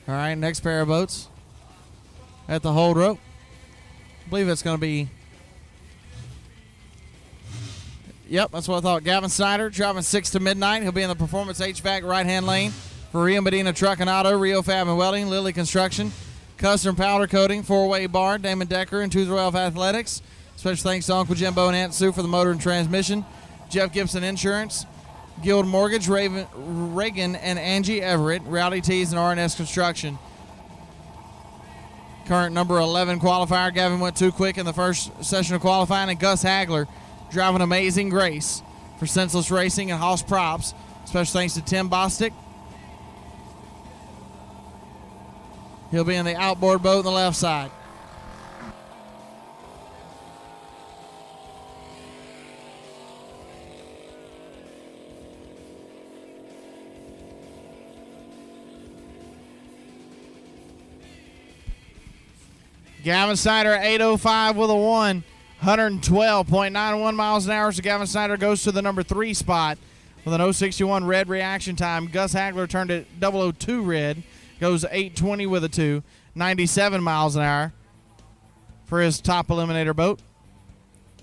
All right, next pair of boats at the hold rope. I believe it's going to be, yep, that's what I thought. Gavin Snyder driving 6 to midnight. He'll be in the Performance HVAC right-hand lane for Rio Medina Truck and Auto, Rio Fab and Welding, Lilly Construction, Custom Powder Coating, 4-Way Bar, Damon Decker, and Tooth Elf Athletics. Special thanks to Uncle Jimbo and Aunt Sue for the motor and transmission. Jeff Gibson Insurance, Guild Mortgage, Reagan and Angie Everett, Rowdy Tees, and RNS Construction. Current number 11 qualifier. Gavin went too quick in the first session of qualifying, and Gus Hagler driving Amazing Grace for Senseless Racing and Haas Props. Special thanks to Tim Bostic. He'll be in the outboard boat on the left side. Gavin Snyder at 8:05 with a 1, 112.91 miles an hour. So Gavin Snyder goes to the number 3 spot with an 061 red reaction time. Gus Hagler turned it 002 red, goes 8:20 with a 2, 97 miles an hour for his top eliminator boat.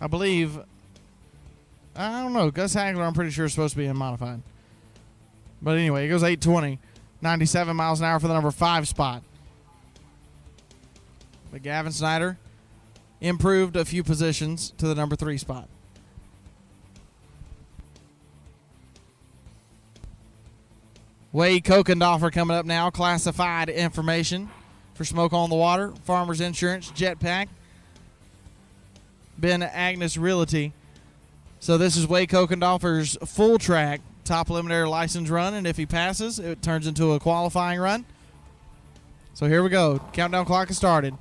I believe, I don't know, Gus Hagler I'm pretty sure is supposed to be in modified. But anyway, it goes 8:20, 97 miles an hour for the number 5 spot. But Gavin Snyder improved a few positions to the number 3 spot. Wade Kokendorfer coming up now. Classified information for Smoke on the Water, Farmers Insurance, Jetpack, Ben Agnes Realty. So this is Wade Kokendorfer's full track top eliminator license run, and if he passes, it turns into a qualifying run. So here we go. Countdown clock has started.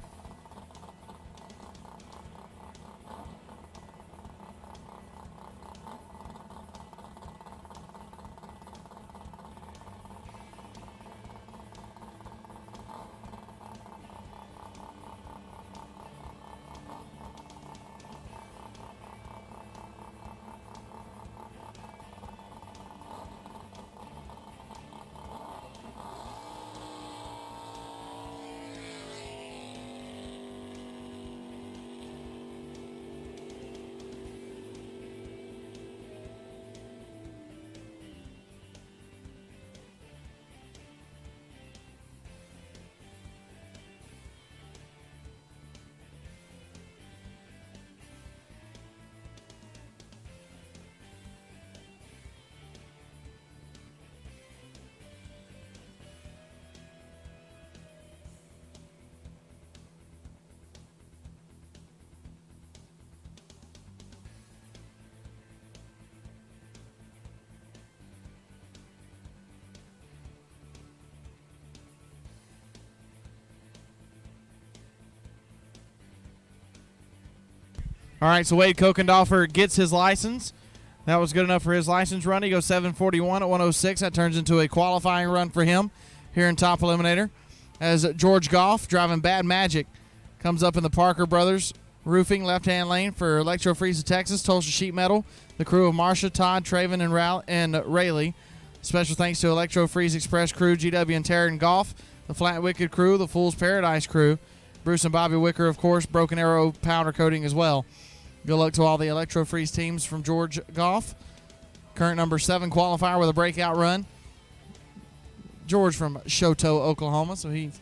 All right, so Wade Kokendorfer gets his license. That was good enough for his license run. He goes 7:41 at 106. That turns into a qualifying run for him here in Top Eliminator. As George Goff, driving Bad Magic, comes up in the Parker Brothers Roofing left-hand lane for Electro Freeze of Texas, Tulsa Sheet Metal, the crew of Marsha, Todd, Traven, and Rayleigh. Special thanks to Electro Freeze Express crew, GW and Taryn Golf, the Flat Wicked crew, the Fool's Paradise crew, Bruce and Bobby Wicker, of course, Broken Arrow powder coating as well. Good luck to all the Electro Freeze teams from George Goff. Current number 7 qualifier with a breakout run. George from Showdown, Oklahoma, so he's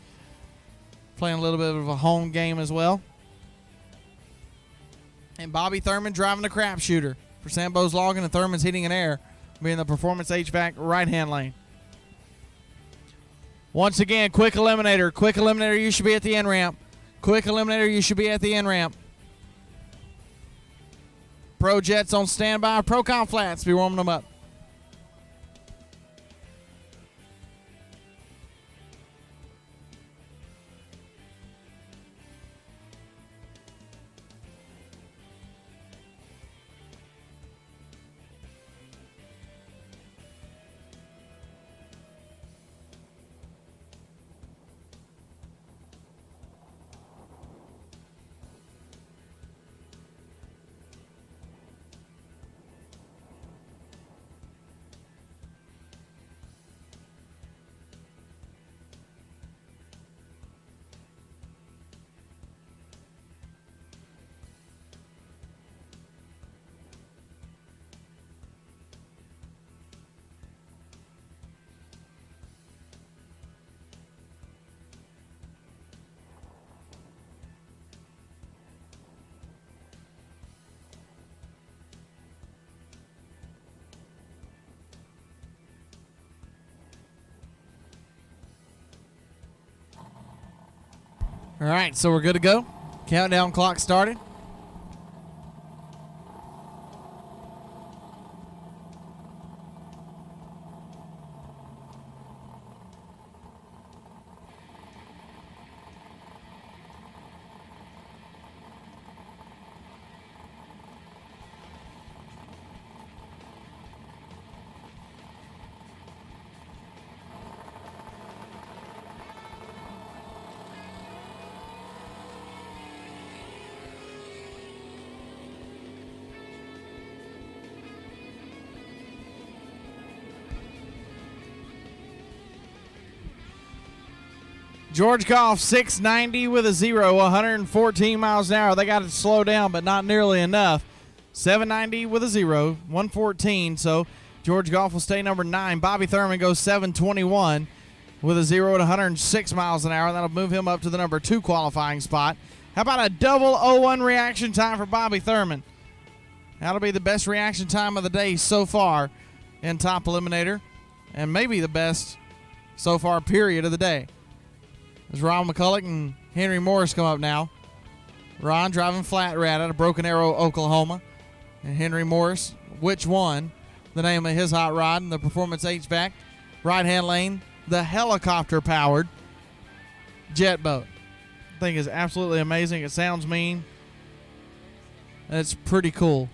playing a little bit of a home game as well. And Bobby Thurman driving the crapshooter for Sambo's Logging, and Thurman's hitting an air, being the Performance HVAC right-hand lane. Once again, quick eliminator. Quick eliminator, you should be at the end ramp. Quick eliminator, you should be at the end ramp. Pro Jets on standby. Procon Flats be warming them up. All right, so we're good to go. Countdown clock started. George Goff, 690 with a 0, 114 miles an hour. They got to slow down, but not nearly enough. 790 with a 0, 114. So George Goff will stay number 9. Bobby Thurman goes 721 with a 0 at 106 miles an hour. That'll move him up to the number 2 qualifying spot. How about a double 0-1 reaction time for Bobby Thurman? That'll be the best reaction time of the day so far in Top Eliminator, and maybe the best so far period of the day. As Ron McCulloch and Henry Morris come up now. Ron driving Flat Rat out of Broken Arrow, Oklahoma. And Henry Morris, which one? The name of his hot rod and the Performance HVAC. Right-hand lane, the helicopter-powered jet boat. I think is absolutely amazing. It sounds mean. And it's pretty cool.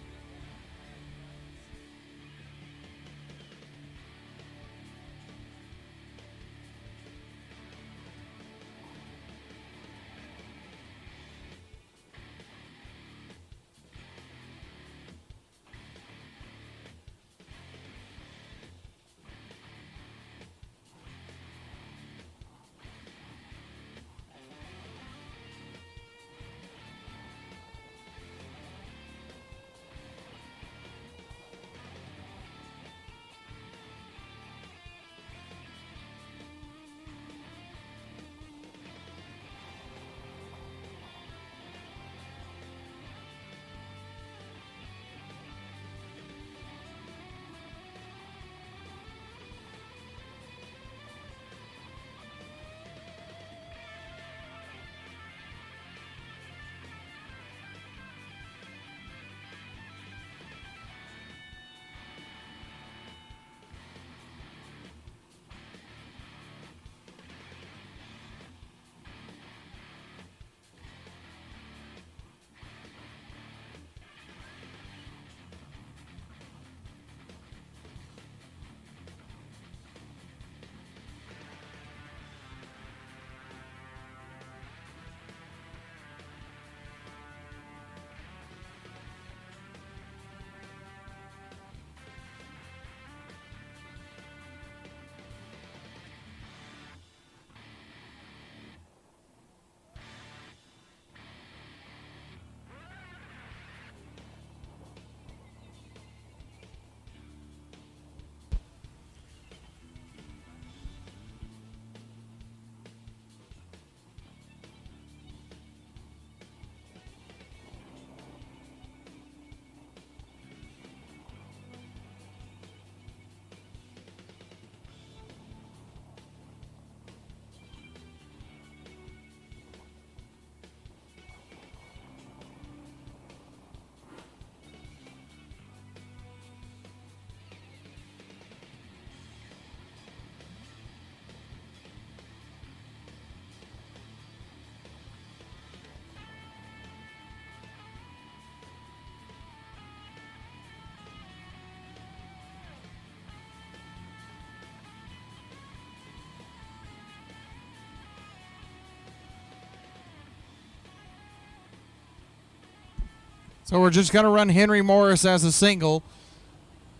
So we're just going to run Henry Morris as a single,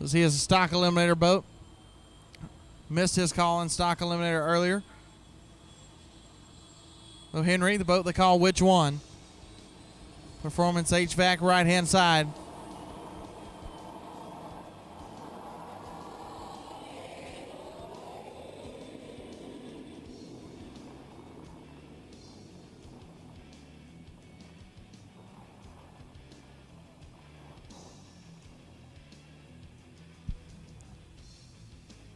as he is a stock eliminator boat. Missed his call in stock eliminator earlier. So Henry, the boat they call Which One? Performance HVAC, right-hand side.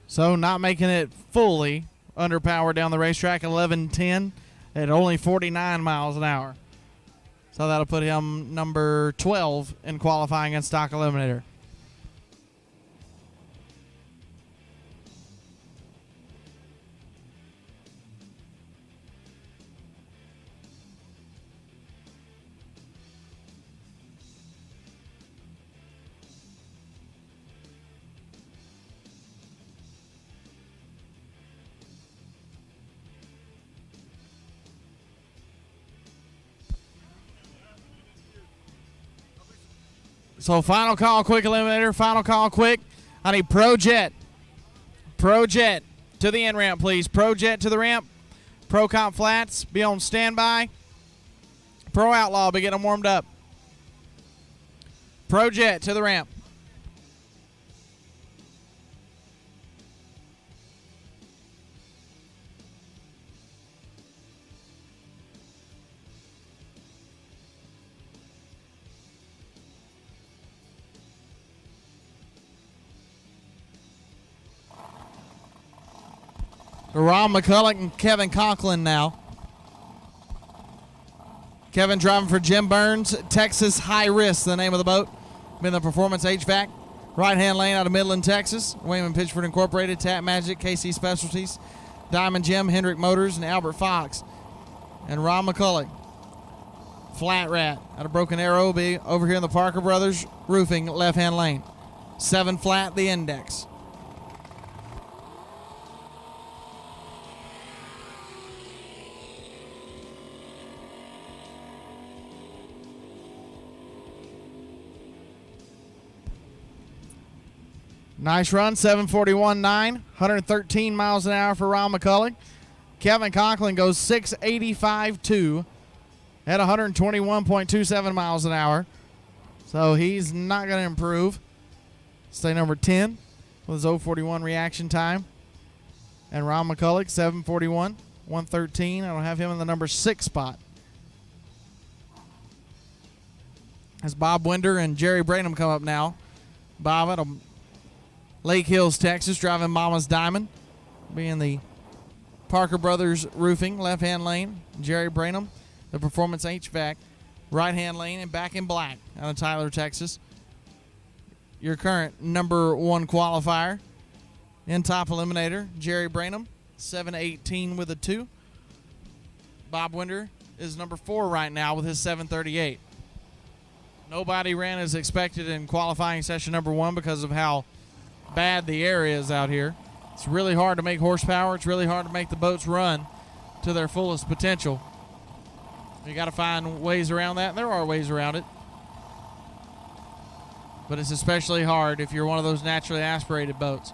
So not making it fully underpowered down the racetrack, 11:10 at only 49 miles an hour. So that'll put him number 12 in qualifying in stock eliminator. So final call, quick eliminator. Final call, quick. I need Pro Jet. Pro Jet to the end ramp, please. Pro Jet to the ramp. Pro Comp Flats, be on standby. Pro Outlaw, be getting them warmed up. Pro Jet to the ramp. Ron McCulloch and Kevin Conklin now. Kevin driving for Jim Burns, Texas High Risk, the name of the boat. Been the Performance HVAC. Right-hand lane out of Midland, Texas. Wayman Pitchford Incorporated, Tap Magic, KC Specialties, Diamond Jim, Hendrick Motors, and Albert Fox. And Ron McCulloch, Flat Rat out of Broken Arrow, be over here in the Parker Brothers Roofing, left-hand lane. 7 flat, the index. Nice run, 741.9, 113 miles an hour for Ron McCulloch. Kevin Conklin goes 685.2 at 121.27 miles an hour. So he's not going to improve. Stay number 10 with his 041 reaction time. And Ron McCulloch, 741, 113. I don't have him in the number 6 spot. As Bob Winder and Jerry Branham come up now. Bob at Lake Hills, Texas, driving Mama's Diamond, being the Parker Brothers Roofing, left-hand lane. Jerry Branham, the Performance HVAC, right-hand lane, and back in black out of Tyler, Texas. Your current number 1 qualifier in top eliminator, Jerry Branham, 718 with a 2. Bob Winder is number 4 right now with his 738. Nobody ran as expected in qualifying session number 1 because of how bad the air is out here. It's really hard to make horsepower. It's really hard to make the boats run to their fullest potential. You got to find ways around that, and there are ways around it. But it's especially hard if you're one of those naturally aspirated boats.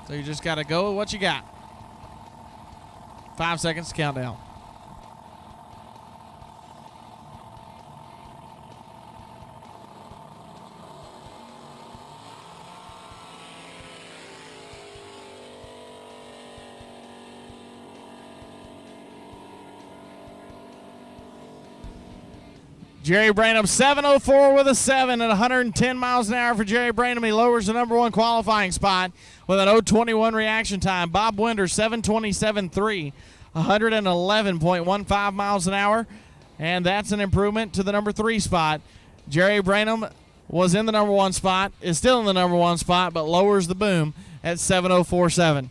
So you just got to go with what you got. 5 seconds to countdown. Jerry Branham, 704 with a 7 at 110 miles an hour for Jerry Branham. He lowers the number 1 qualifying spot with an 021 reaction time. Bob Winder, 727.3, 111.15 miles an hour. And that's an improvement to the number 3 spot. Jerry Branham was in the number 1 spot, is still in the number 1 spot, but lowers the boom at 704.7.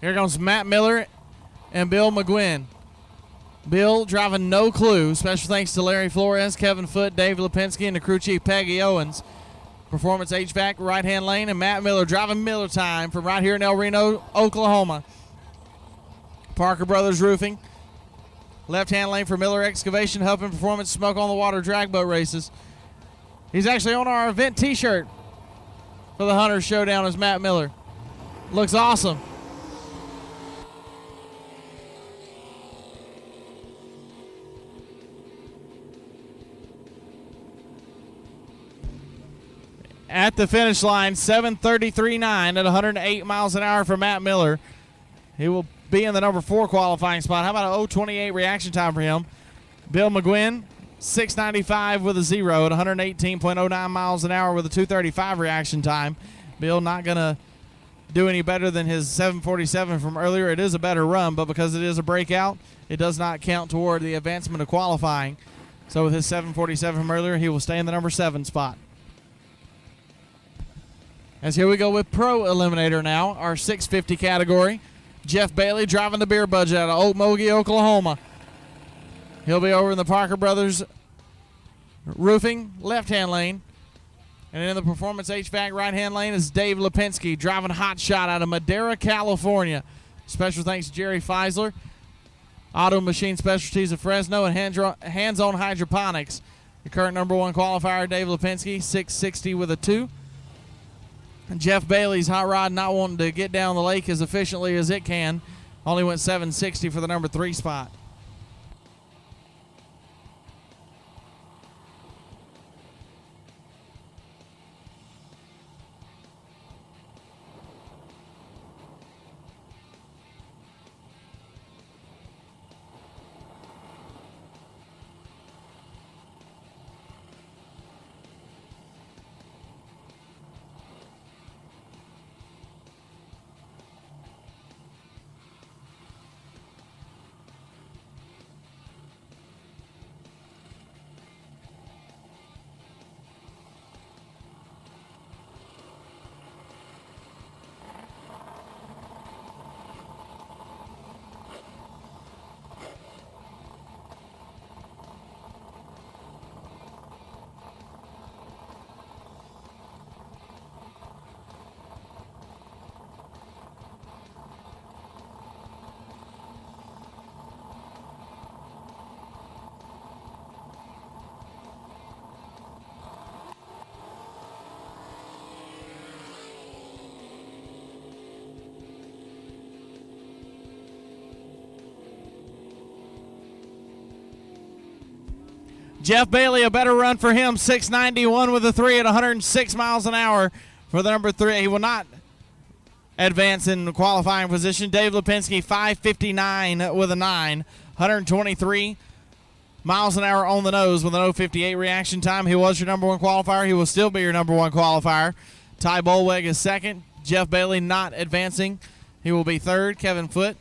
Here comes Matt Miller and Bill McGuinn. Bill driving No Clue. Special thanks to Larry Flores, Kevin Foote, Dave Lipinski, and the crew chief Peggy Owens. Performance HVAC, right-hand lane, and Matt Miller driving Miller time from right here in El Reno, Oklahoma. Parker Brothers Roofing. Left-hand lane for Miller Excavation, helping Performance Smoke on the Water drag boat races. He's actually on our event T-shirt for the Hunter Showdown as Matt Miller. Looks awesome. At the finish line, 7:33.9 at 108 miles an hour for Matt Miller. He will be in the number 4 qualifying spot. How about an 0:28 reaction time for him? Bill McGuinn, 6:95 with a 0 at 118.09 miles an hour with a 2:35 reaction time. Bill not going to do any better than his 7:47 from earlier. It is a better run, but because it is a breakout, it does not count toward the advancement of qualifying. So with his 7:47 from earlier, he will stay in the number 7 spot. As here we go with Pro Eliminator now, our 650 category. Jeff Bailey driving the beer budget out of Okmulgee, Oklahoma. He'll be over in the Parker Brothers Roofing left-hand lane. And in the Performance HVAC right-hand lane is Dave Lipinski driving Hot Shot out of Madera, California. Special thanks to Jerry Feisler, Auto Machine Specialties of Fresno, and Hands-On Hydroponics. The current number 1 qualifier, Dave Lipinski, 660 with a 2. Jeff Bailey's hot rod not wanting to get down the lake as efficiently as it can. Only went 760 for the number 3 spot. Jeff Bailey, a better run for him, 691 with a 3 at 106 miles an hour for the number 3. He will not advance in the qualifying position. Dave Lipinski, 559 with a 9, 123 miles an hour on the nose with an 058 reaction time. He was your number 1 qualifier. He will still be your number 1 qualifier. Ty Bolweg is second. Jeff Bailey not advancing. He will be third. Kevin Foote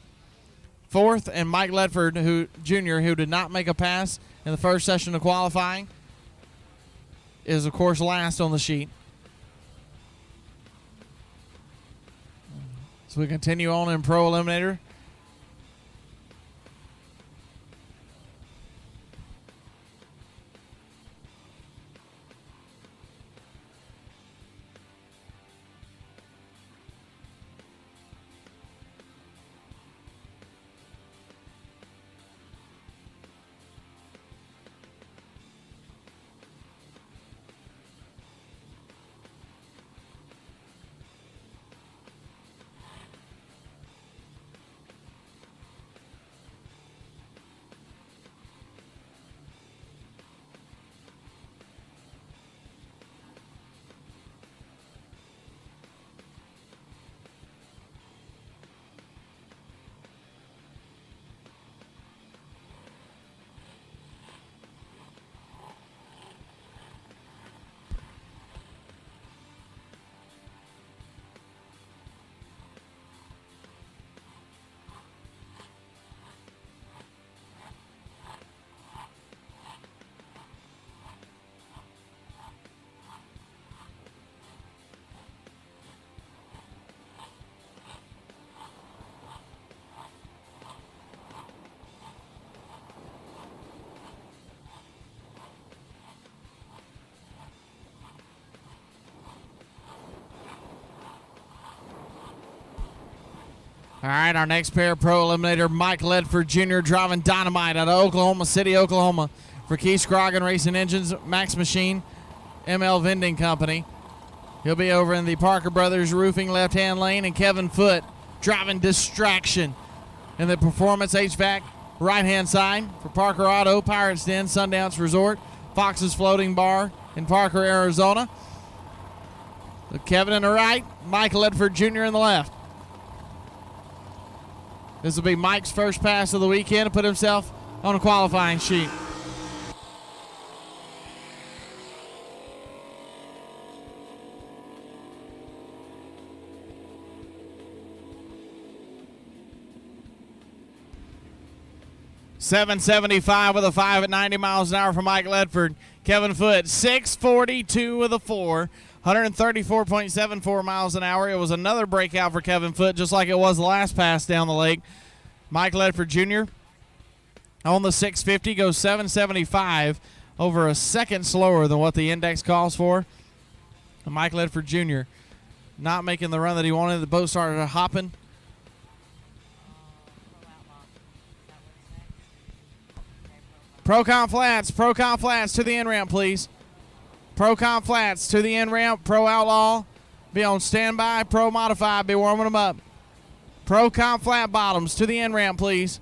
fourth, and Mike Ledford, Jr., who did not make a pass in the first session of qualifying, is, of course, last on the sheet. So we continue on in Pro Eliminator. All right, our next pair, Pro Eliminator Mike Ledford Jr. driving Dynamite out of Oklahoma City, Oklahoma for Keith Scroggin Racing Engines, Max Machine, ML Vending Company. He'll be over in the Parker Brothers Roofing left-hand lane, and Kevin Foote driving Distraction in the Performance HVAC right-hand side for Parker Auto, Pirates Den, Sundance Resort, Fox's Floating Bar in Parker, Arizona. So Kevin in the right, Mike Ledford Jr. in the left. This will be Mike's first pass of the weekend to put himself on a qualifying sheet. .775 with a 5 at 90 miles an hour for Mike Ledford. Kevin Foote, 642 with a 4, 134.74 miles an hour. It was another breakout for Kevin Foote, just like it was the last pass down the lake. Mike Ledford Jr. on the 650 goes 775, over a second slower than what the index calls for. And Mike Ledford Jr. not making the run that he wanted. The boat started hopping. Procon Flats to the in-ramp, please. Procon Flats to the in-ramp. Pro Outlaw, be on standby. Pro Modified, be warming them up. Procon Flat Bottoms to the in-ramp, please.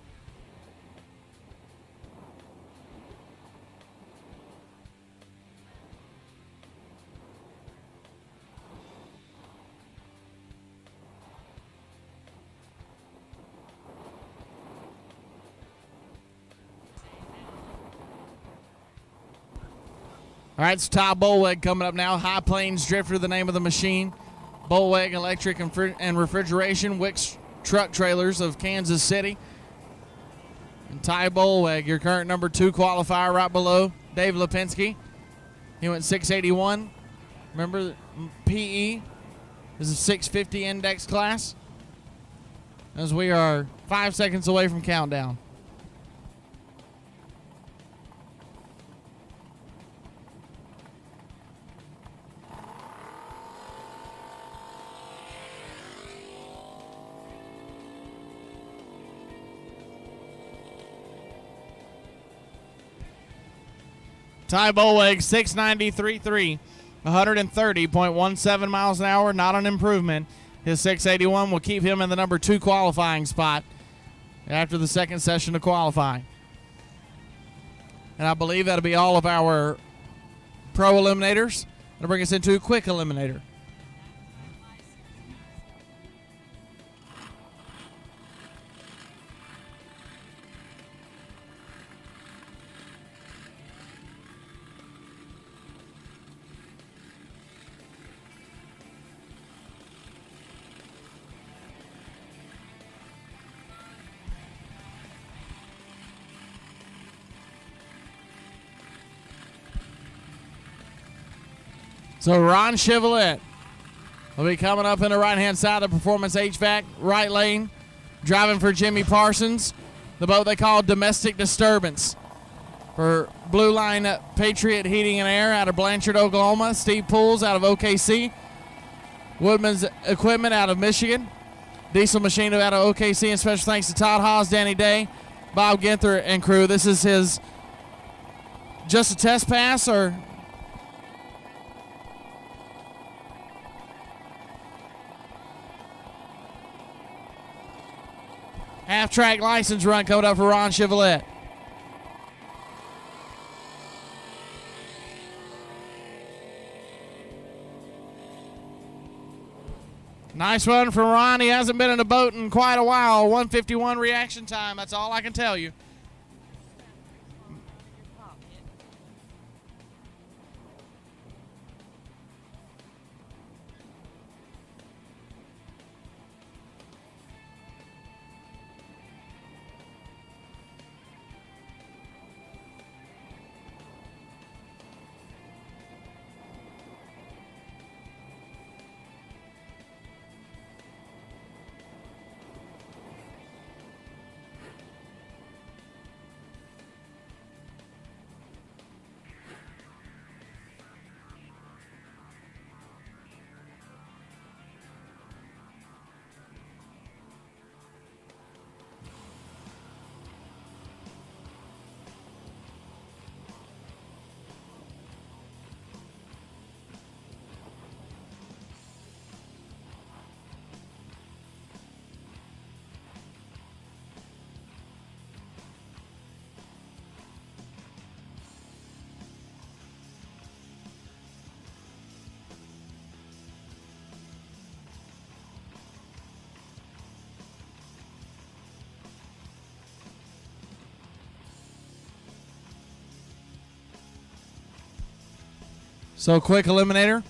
All right, it's Todd Bullweg coming up now. High Plains Drifter, the name of the machine. Bullweg Electric and Refrigeration, Wicks Truck Trailers of Kansas City. And Ty Bullweg, your current number 2 qualifier, right below Dave Lipinski. He went 681. Remember, PE is a 650 index class. As we are 5 seconds away from countdown. Ty Bullweg, 693.3, 130.17 miles an hour, not an improvement. His 681 will keep him in the number 2 qualifying spot after the second session of qualifying. And I believe that'll be all of our pro eliminators. That'll bring us into a quick eliminator. So Ron Chevrolet will be coming up in the right-hand side of Performance HVAC, right lane, driving for Jimmy Parsons, the boat they call Domestic Disturbance. For Blue Line Patriot Heating and Air out of Blanchard, Oklahoma, Steve Pools out of OKC, Woodman's Equipment out of Michigan, Diesel Machine out of OKC, and special thanks to Todd Haas, Danny Day, Bob Ginther, and crew. This is his just a test pass, or... half-track license run coming up for Ron Chevrolet. Nice run from Ron. He hasn't been in a boat in quite a while. 151 reaction time. That's all I can tell you. So quick eliminator.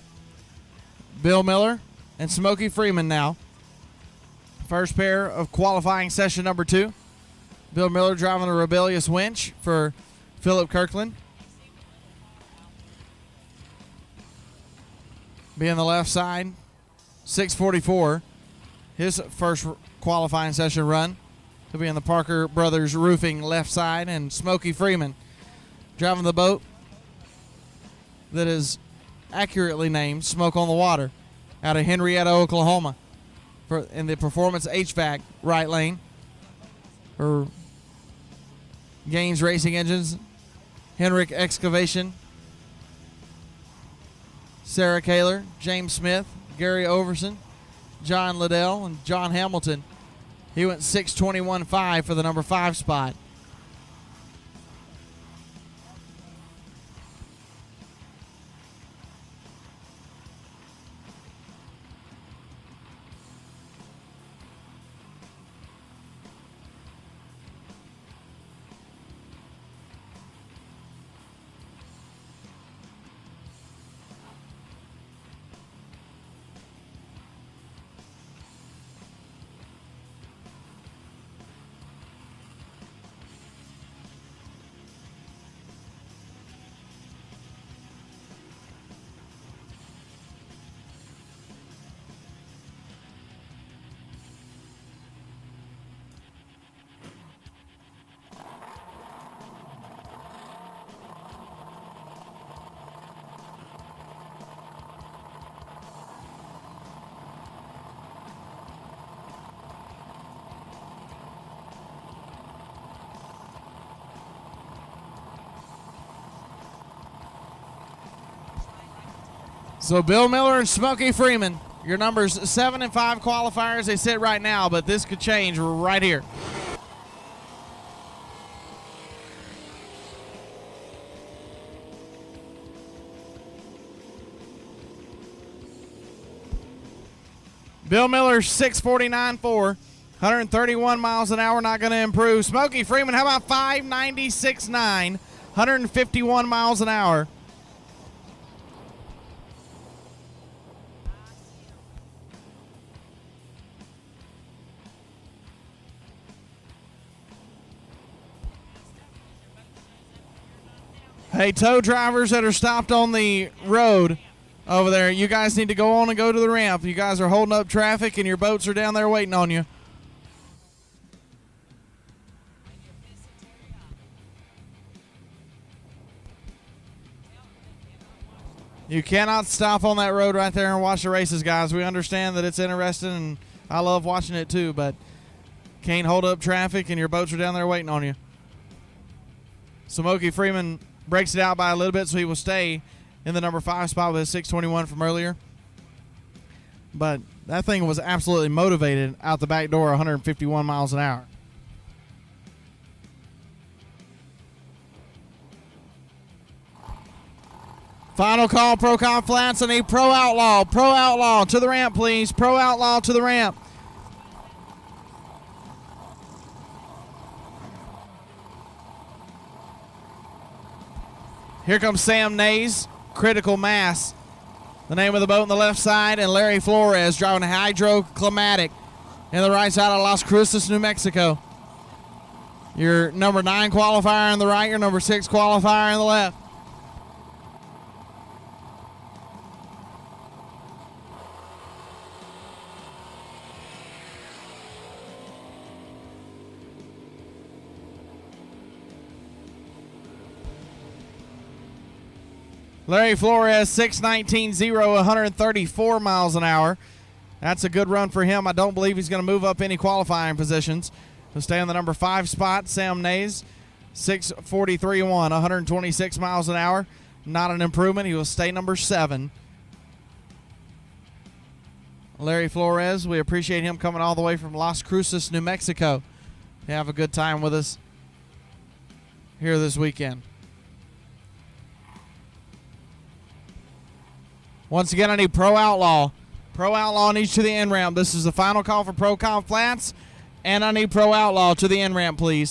Bill Miller and Smokey Freeman now. First pair of qualifying session number 2. Bill Miller driving the rebellious winch for Philip Kirkland. Being the left side, 644. His first qualifying session run. He'll be in the Parker Brothers Roofing left side. And Smokey Freeman driving the boat that is accurately named Smoke on the Water out of Henrietta, Oklahoma, in the Performance HVAC right lane for Gaines Racing Engines, Henrik Excavation, Sarah Kaler, James Smith, Gary Overson, John Liddell, and John Hamilton. He went 6:21.5 for the number 5 spot. So Bill Miller and Smokey Freeman, your numbers 7 and 5 qualifiers. They sit right now, but this could change right here. Bill Miller 6:49.4, 131 miles an hour, not going to improve. Smokey Freeman, how about 5:96.9, 151 miles an hour. Hey, tow drivers that are stopped on the road over there, you guys need to go on and go to the ramp. You guys are holding up traffic and your boats are down there waiting on you. You cannot stop on that road right there and watch the races, guys. We understand that it's interesting, and I love watching it too, but can't hold up traffic and your boats are down there waiting on you. Smokey Freeman breaks it out by a little bit, so he will stay in the number 5 spot with his 6:21 from earlier. But that thing was absolutely motivated out the back door, 151 miles an hour. Final call, Pro-Con Flats. I need Pro Outlaw. Pro Outlaw to the ramp, please. Pro Outlaw to the ramp. Here comes Sam Nays, Critical Mass, the name of the boat on the left side, and Larry Flores driving a Hydroclimatic in the right side of Las Cruces, New Mexico. Your number 9 qualifier on the right, your number 6 qualifier on the left. Larry Flores, 6:19.0, 134 miles an hour. That's a good run for him. I don't believe he's going to move up any qualifying positions. He'll stay on the number 5 spot. Sam Nays, 6:43.1, 126 miles an hour. Not an improvement. He will stay number 7. Larry Flores, we appreciate him coming all the way from Las Cruces, New Mexico. Have a good time with us here this weekend. Once again, I need Pro Outlaw. Pro Outlaw needs to the end ramp. This is the final call for Pro-Con Flats, and I need Pro Outlaw to the end ramp, please.